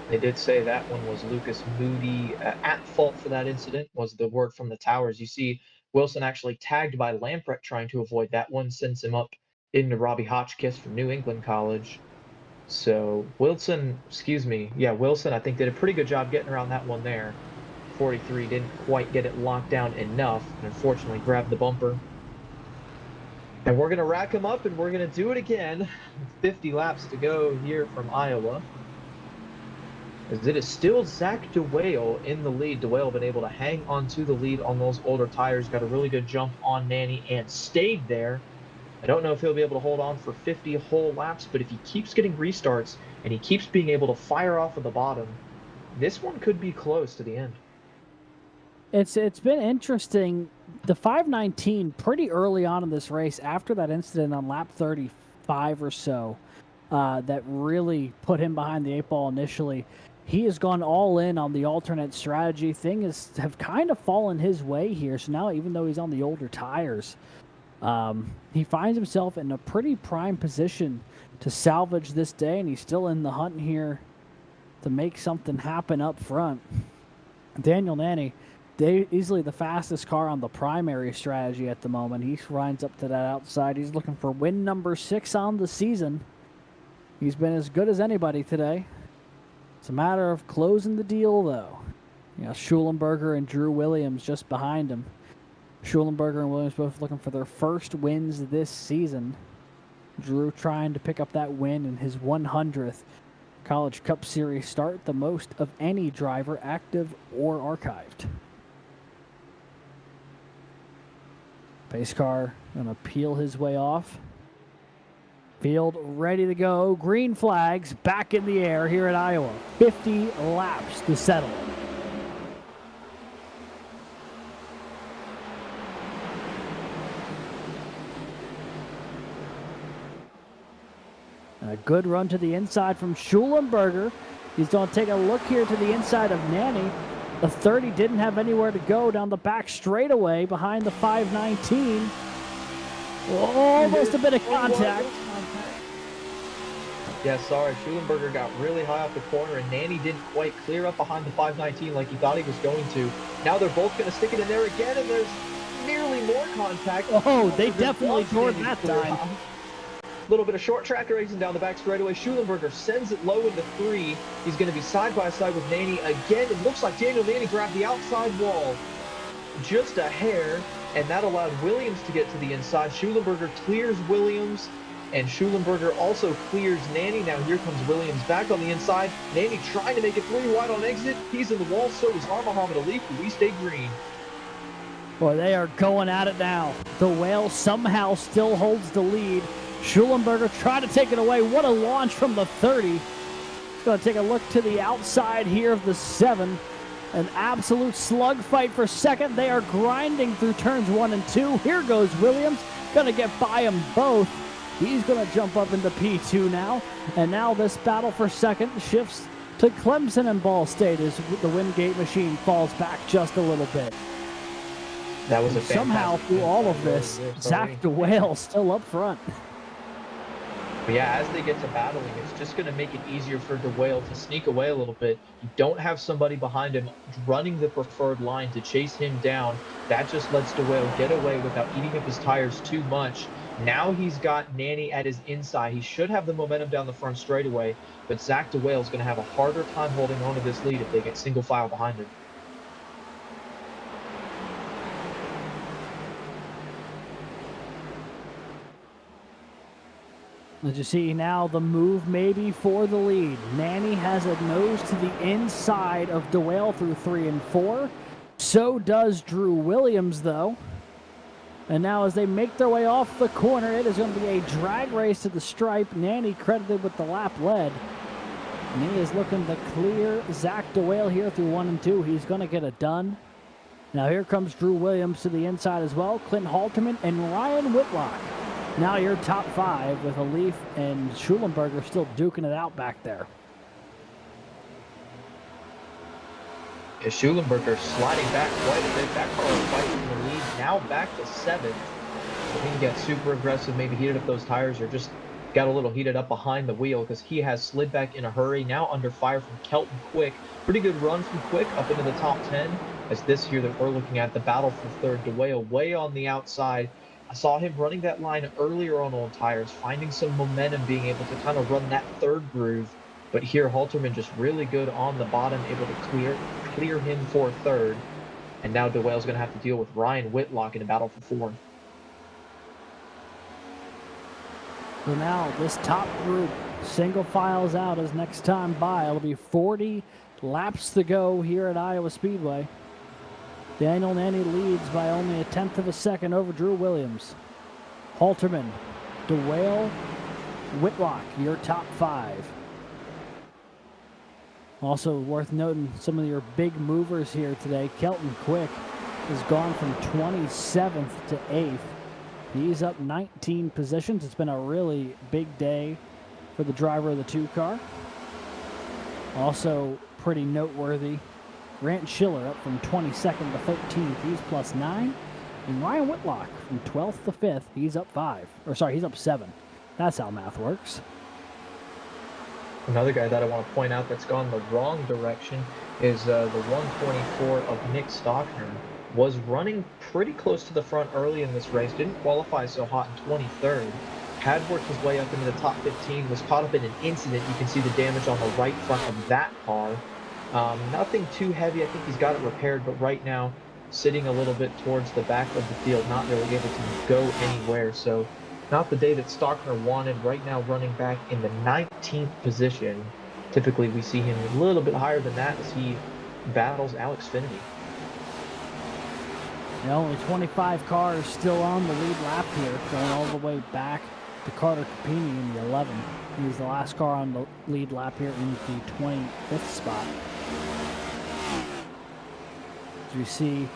G: They did say that one was Lucas Moody at fault for that incident, was the word from the towers. You see Wilson actually tagged by Lamprecht trying to avoid that one, sends him up into Robbie Hotchkiss from New England College. So Wilson, I think did a pretty good job getting around that one there. 43 didn't quite get it locked down enough, and unfortunately grabbed the bumper. And we're going to rack him up, and we're going to do it again. 50 laps to go here from Iowa. As it is still Zach DeWale in the lead. DeWale been able to hang on to the lead on those older tires. Got a really good jump on Nanny and stayed there. I don't know if he'll be able to hold on for 50 whole laps, but if he keeps getting restarts and he keeps being able to fire off of the bottom, this one could be close to the end.
F: It's been interesting. The 519 pretty early on in this race, after that incident on lap 35 or so, that really put him behind the 8 ball initially. He has gone all in on the alternate strategy. Things have kind of fallen his way here. So now, even though he's on the older tires, he finds himself in a pretty prime position to salvage this day, and he's still in the hunt here to make something happen up front. Daniel Nanny, easily the fastest car on the primary strategy at the moment. He runs up to that outside. He's looking for win number 6 on the season. He's been as good as anybody today. It's a matter of closing the deal, though. You know, Schulenberger and Drew Williams just behind him. Schulenberger and Williams both looking for their first wins this season. Drew trying to pick up that win in his 100th College Cup Series start, the most of any driver, active or archived. Pace car going to peel his way off. Field ready to go. Green flags back in the air here at Iowa. 50 laps to settle. And a good run to the inside from Schulenberger. He's going to take a look here to the inside of Nanny. The 30 didn't have anywhere to go down the back straightaway behind the 519. Almost a bit of contact.
G: Yeah, sorry. Schulenberger got really high off the corner, and Nanny didn't quite clear up behind the 519 like he thought he was going to. Now they're both going to stick it in there again, and there's nearly more contact.
F: Oh, they definitely scored that time.
G: Little bit of short track racing down the back straightaway. Schulenberger sends it low into 3. He's going to be side by side with Nanny again. It looks like Daniel Nanny grabbed the outside wall just a hair, and that allowed Williams to get to the inside. Schulenberger clears Williams, and Schulenberger also clears Nanny. Now here comes Williams back on the inside. Nanny trying to make it 3 wide on exit. He's in the wall, so is Muhammad Ali, but we stay green.
F: Boy, they are going at it now. The Whale somehow still holds the lead. Schulenberger tried to take it away. What a launch from the 30. He's going to take a look to the outside here of the 7. An absolute slugfight for second. They are grinding through turns 1 and 2. Here goes Williams. Going to get by them both. He's going to jump up into P2 now. And now this battle for second shifts to Clemson and Ball State as the Wingate machine falls back just a little bit.
G: That was
F: somehow through all of this, Zach DeWale still up front.
G: But yeah, as they get to battling, it's just going to make it easier for DeWale to sneak away a little bit. You don't have somebody behind him running the preferred line to chase him down. That just lets DeWale get away without eating up his tires too much. Now he's got Nanny at his inside. He should have the momentum down the front straightaway, but Zach DeWale is going to have a harder time holding on to this lead if they get single file behind him.
F: As you see now, the move maybe for the lead. Nanny has a nose to the inside of DeWale through 3 and 4. So does Drew Williams, though. And now as they make their way off the corner, it is going to be a drag race to the stripe. Nanny credited with the lap lead. And he is looking to clear Zach DeWale here through 1 and 2. He's going to get it done. Now here comes Drew Williams to the inside as well. Clint Halterman and Ryan Whitlock. Now you're top 5 with Leaf and Schulenberger still duking it out back there.
G: Yeah, Schulenberger sliding back quite a bit. That car is fighting for the lead. Now back to 7th. So he can get super aggressive, maybe heated up those tires or just got a little heated up behind the wheel because he has slid back in a hurry. Now under fire from Kelton Quick. Pretty good run from Quick up into the top 10. As this here that we're looking at, the battle for third, DeWale way on the outside. I saw him running that line earlier on old tires, finding some momentum, being able to kind of run that third groove. But here, Halterman just really good on the bottom, able to clear him for third. And now DeWale's going to have to deal with Ryan Whitlock in a battle for fourth.
F: So now this top group single files out as next time by. It'll be 40 laps to go here at Iowa Speedway. Daniel Nanny leads by only 1/10 of a second over Drew Williams. Halterman, DeWale, Whitlock, your top 5. Also worth noting some of your big movers here today. Kelton Quick has gone from 27th to 8th. He's up 19 positions. It's been a really big day for the driver of the 2 car. Also pretty noteworthy, Grant Schiller up from 22nd to 13th. He's plus 9. And Ryan Whitlock from 12th to 5th. He's up 5. Or sorry, he's up 7. That's how math works.
G: Another guy that I want to point out that's gone the wrong direction is the 124 of Nick Stockner. Was running pretty close to the front early in this race. Didn't qualify so hot in 23rd. Had worked his way up into the top 15. Was caught up in an incident. You can see the damage on the right front of that car. Nothing too heavy. I think he's got it repaired, but right now sitting a little bit towards the back of the field, not really able to go anywhere. So not the day that Stockner wanted. Right now running back in the 19th position. Typically we see him a little bit higher than that as he battles Alex Finity.
F: Only 25 cars still on the lead lap here, going all the way back to Carter Capini in the 11. He's the last car on the lead lap here in the 25th spot. As we see,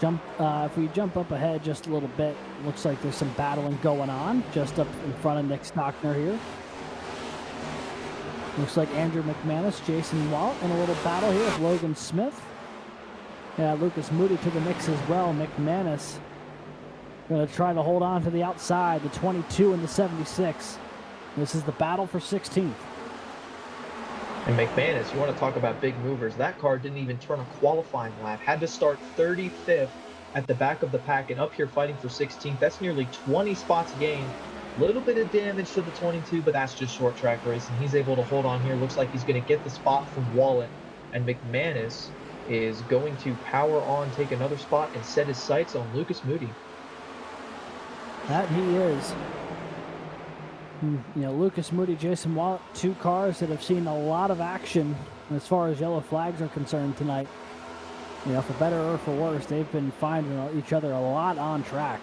F: if we jump up ahead just a little bit, looks like there's some battling going on just up in front of Nick Stockner here. Looks like Andrew McManus, Jason Wallet in a little battle here with Logan Smith. Yeah, Lucas Moody to the mix as well. McManus going to try to hold on to the outside, the 22 and the 76. This is the battle for 16th.
G: And McManus, you want to talk about big movers. That car didn't even turn a qualifying lap. Had to start 35th at the back of the pack and up here fighting for 16th. That's nearly 20 spots gained. Little bit of damage to the 22, but that's just short track racing. He's able to hold on here. Looks like he's going to get the spot from Wallet. And McManus is going to power on, take another spot, and set his sights on Lucas Moody.
F: That he is. Lucas Moody, Jason Wallet, two cars that have seen a lot of action as far as yellow flags are concerned tonight. For better or for worse, they've been finding each other a lot on track.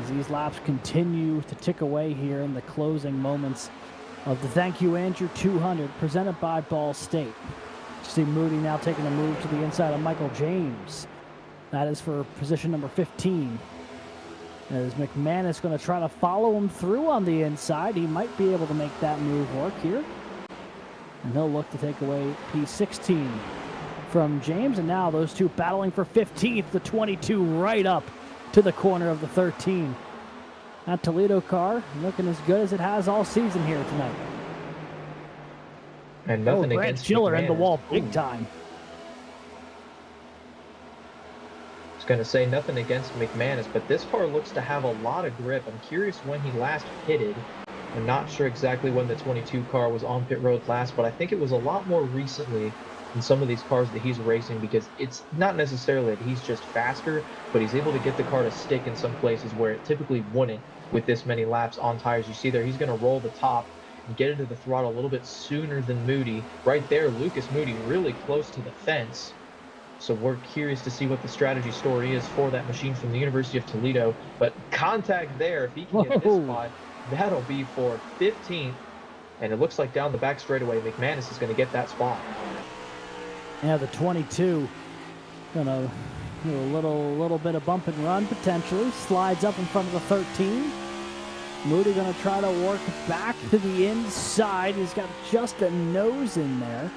F: As these laps continue to tick away here in the closing moments of the Thank You Andrew 200 presented by Ball State. See Moody now taking a move to the inside of Michael James. That is for position number 15. As McManus going to try to follow him through on the inside. He might be able to make that move work here. And he'll look to take away P16 from James. And now those two battling for 15th. The 22 right up to the corner of the 13. That Toledo car looking as good as it has all season here tonight.
G: And nothing
F: Brad
G: against
F: Schiller
G: McManus.
F: in the wall big time.
G: I was going to say nothing against McManus, but this car looks to have a lot of grip. I'm curious when he last pitted. I'm not sure exactly when the 22 car was on pit road last, but I think it was a lot more recently than some of these cars that he's racing, because it's not necessarily that he's just faster, but he's able to get the car to stick in some places where it typically wouldn't with this many laps on tires. You see there, he's going to roll the top and get into the throttle a little bit sooner than Moody. Right there, Lucas Moody really close to the fence. So we're curious to see what the strategy story is for that machine from the University of Toledo. But contact there, if he can get this spot, that'll be for 15th. And it looks like down the back straightaway, McManus is going to get that spot.
F: Yeah, the 22 gonna do a little bit of bump and run potentially. Slides up in front of the 13. Moody gonna try to work back to the inside. He's got just a nose in there.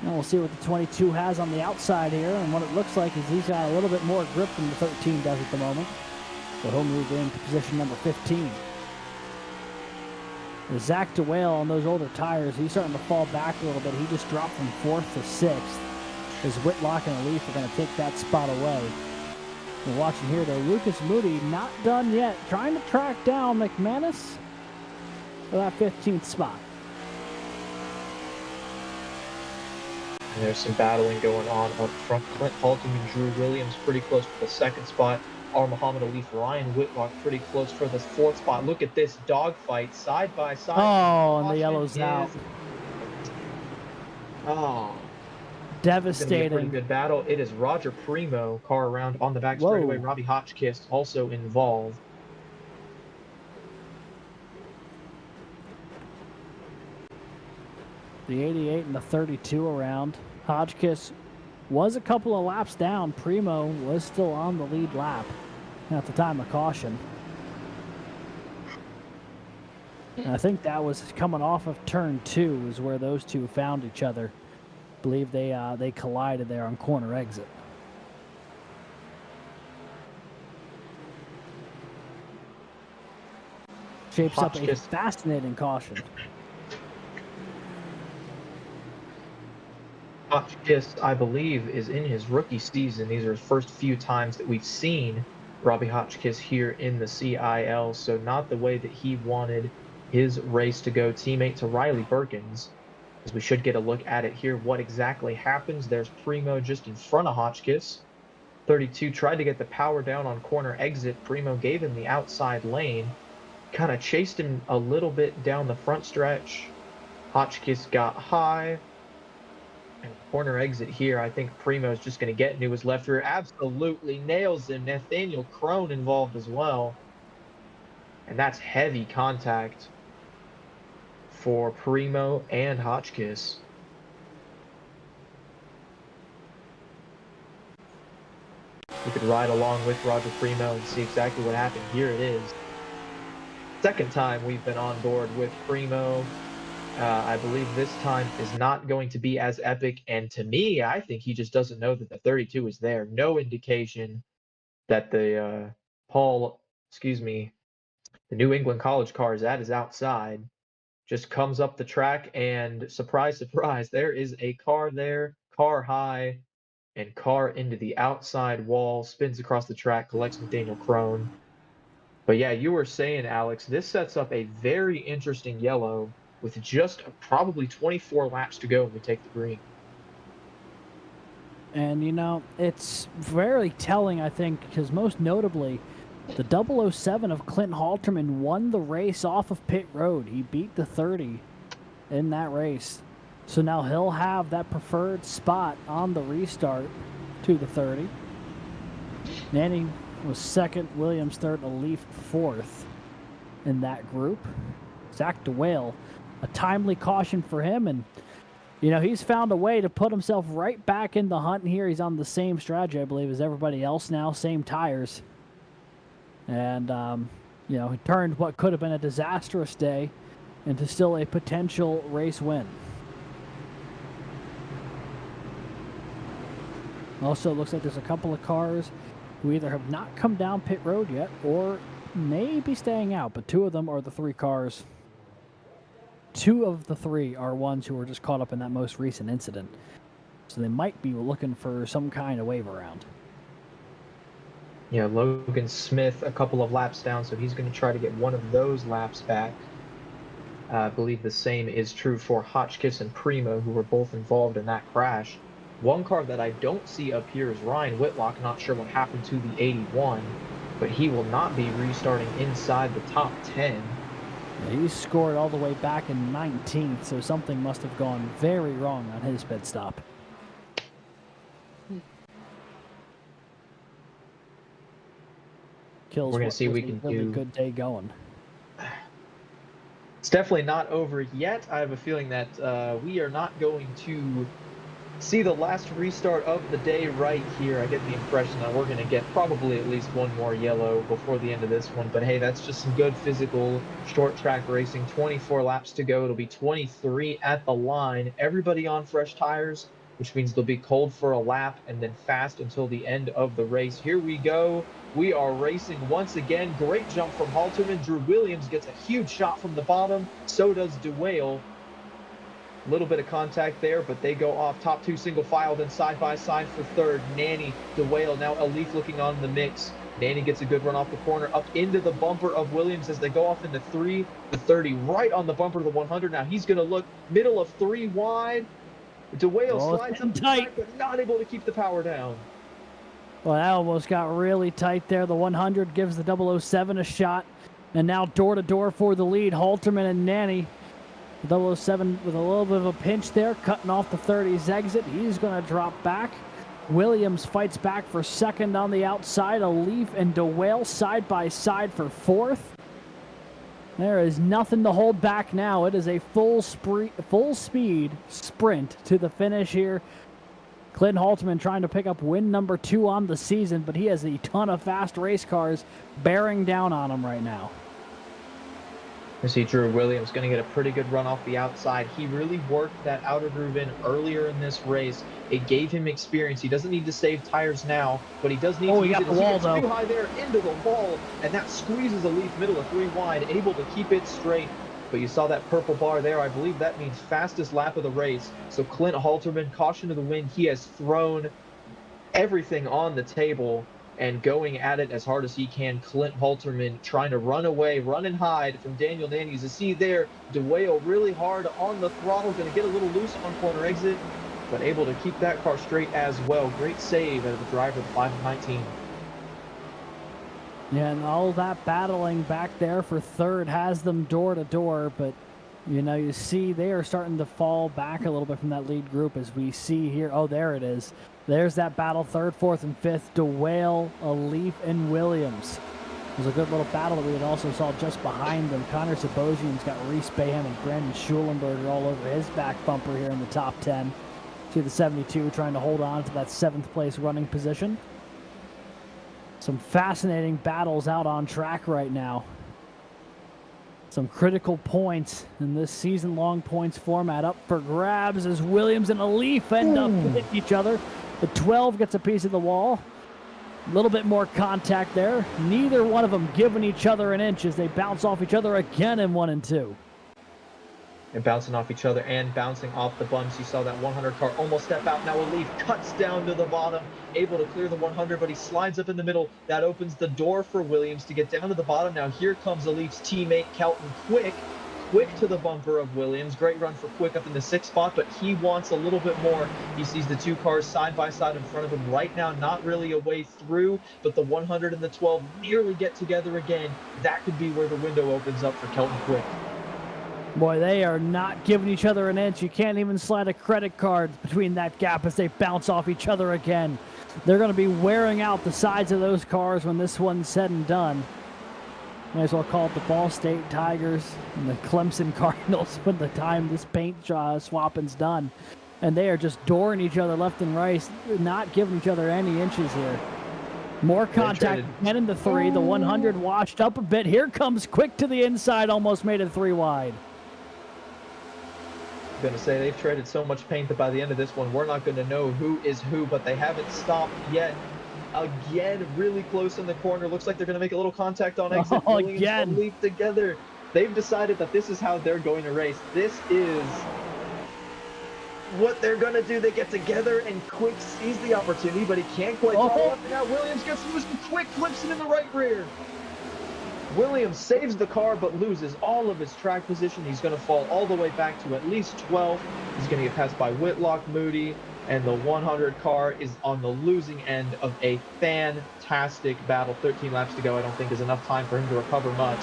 F: Now we'll see what the 22 has on the outside here, and what it looks like is he's got a little bit more grip than the 13 does at the moment. So he'll move into position number 15. Zach DeWale on those older tires, he's starting to fall back a little bit. He just dropped from 4th to 6th. As Whitlock and Leaf are going to take that spot away. We're watching here, though, Lucas Moody not done yet. Trying to track down McManus for that 15th spot.
G: And there's some battling going on up front. Clint Haltom and Drew Williams pretty close for the 2nd spot. Our Muhammad Alif, Ryan Whitlock pretty close for the 4th spot. Look at this dogfight side by side.
F: Oh, and the yellow's out.
G: Oh.
F: Devastating.
G: It's gonna be a pretty good battle. It is Roger Primo, car around on the back straightaway. Robbie Hotchkiss also involved.
F: The 88 and the 32 around. Hotchkiss was a couple of laps down. Primo was still on the lead lap at the time of caution. And I think that was coming off of turn 2 is where those two found each other. I believe they collided there on corner exit. Shapes up a fascinating caution.
G: Hotchkiss, I believe, is in his rookie season. These are his first few times that we've seen Robbie Hotchkiss here in the CIL, so not the way that he wanted his race to go. Teammate to Riley Perkins. as we should get a look at it here, what exactly happens. There's Primo just in front of Hotchkiss. 32 tried to get the power down on corner exit. Primo gave him the outside lane, kind of chased him a little bit down the front stretch. Hotchkiss got high. And corner exit here, I think Primo's just going to get into his left rear. Absolutely nails him. Nathaniel Crone involved as well. And that's heavy contact for Primo and Hotchkiss. We could ride along with Roger Primo and see exactly what happened. Here it is. Second time we've been on board with Primo. I believe this time is not going to be as epic. And to me, I think he just doesn't know that the 32 is there. No indication that the the New England College car is at his outside. Just comes up the track and surprise, surprise, there is a car there, car high, and car into the outside wall, spins across the track, collects Nathaniel Crone. But yeah, you were saying, Alex, this sets up a very interesting yellow with just probably 24 laps to go when we take the green.
F: And, you know, it's very telling, I think, because most notably, the 007 of Clint Halterman won the race off of pit road. He beat the 30 in that race. So now he'll have that preferred spot on the restart to the 30. Nanny was second, Williams third, Leaf fourth in that group. Zach DeWale, a timely caution for him, and you know, he's found a way to put himself right back in the hunt here. He's on the same strategy, I believe, as everybody else now, same tires. And, you know, he turned what could have been a disastrous day into still a potential race win. Also, it looks like there's a couple of cars who either have not come down pit road yet or may be staying out, but two of them are the three cars. Two of the three are ones who were just caught up in that most recent incident. So they might be looking for some kind of wave around.
G: Yeah, Logan Smith a couple of laps down, so he's going to try to get one of those laps back. I believe the same is true for Hotchkiss and Primo, who were both involved in that crash. One car that I don't see up here is Ryan Whitlock. Not sure what happened to the 81, but he will not be restarting inside the top 10.
F: Yeah, he scored all the way back in 19th, so something must have gone very wrong on his pit stop. Kills.
G: We're going to see what we can
F: really
G: do.
F: Good day going.
G: It's definitely not over yet. I have a feeling that we are not going to see the last restart of the day right here. I get the impression that we're going to get probably at least one more yellow before the end of this one. But hey, that's just some good physical short track racing. 24 laps to go. It'll be 23 at the line. Everybody on fresh tires, which means they'll be cold for a lap and then fast until the end of the race. Here we go. We are racing once again. Great jump from Halterman. Drew Williams gets a huge shot from the bottom. So does DeWale. A little bit of contact there, but they go off top two single file, then side by side for third. Nanny, DeWale, now Elif looking on the mix. Nanny gets a good run off the corner, up into the bumper of Williams as they go off into 3, the 30, right on the bumper of the 100. Now he's going to look middle of 3 wide. DeWale slides up tight, but not able to keep the power down.
F: Well, that almost got really tight there. The 100 gives the 007 a shot, and now door-to-door for the lead. Halterman and Nanny. 007 with a little bit of a pinch there, cutting off the 30's exit. He's going to drop back. Williams fights back for second on the outside. Elif and DeWale side by side for fourth. There is nothing to hold back now. It is a full speed sprint to the finish here. Clint Halterman trying to pick up win number 2 on the season, but he has a ton of fast race cars bearing down on him right now.
G: You see Drew Williams going to get a pretty good run off the outside. He really worked that outer groove in earlier in this race. It gave him experience. He doesn't need to save tires now, but he does need to use it.
F: The wall,
G: though. Too high there into the wall, and that squeezes Elif middle of 3 wide, able to keep it straight. But you saw that purple bar there. I believe that means fastest lap of the race. So Clint Halterman, caution to the wind. He has thrown everything on the table, and going at it as hard as he can. Clint Halterman trying to run away, run and hide from Daniel Nanny. As you see there, DeWale really hard on the throttle, going to get a little loose on corner exit, but able to keep that car straight as well. Great save out of the driver, the 5 of 19.
F: Yeah, and all that battling back there for third has them door to door, but you know, you see they are starting to fall back a little bit from that lead group as we see here. Oh, there it is. There's that battle, third, fourth, and fifth. DeWale, Alif, and Williams. It was a good little battle that we had also saw just behind them. Connor Sabosian's got Reese Bayham and Brandon Schulenberger all over his back bumper here in the top 10. See the 72 trying to hold on to that 7th place running position. Some fascinating battles out on track right now. Some critical points in this season-long points format up for grabs as Williams and Alif end up hitting each other. The 12 gets a piece of the wall. A little bit more contact there. Neither one of them giving each other an inch as they bounce off each other again in 1 and 2.
G: And bouncing off each other and bouncing off the bumps. You saw that 100 car almost step out. Now Alif cuts down to the bottom, able to clear the 100, but he slides up in the middle. That opens the door for Williams to get down to the bottom. Now here comes Alif's teammate, Kelton Quick. Quick to the bumper of Williams. Great run for Quick up in the 6th spot, but he wants a little bit more. He sees the 2 cars side by side in front of him right now, not really a way through, but the 100 and the 12 nearly get together again. That could be where the window opens up for Kelton Quick.
F: Boy, they are not giving each other an inch. You can't even slide a credit card between that gap as they bounce off each other again. They're going to be wearing out the sides of those cars when this one's said and done. Might as well call it the Ball State Tigers and the Clemson Cardinals when the time this paint swapping's done. And they are just dooring each other left and right, not giving each other any inches here. More contact, 10 into 3. The 100 washed up a bit. Here comes Quick to the inside, almost made it 3 wide.
G: I'm going to say they've traded so much paint that by the end of this one, we're not going to know who is who, but they haven't stopped yet. Again, really close in the corner. Looks like they're going to make a little contact on exit.
F: Again.
G: Leap together. They've decided that this is how they're going to race. This is what they're going to do. They get together, and Quick sees the opportunity, but he can't quite follow up. Now Williams gets loose, and Quick flips him in the right rear. Williams saves the car, but loses all of his track position. He's going to fall all the way back to at least 12. He's going to get passed by Whitlock, Moody, and the 100 car is on the losing end of a fantastic battle. 13 laps to go. I don't think is enough time for him to recover much,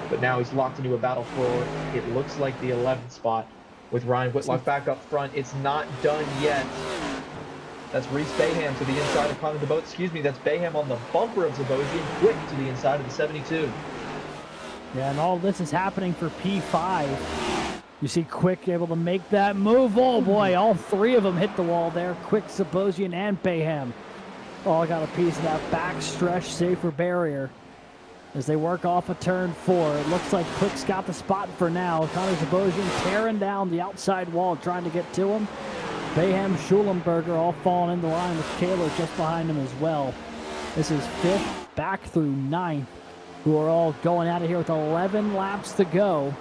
G: but now he's locked into a battle for, it looks like, the 11th spot with Ryan Whitlock back up front. It's not done yet. That's Reese Bayham to the inside of Connor DeBoat. Excuse me, that's Bayham on the bumper of Zabosian. Quick to the inside of the 72.
F: Yeah, and all this is happening for P5. You see Quick able to make that move. Oh boy, all 3 of them hit the wall there. Quick, Zabosian, and Bayham all got a piece of that backstretch safer barrier as they work off of turn 4. It looks like Quick's got the spot for now. Connor Zabosian tearing down the outside wall, trying to get to him. Bayham, Schulenberger all falling into line with Kaler just behind him as well. This is 5th back through 9th, who are all going out of here with 11 laps to go.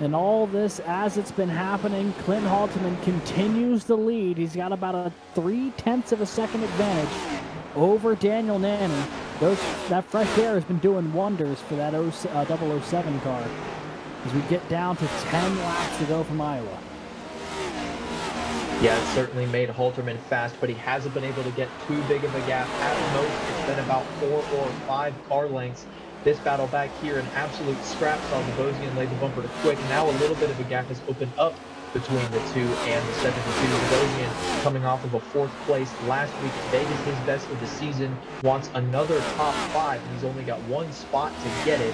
F: And all this, as it's been happening, Clint Halterman continues to lead. He's got about a 0.3 of a second advantage over Daniel Nanny. That fresh air has been doing wonders for that 007 car as we get down to 10 laps to go from Iowa.
G: Yeah, it certainly made Halterman fast, but he hasn't been able to get too big of a gap. At most, it's been about 4 or 5 car lengths. This battle back here, an absolute scrap, saw Zabosian lay the bumper to Quick. Now a little bit of a gap has opened up between the 2 and the 72. Zabosian coming off of a 4th place last week at Vegas, his best of the season, wants another top 5, and he's only got 1 spot to get it.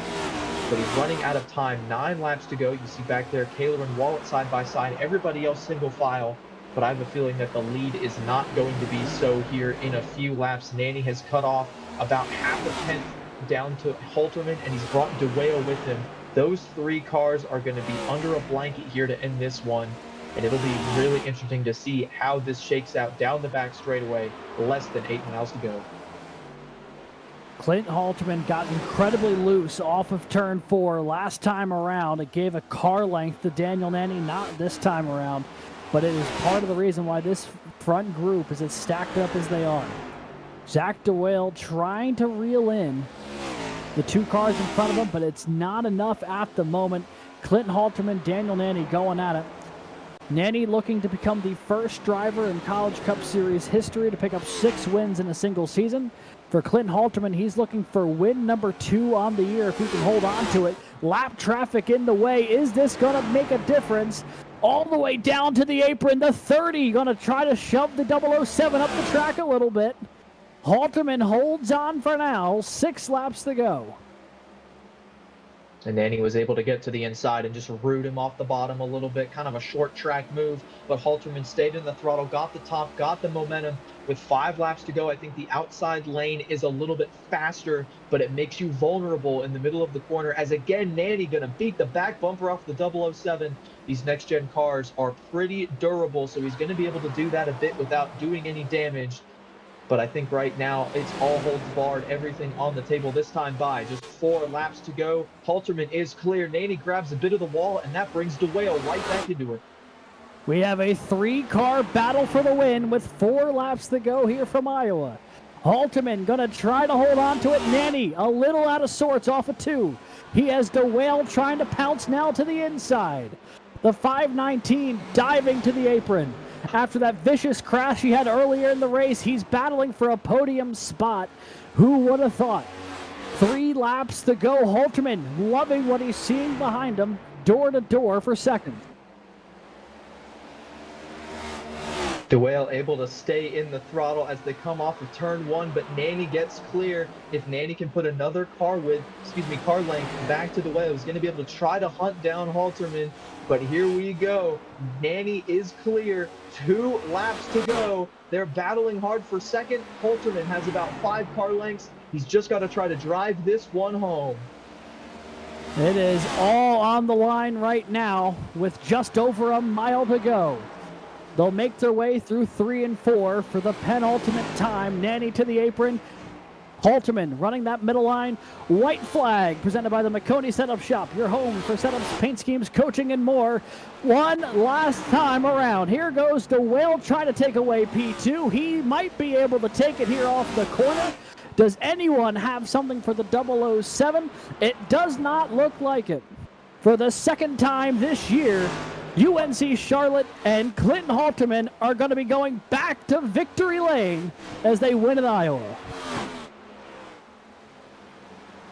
G: But he's running out of time. 9 laps to go. You see back there, Kaler and Wallet side by side. Everybody else single file. But I have a feeling that the lead is not going to be so here in a few laps. Nanny has cut off about half a tenth down to Halterman, and he's brought DeWale with him. Those 3 cars are going to be under a blanket here to end this one, and it'll be really interesting to see how this shakes out down the back straightaway. Less than 8 miles to go.
F: Clint Halterman got incredibly loose off of turn 4 last time around. It gave a car length to Daniel Nanny, not this time around. But it is part of the reason why this front group is as stacked up as they are. Zach DeWale trying to reel in the two cars in front of him, but it's not enough at the moment. Clinton Halterman, Daniel Nanny going at it. Nanny looking to become the first driver in College Cup Series history to pick up 6 wins in a single season. For Clinton Halterman, he's looking for win number 2 on the year if he can hold on to it. Lap traffic in the way. Is this going to make a difference? All the way down to the apron. The 30 going to try to shove the 007 up the track a little bit. Halterman holds on for now. 6 laps to go.
G: And Nanny was able to get to the inside and just root him off the bottom a little bit, kind of a short track move. But Halterman stayed in the throttle, got the top, got the momentum. With 5 laps to go, I think the outside lane is a little bit faster, but it makes you vulnerable in the middle of the corner. As again, Nanny going to beat the back bumper off the 007. These next-gen cars are pretty durable, so he's going to be able to do that a bit without doing any damage. But I think right now it's all holds barred, everything on the table this time by. Just 4 laps to go. Halterman is clear. Nanny grabs a bit of the wall, and that brings DeWale right back into it.
F: We have a 3-car battle for the win with 4 laps to go here from Iowa. Halterman going to try to hold on to it. Nanny a little out of sorts off of 2. He has DeWale trying to pounce now to the inside. The 519 diving to the apron. After that vicious crash he had earlier in the race, he's battling for a podium spot. Who would have thought? 3 laps to go. Halterman loving what he's seeing behind him, door to door for second.
G: DeWale able to stay in the throttle as they come off of turn 1, but Nanny gets clear. If Nanny can put another car length back to DeWale, he's going to be able to try to hunt down Halterman. But here we go. Nanny is clear. 2 laps to go. They're battling hard for second. Halterman has about 5 car lengths. He's just got to try to drive this one home.
F: It is all on the line right now with just over a mile to go. They'll make their way through 3 and 4 for the penultimate time. Nanny to the apron. Halterman running that middle line. White flag presented by the McConey Setup Shop. Your home for setups, paint schemes, coaching, and more. One last time around. Here goes DeWale trying to take away P2. He might be able to take it here off the corner. Does anyone have something for the 007? It does not look like it. For the second time this year, UNC Charlotte and Clinton Halterman are going to be going back to victory lane as they win in Iowa.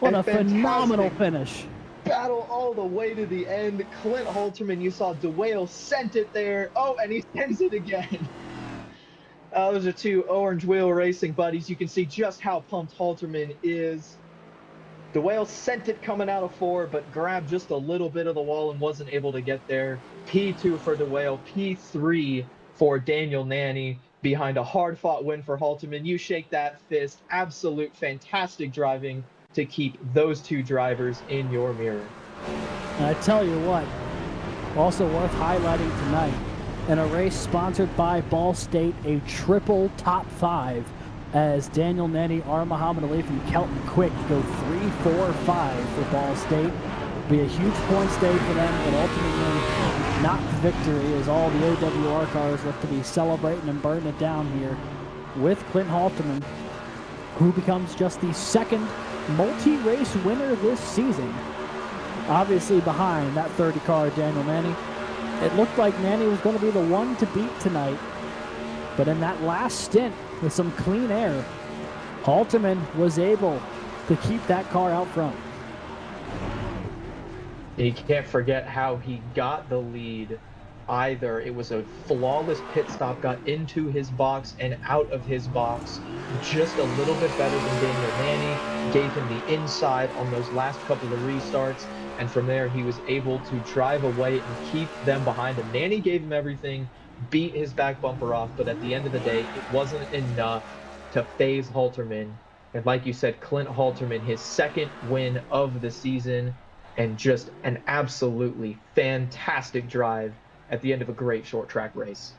F: What a phenomenal finish.
G: Battle all the way to the end. Clint Halterman, you saw DeWale sent it there. Oh, and he sends it again. Those are 2 Orange Wheel Racing buddies. You can see just how pumped Halterman is. DeWale sent it coming out of 4, but grabbed just a little bit of the wall and wasn't able to get there. P2 for DeWale, P3 for Daniel Nanny behind a hard-fought win for Halterman. You shake that fist. Absolute fantastic driving to keep those 2 drivers in your mirror.
F: And I tell you what, also worth highlighting tonight, in a race sponsored by Ball State, a triple top 5 as Daniel Nanny, R. Muhammad Ali from Kelton Quick go 3, 4, 5 for Ball State. Be a huge points day for them, but ultimately not victory as all the OWR cars look to be celebrating and burning it down here with Clint Halterman, who becomes just the 2nd multi-race winner this season. Obviously behind that 30 car Daniel Nanny. It looked like Nanny was going to be the one to beat tonight, but in that last stint with some clean air, Halterman was able to keep that car out front.
G: You can't forget how he got the lead either. It was a flawless pit stop, got into his box and out of his box just a little bit better than Daniel Nanny, gave him the inside on those last couple of restarts, and from there he was able to drive away and keep them behind him. Nanny gave him everything, beat his back bumper off, but at the end of the day, it wasn't enough to phase Halterman. And like you said, Clint Halterman, his 2nd win of the season, and just an absolutely fantastic drive at the end of a great short track race.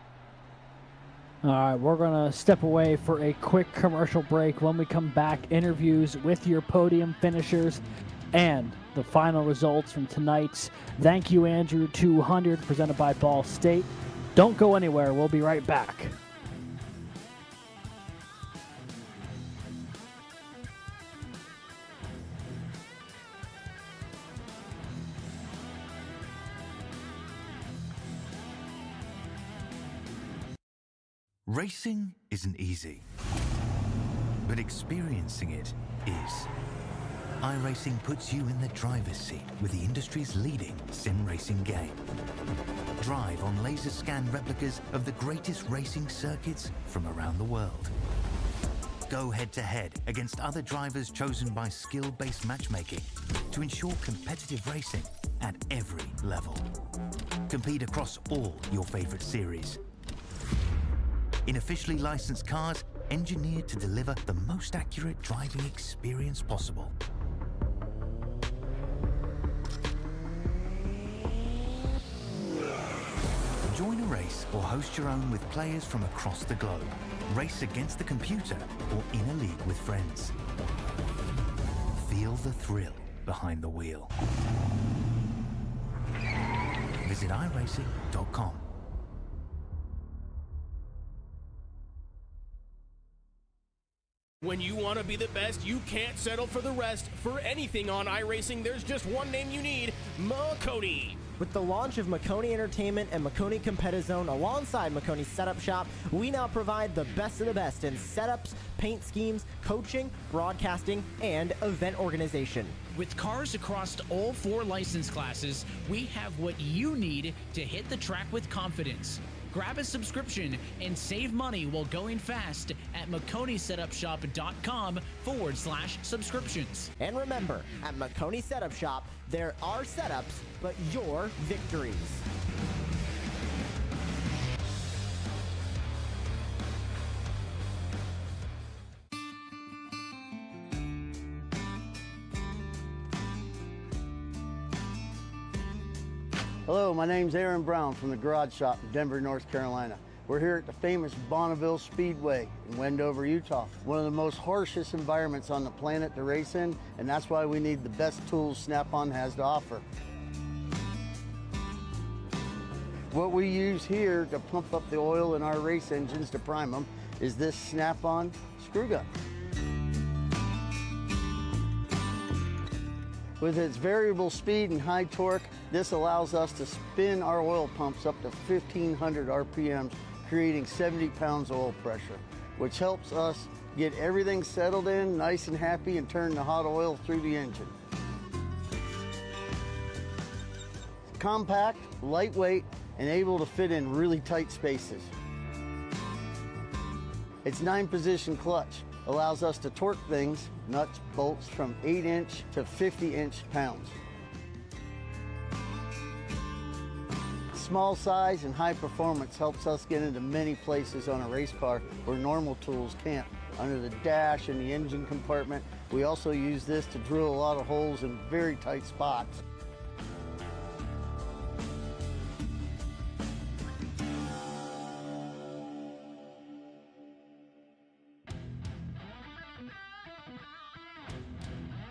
F: All right, we're going to step away for a quick commercial break. When we come back, interviews with your podium finishers and the final results from tonight's Thank You Andrew 200 presented by Ball State. Don't go anywhere. We'll be right back.
A: Racing isn't easy, but experiencing it is. iRacing puts you in the driver's seat with the industry's leading sim racing game. Drive on laser scan replicas of the greatest racing circuits from around the world. Go head-to-head against other drivers chosen by skill-based matchmaking to ensure competitive racing at every level. Compete across all your favorite series. In officially licensed cars, engineered to deliver the most accurate driving experience possible. Join a race or host your own with players from across the globe. Race against the computer or in a league with friends. Feel the thrill behind the wheel. Visit iRacing.com.
B: When you want to be the best, you can't settle for the rest. For anything on iRacing, there's just one name you need, Makoni.
C: With the launch of Makoni Entertainment and Makoni Competizone alongside Makoni Setup Shop, we now provide the best of the best in setups, paint schemes, coaching, broadcasting, and event organization.
D: With cars across all 4 license classes, we have what you need to hit the track with confidence. Grab a subscription and save money while going fast at MakoniSetupShop.com/subscriptions.
C: And remember, at Makoni Setup Shop, there are setups, but your victories.
E: Hello, my name's Aaron Brown from the Garage Shop in Denver, North Carolina. We're here at the famous Bonneville Speedway in Wendover, Utah. One of the most harshest environments on the planet to race in, and that's why we need the best tools Snap-on has to offer. What we use here to pump up the oil in our race engines to prime them is this Snap-on screw gun. With its variable speed and high torque, this allows us to spin our oil pumps up to 1,500 RPMs, creating 70 pounds of oil pressure, which helps us get everything settled in, nice and happy, and turn the hot oil through the engine. Compact, lightweight, and able to fit in really tight spaces. Its 9-position clutch allows us to torque things, nuts, bolts, from 8-inch to 50-inch pounds. Small size and high performance helps us get into many places on a race car where normal tools can't. Under the dash and the engine compartment, we also use this to drill a lot of holes in very tight spots.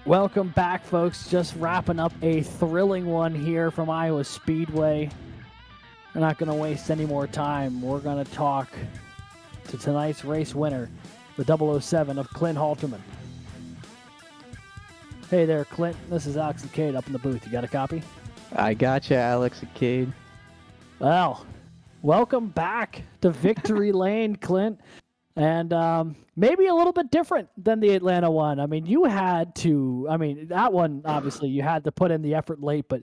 F: Welcome back, folks. Just wrapping up a thrilling one here from Iowa Speedway. We're not going to waste any more time. We're going to talk to tonight's race winner, the 007 of Clint Halterman. Hey there, Clint. This is Alex and Cade up in the booth. You got a copy?
I: I gotcha, Alex and Cade.
F: Well, welcome back to Victory Lane, Clint. And maybe a little bit different than the Atlanta one. I mean, you had to, that one, obviously, you had to put in the effort late, but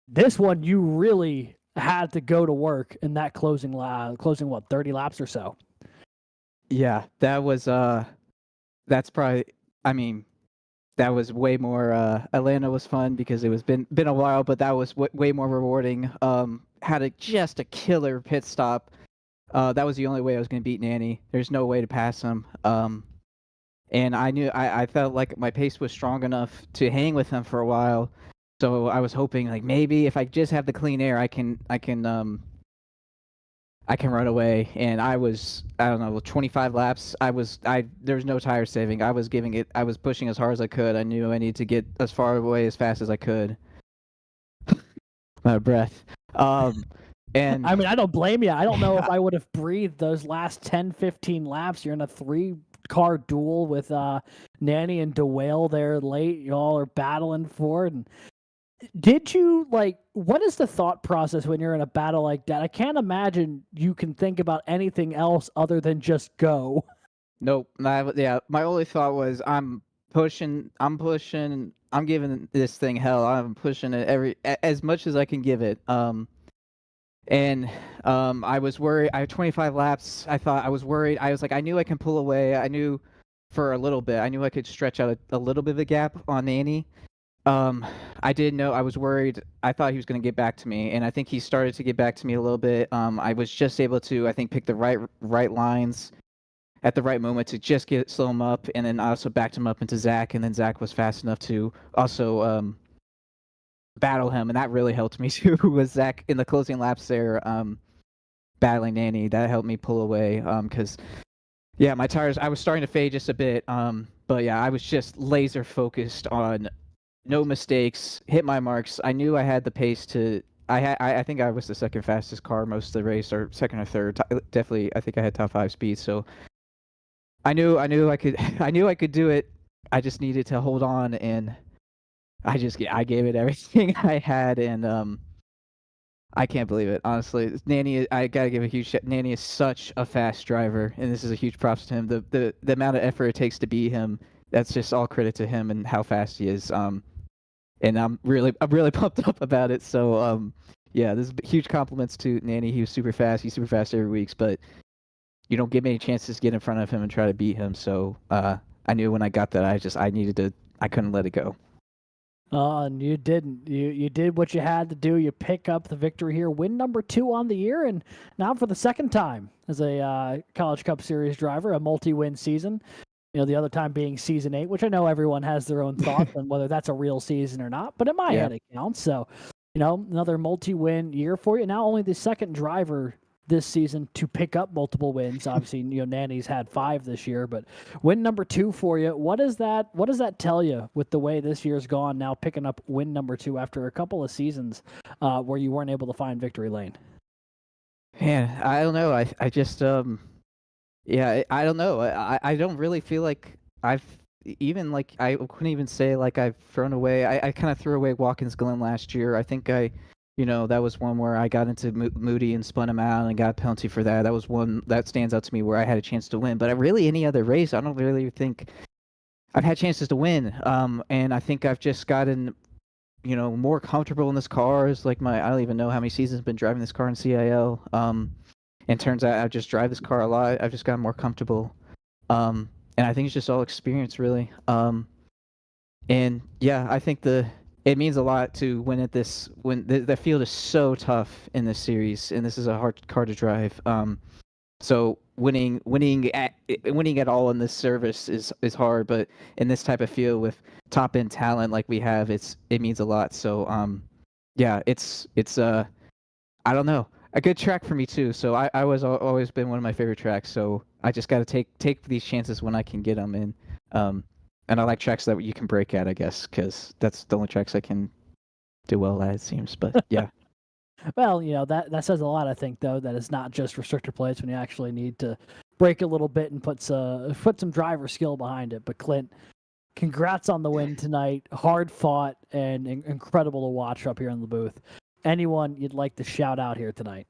F: this one, you really had to go to work in that closing, 30 laps or so?
I: Yeah, that was, that's probably, that was way more, Atlanta was fun because it was been a while, but that was way more rewarding. Had just a killer pit stop. That was the only way I was going to beat Nanny. There's no way to pass him. And I knew I felt like my pace was strong enough to hang with him for a while. So I was hoping, like, maybe if I just have the clean air, I can run away. And I was, 25 laps. There's no tire saving. I was pushing as hard as I could. I knew I needed to get as far away as fast as I could. I'm out of breath. And
F: I don't blame you. I don't know if I would have breathed those last 10, 15 laps. You're in a 3-car duel with Nanny and DeWale there late. You all are battling for it. And Did you what is the thought process when you're in a battle like that? I can't imagine you can think about anything else other than just go.
I: Nope. Yeah, my only thought was I'm giving this thing hell. I'm pushing it as much as I can give it. And I was worried. I had 25 laps. I was worried. I was like, I knew I can pull away. I knew for a little bit. I knew I could stretch out a little bit of a gap on Nanny. Um, I didn't know. I was worried. I thought he was going to get back to me, and I think he started to get back to me a little bit. I was just able to, I think, pick the right lines at the right moment to just slow him up, and then I also backed him up into Zach, and then Zach was fast enough to also battle him, and that really helped me too. Was Zach in the closing laps there, battling Nanny? That helped me pull away, because yeah, my tires. I was starting to fade just a bit, but yeah, I was just laser focused on no mistakes, hit my marks. I knew I had the pace to. I think I was the second fastest car most of the race, or second or third. Definitely, I think I had top 5 speed. So I knew I could I knew I could do it. I just needed to hold on, and I gave it everything I had, and I can't believe it, honestly. Nanny, I gotta give a huge Nanny is such a fast driver, and this is a huge props to him. The amount of effort it takes to beat him, that's just all credit to him and how fast he is. And I'm really pumped up about it. So yeah, this is huge compliments to Nanny. He was super fast. He's super fast every week, but you don't get many chances to get in front of him and try to beat him. So I knew when I got that, I couldn't let it go.
F: And you didn't. You did what you had to do. You pick up the victory here, win number 2 on the year, and now for the second time as a College Cup Series driver, a multi-win season. You know, the other time being season 8, which I know everyone has their own thoughts on whether that's a real season or not, but in my head it counts. So, you know, another multi-win year for you. Now only the second driver this season to pick up multiple wins. Obviously, you know, Nanny's had 5 this year, but win number 2 for you. What does that tell you with the way this year's gone, now picking up win number 2 after a couple of seasons where you weren't able to find victory lane?
I: Man, I don't know. I just yeah, I don't know. I don't really feel like I've even like I couldn't even say like I've thrown away. I kind of threw away Watkins Glen last year. I think that was one where I got into Moody and spun him out and got a penalty for that. That was one that stands out to me where I had a chance to win. But really, any other race, I don't really think I've had chances to win. And I think I've just gotten more comfortable in this car. Is like I don't even know how many seasons I've been driving this car in CIL. And turns out I just drive this car a lot. I've just gotten more comfortable. And I think it's just all experience, really. And yeah, I think it means a lot to win at this when the field is so tough in this series, and this is a hard car to drive. So winning at all in this service is hard, but in this type of field with top end talent like we have, it means a lot. So yeah, it's I don't know, a good track for me too. So I was always been one of my favorite tracks. So I just got to take these chances when I can get them in. And I like tracks that you can break at, I guess, because that's the only tracks I can do well at, it seems. But yeah.
F: Well, you know, that says a lot, I think, though, that it's not just restrictor plates when you actually need to break a little bit and put some driver skill behind it. But Clint, congrats on the win tonight. Hard fought and incredible to watch up here in the booth. Anyone you'd like to shout out here tonight?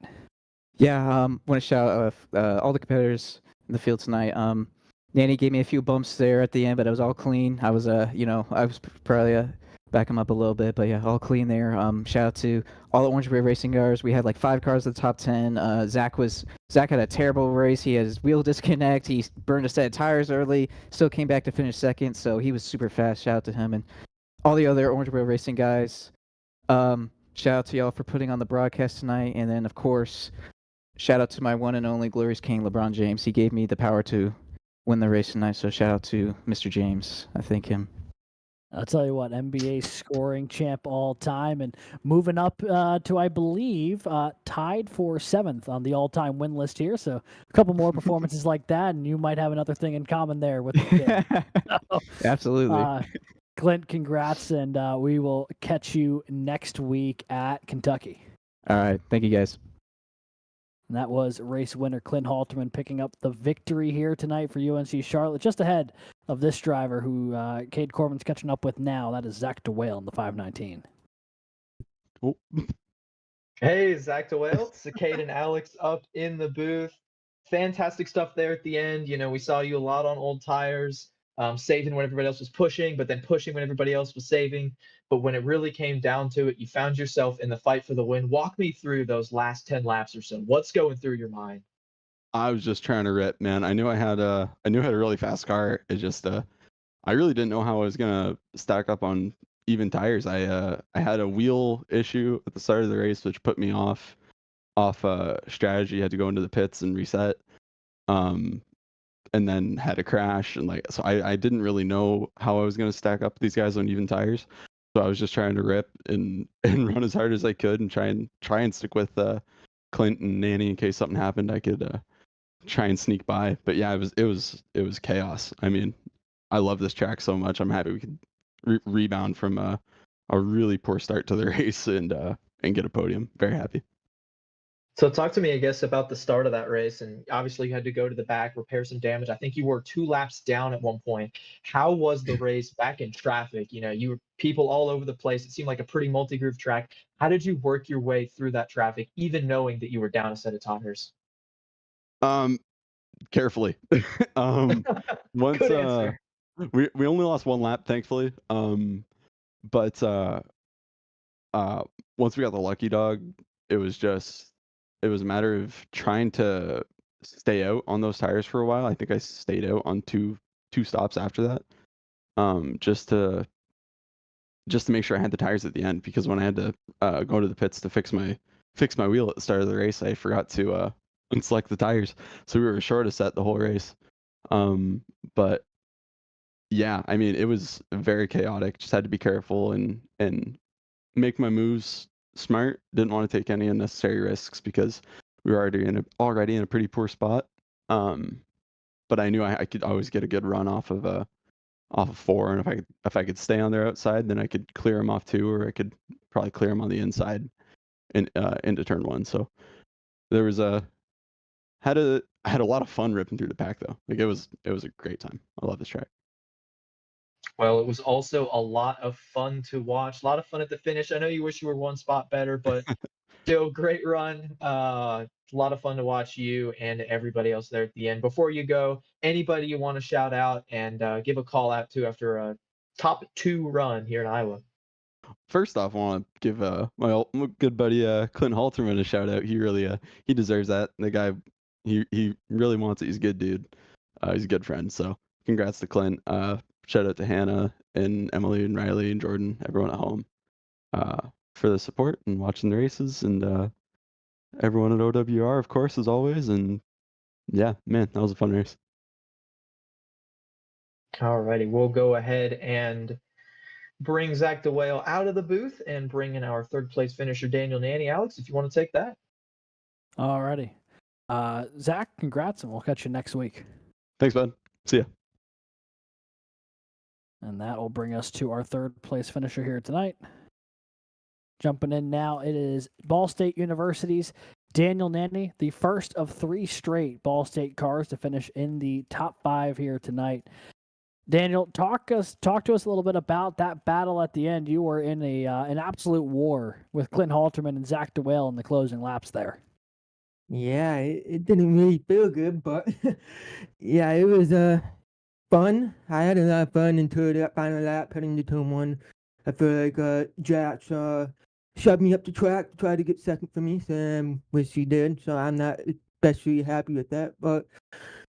I: Yeah, want to shout out all the competitors in the field tonight. Nanny gave me a few bumps there at the end, but it was all clean. I was I was probably back him up a little bit, but yeah, all clean there. Shout out to all the Orange Wave Racing cars. We had like 5 cars in the top 10. Zach had a terrible race. He had his wheel disconnect. He burned a set of tires early. Still came back to finish second, so he was super fast. Shout out to him and all the other Orange Wave Racing guys. Shout out to y'all for putting on the broadcast tonight, and then of course, shout out to my one and only Glorious King, LeBron James. He gave me the power to win the race tonight, so shout out to Mr. James. I thank him.
F: I'll tell you what, NBA scoring champ all time, and moving up to, I believe, tied for 7th on the all-time win list here. So a couple more performances like that, and you might have another thing in common there with the kid. So,
I: absolutely.
F: Clint, congrats, and we will catch you next week at Kentucky.
I: All right. Thank you, guys.
F: And that was race winner Clint Halterman picking up the victory here tonight for UNC Charlotte, just ahead of this driver who Cade Corbin's catching up with now. That is Zach DeWale in the 519.
J: Oh,
G: Hey, Zach DeWale, Cicade and Alex up in the booth. Fantastic stuff there at the end. You know, we saw you a lot on old tires, saving when everybody else was pushing, but then pushing when everybody else was saving. But when it really came down to it, you found yourself in the fight for the win. Walk me through those last 10 laps or so. What's going through your mind?
J: I was just trying to rip, man. I knew I had a really fast car. It just I really didn't know how I was gonna stack up on even tires. I had a wheel issue at the start of the race, which put me off strategy. Had to go into the pits and reset. Um, and then had a crash and like so I didn't really know how I was gonna stack up these guys on even tires. So I was just trying to rip and and run as hard as I could and try and stick with Clint and Nanny in case something happened. I could try and sneak by. But yeah, it was chaos. I mean, I love this track so much. I'm happy we could rebound from a really poor start to the race and get a podium. Very happy.
G: So talk to me, I guess, about the start of that race. And obviously you had to go to the back, repair some damage. I think you were 2 laps down at one point. How was the race back in traffic? You know, you were people all over the place. It seemed like a pretty multi-groove track. How did you work your way through that traffic, even knowing that you were down a set of tires?
J: Um, Carefully. um, once
G: Good answer.
J: we only lost one lap, thankfully. But uh, once we got the lucky dog, it was just it was a matter of trying to stay out on those tires for a while. I think I stayed out on two stops after that. Just to make sure I had the tires at the end because when I had to go to the pits to fix my wheel at the start of the race, I forgot to unselect the tires, so we were short a set the whole race. But yeah, I mean it was very chaotic. Just had to be careful and make my moves smart. Didn't want to take any unnecessary risks because we were already in a pretty poor spot. Um, but I knew I could always get a good run off of four, and if I could stay on their outside, then I could clear them off two, or I could probably clear them on the inside into turn one. So there was a had a lot of fun ripping through the pack though. Like it was a great time. I love this track.
G: Well, it was also a lot of fun to watch. A lot of fun at the finish. I know you wish you were one spot better, but still great run. A lot of fun to watch you and everybody else there at the end. Before you go, anybody you want to shout out and give a call out to after a top two run here in Iowa?
J: First off, I want to give my good buddy Clint Halterman a shout out. He deserves that. The guy he really wants it. He's a good dude. He's a good friend. So congrats to Clint. Shout out to Hannah and Emily and Riley and Jordan, everyone at home, for the support and watching the races, and everyone at OWR, of course, as always. And yeah, man, that was a fun race.
G: Alrighty, we'll go ahead and bring Zach DeWale out of the booth and bring in our third place finisher, Daniel Nanny. Alex, if you want to take that.
F: Alrighty. Zach, congrats, and we'll catch you next week.
J: Thanks, bud. See ya.
F: And that will bring us to our third place finisher here tonight. Jumping in now, it is Ball State University's Daniel Nanny, the first of 3 straight Ball State cars to finish in the top 5 here tonight. Daniel, talk to us a little bit about that battle at the end. You were in an absolute war with Clint Halterman and Zach DeWale in the closing laps there.
K: Yeah, it didn't really feel good, but yeah, it was fun. I had a lot of fun until that final lap heading to turn one. I feel like Jax shoved me up the track to try to get second for me, which he did. So I'm not especially happy with that. But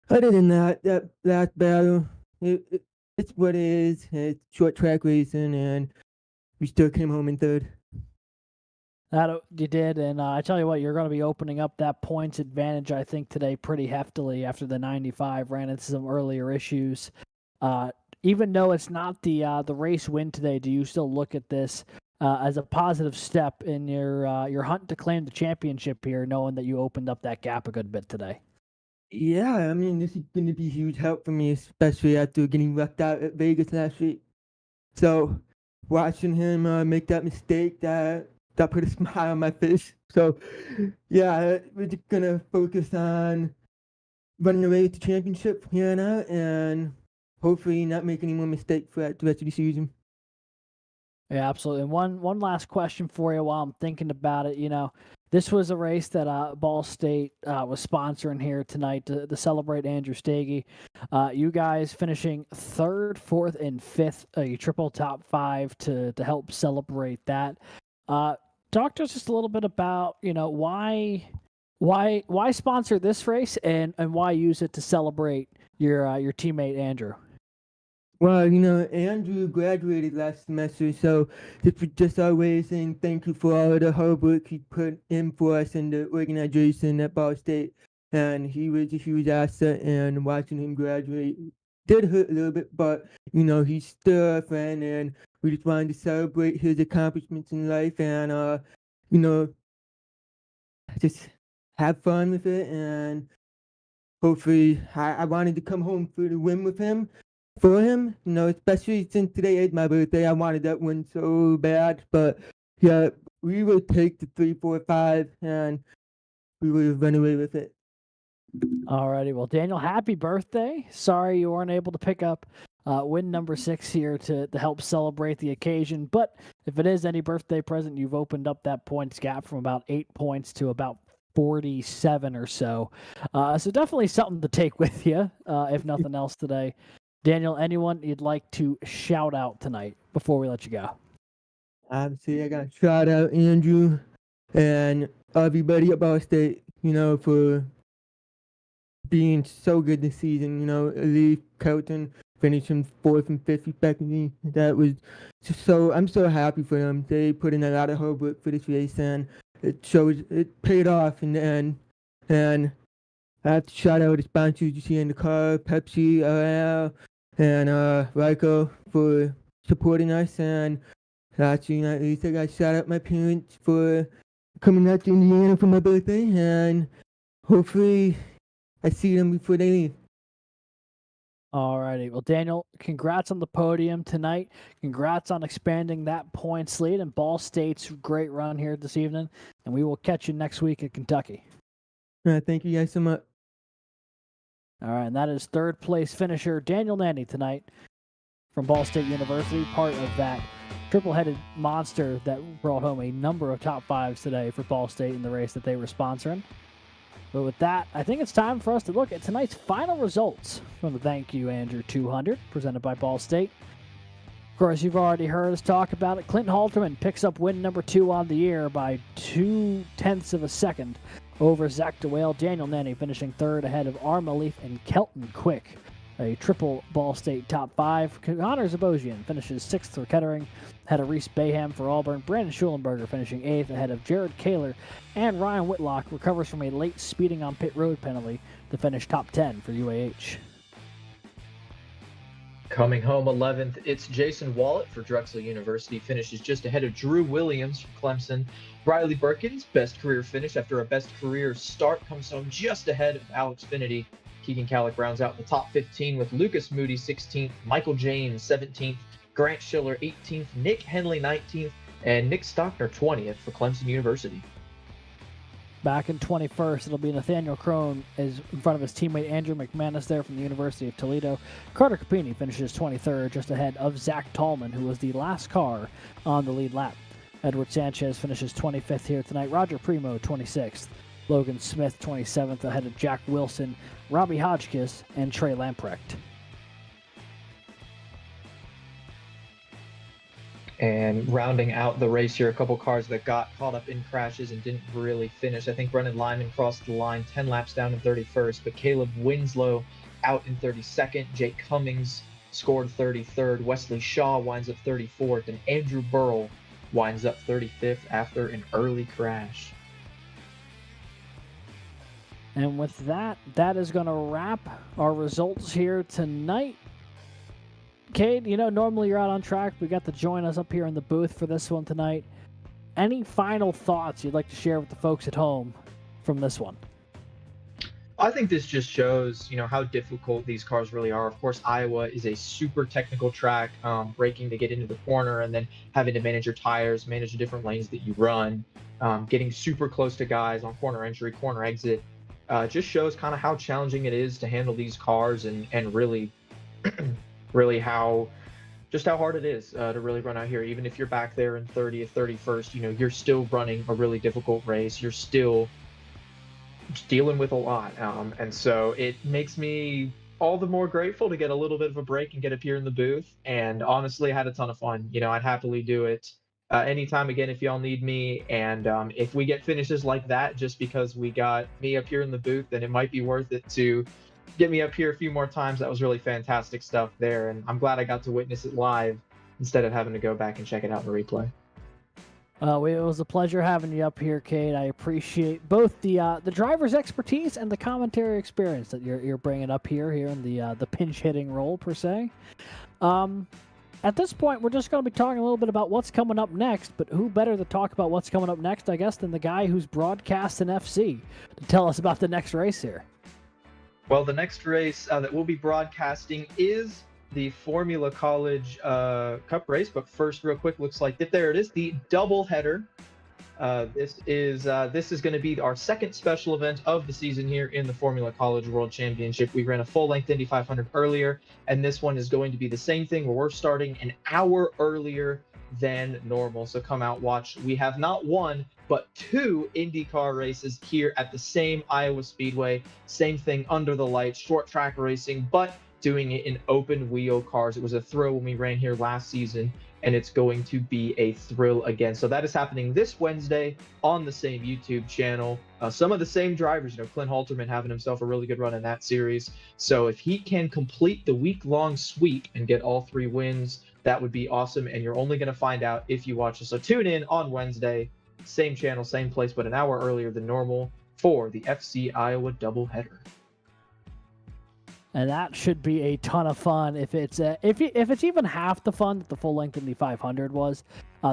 K: other than that, that last battle, it's what it is. It's short track racing, and we still came home in third.
F: That you did, and I tell you what, you're going to be opening up that points advantage, I think, today pretty heftily after the 95 ran into some earlier issues. Even though it's not the race win today, do you still look at this as a positive step in your hunt to claim the championship here, knowing that you opened up that gap a good bit today?
K: Yeah, I mean, this is going to be huge help for me, especially after getting left out at Vegas last week. So watching him make that mistake, that put a smile on my face. So yeah, we're just going to focus on running away with the championship from here on out and hopefully not make any more mistakes for the rest of the season.
F: Yeah, absolutely. And one last question for you while I'm thinking about it. This was a race that Ball State was sponsoring here tonight to celebrate Andrew Stagey. You guys finishing third, fourth, and fifth, a triple top five to help celebrate that. Talk to us just a little bit about why sponsor this race and why use it to celebrate your teammate Andrew.
K: Well, Andrew graduated last semester, so this was just our way of saying thank you for all the hard work he put in for us in the organization at Ball State. And he was a huge asset, and watching him graduate did hurt a little bit, but, he's still a friend, and we just wanted to celebrate his accomplishments in life and, just have fun with it. And hopefully, I wanted to come home for the win with him. For him, especially since today is my birthday, I wanted that win so bad. But yeah, we will take the 3, 4, 5, and we will run away with it.
F: Alrighty, well, Daniel, happy birthday! Sorry you weren't able to pick up win number 6 here to help celebrate the occasion. But if it is any birthday present, you've opened up that points gap from about 8 points to about 47 or so. So definitely something to take with you, if nothing else today. Daniel, anyone you'd like to shout out tonight before we let you go?
K: Obviously, I got to shout out Andrew and everybody at Ball State, for being so good this season. Lee, Kelton finishing 4th and 5th respectively. That was just I'm so happy for them. They put in a lot of hard work for this race, and it paid off in the end. And I have to shout out the sponsors you see in the car, Pepsi, RL, and Ryko for supporting us. And lastly, not least, I got to shout out my parents for coming out to Indiana for my birthday, and hopefully I see them before they leave.
F: Alrighty. Well, Daniel, congrats on the podium tonight. Congrats on expanding that points lead and Ball State's great run here this evening. And we will catch you next week at Kentucky.
K: Thank you guys so much.
F: All right, and that is third place finisher Daniel Nanny tonight from Ball State University, part of that triple-headed monster that brought home a number of top fives today for Ball State in the race that they were sponsoring. But with that, I think it's time for us to look at tonight's final results from the Thank You Andrew 200 presented by Ball State. Of course, you've already heard us talk about it. Clinton Halterman picks up win number 2 on the year by 0.2 of a second over Zach DeWale. Daniel Nanny finishing third ahead of Arma Leaf and Kelton Quick. A triple Ball State top 5. Connor Zabosian finishes 6th for Kettering, ahead of Reese Bayham for Auburn. Brandon Schulenberger finishing 8th ahead of Jared Kaler. And Ryan Whitlock recovers from a late speeding on pit road penalty to finish top 10 for UAH.
G: Coming home 11th, it's Jason Wallet for Drexel University, finishes just ahead of Drew Williams from Clemson. Riley Birkins, best career finish after a best career start, comes home just ahead of Alex Finity. Keegan Kallick rounds out the top 15 with Lucas Moody 16th, Michael James 17th, Grant Schiller 18th, Nick Henley 19th, and Nick Stockner 20th for Clemson University.
F: Back in 21st, it'll be Nathaniel Crone is in front of his teammate Andrew McManus there from the University of Toledo. Carter Capini finishes 23rd, just ahead of Zach Tallman, who was the last car on the lead lap. Edward Sanchez finishes 25th here tonight. Roger Primo 26th. Logan Smith 27th ahead of Jack Wilson, Robbie Hodgkiss, and Trey Lamprecht.
G: And rounding out the race here, a couple cars that got caught up in crashes and didn't really finish. I think Brennan Lyman crossed the line 10 laps down in 31st, but Caleb Winslow out in 32nd. Jake Cummings scored 33rd. Wesley Shaw winds up 34th, and Andrew Burrell winds up 35th after an early crash.
F: And with that, that is going to wrap our results here tonight. Cade, normally you're out on track. We got to join us up here in the booth for this one tonight. Any final thoughts you'd like to share with the folks at home from this one?
G: I think this just shows, how difficult these cars really are. Of course, Iowa is a super technical track, braking to get into the corner and then having to manage your tires, manage the different lanes that you run, getting super close to guys on corner entry, corner exit. Just shows kind of how challenging it is to handle these cars and really, really how just how hard it is to really run out here. Even if you're back there in 30th, 31st, you're still running a really difficult race. You're still dealing with a lot. And so it makes me all the more grateful to get a little bit of a break and get up here in the booth. And honestly, I had a ton of fun. I'd happily do it anytime again if y'all need me. And if we get finishes like that, just because we got me up here in the booth, then it might be worth it to get me up here a few more times. That was really fantastic stuff there. And I'm glad I got to witness it live instead of having to go back and check it out in a replay.
F: It was a pleasure having you up here, Cade. I appreciate both the driver's expertise and the commentary experience that you're bringing up here in the pinch hitting role per se. At this point, we're just going to be talking a little bit about what's coming up next. But who better to talk about what's coming up next, I guess, than the guy who's broadcasting FC to tell us about the next race here.
G: Well, the next race that we'll be broadcasting is the Formula College Cup race. But first, real quick, looks like there it is, the double header. This is going to be our second special event of the season here in the Formula College World Championship. We ran a full-length Indy 500 earlier, and this one is going to be the same thing, where we're starting an hour earlier than normal. So come out, watch. We have not one, but two IndyCar races here at the same Iowa Speedway. Same thing, under the lights, short track racing, but doing it in open wheel cars. It was a thrill when we ran here last season, and it's going to be a thrill again. So that is happening this Wednesday on the same YouTube channel. Some of the same drivers, Clint Halterman having himself a really good run in that series. So if he can complete the week-long sweep and get all 3 wins, that would be awesome. And you're only going to find out if you watch it. So tune in on Wednesday, same channel, same place, but an hour earlier than normal for the FC Iowa doubleheader.
F: And that should be a ton of fun. If it's even half the fun that the full length Indy 500 was,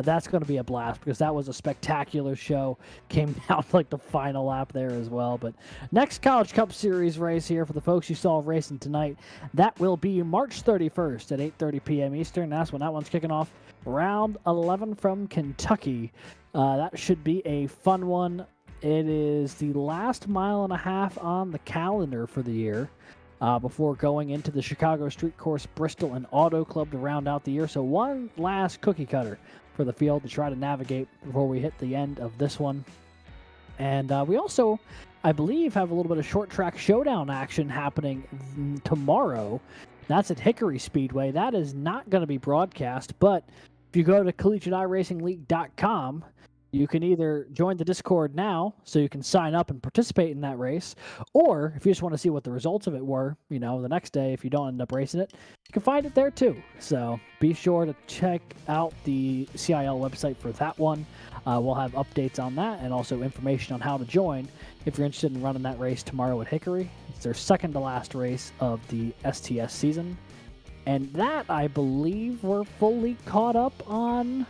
F: that's going to be a blast, because that was a spectacular show. Came down like the final lap there as well. But next College Cup Series race here for the folks you saw racing tonight, that will be March 31st at 8:30 p.m. Eastern. That's when that one's kicking off. Round 11 from Kentucky. That should be a fun one. It is the last mile and a half on the calendar for the year, before going into the Chicago Street Course, Bristol, and Auto Club to round out the year. So one last cookie cutter for the field to try to navigate before we hit the end of this one. And we also, I believe, have a little bit of short track showdown action happening tomorrow. That's at Hickory Speedway. That is not going to be broadcast, but if you go to collegiateiracingleague.com, you can either join the Discord now, so you can sign up and participate in that race, or if you just want to see what the results of it were, the next day, if you don't end up racing it, you can find it there too. So be sure to check out the CIL website for that one. We'll have updates on that and also information on how to join if you're interested in running that race tomorrow at Hickory. It's their second to last race of the STS season. And that, I believe, we're fully caught up on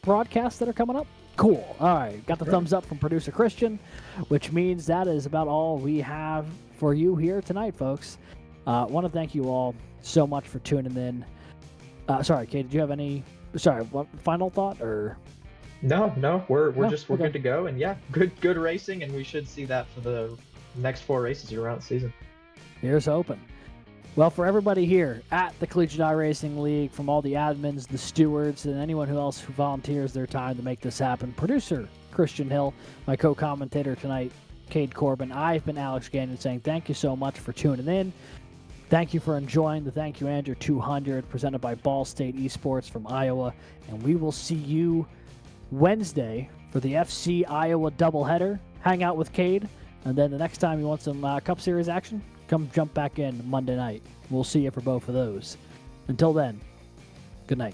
F: broadcasts that are coming up. Cool. All right. Got the thumbs up from producer Christian, which means that is about all we have for you here tonight, folks. I want to thank you all so much for tuning in. Sorry, Kate, did you have any final thought or?
G: No, we're good to go. And yeah, good racing, and we should see that for the next 4 races around the season.
F: Here's hoping. Well, for everybody here at the Collegiate iRacing League, from all the admins, the stewards, and anyone else who volunteers their time to make this happen, producer Christian Hill, my co-commentator tonight, Cade Corbin, I've been Alex Gagnon saying thank you so much for tuning in. Thank you for enjoying the Thank You Andrew 200 presented by Ball State Esports from Iowa, and we will see you Wednesday for the FC Iowa doubleheader. Hang out with Cade, and then the next time you want some Cup Series action, come jump back in Monday night. We'll see you for both of those. Until then, good night.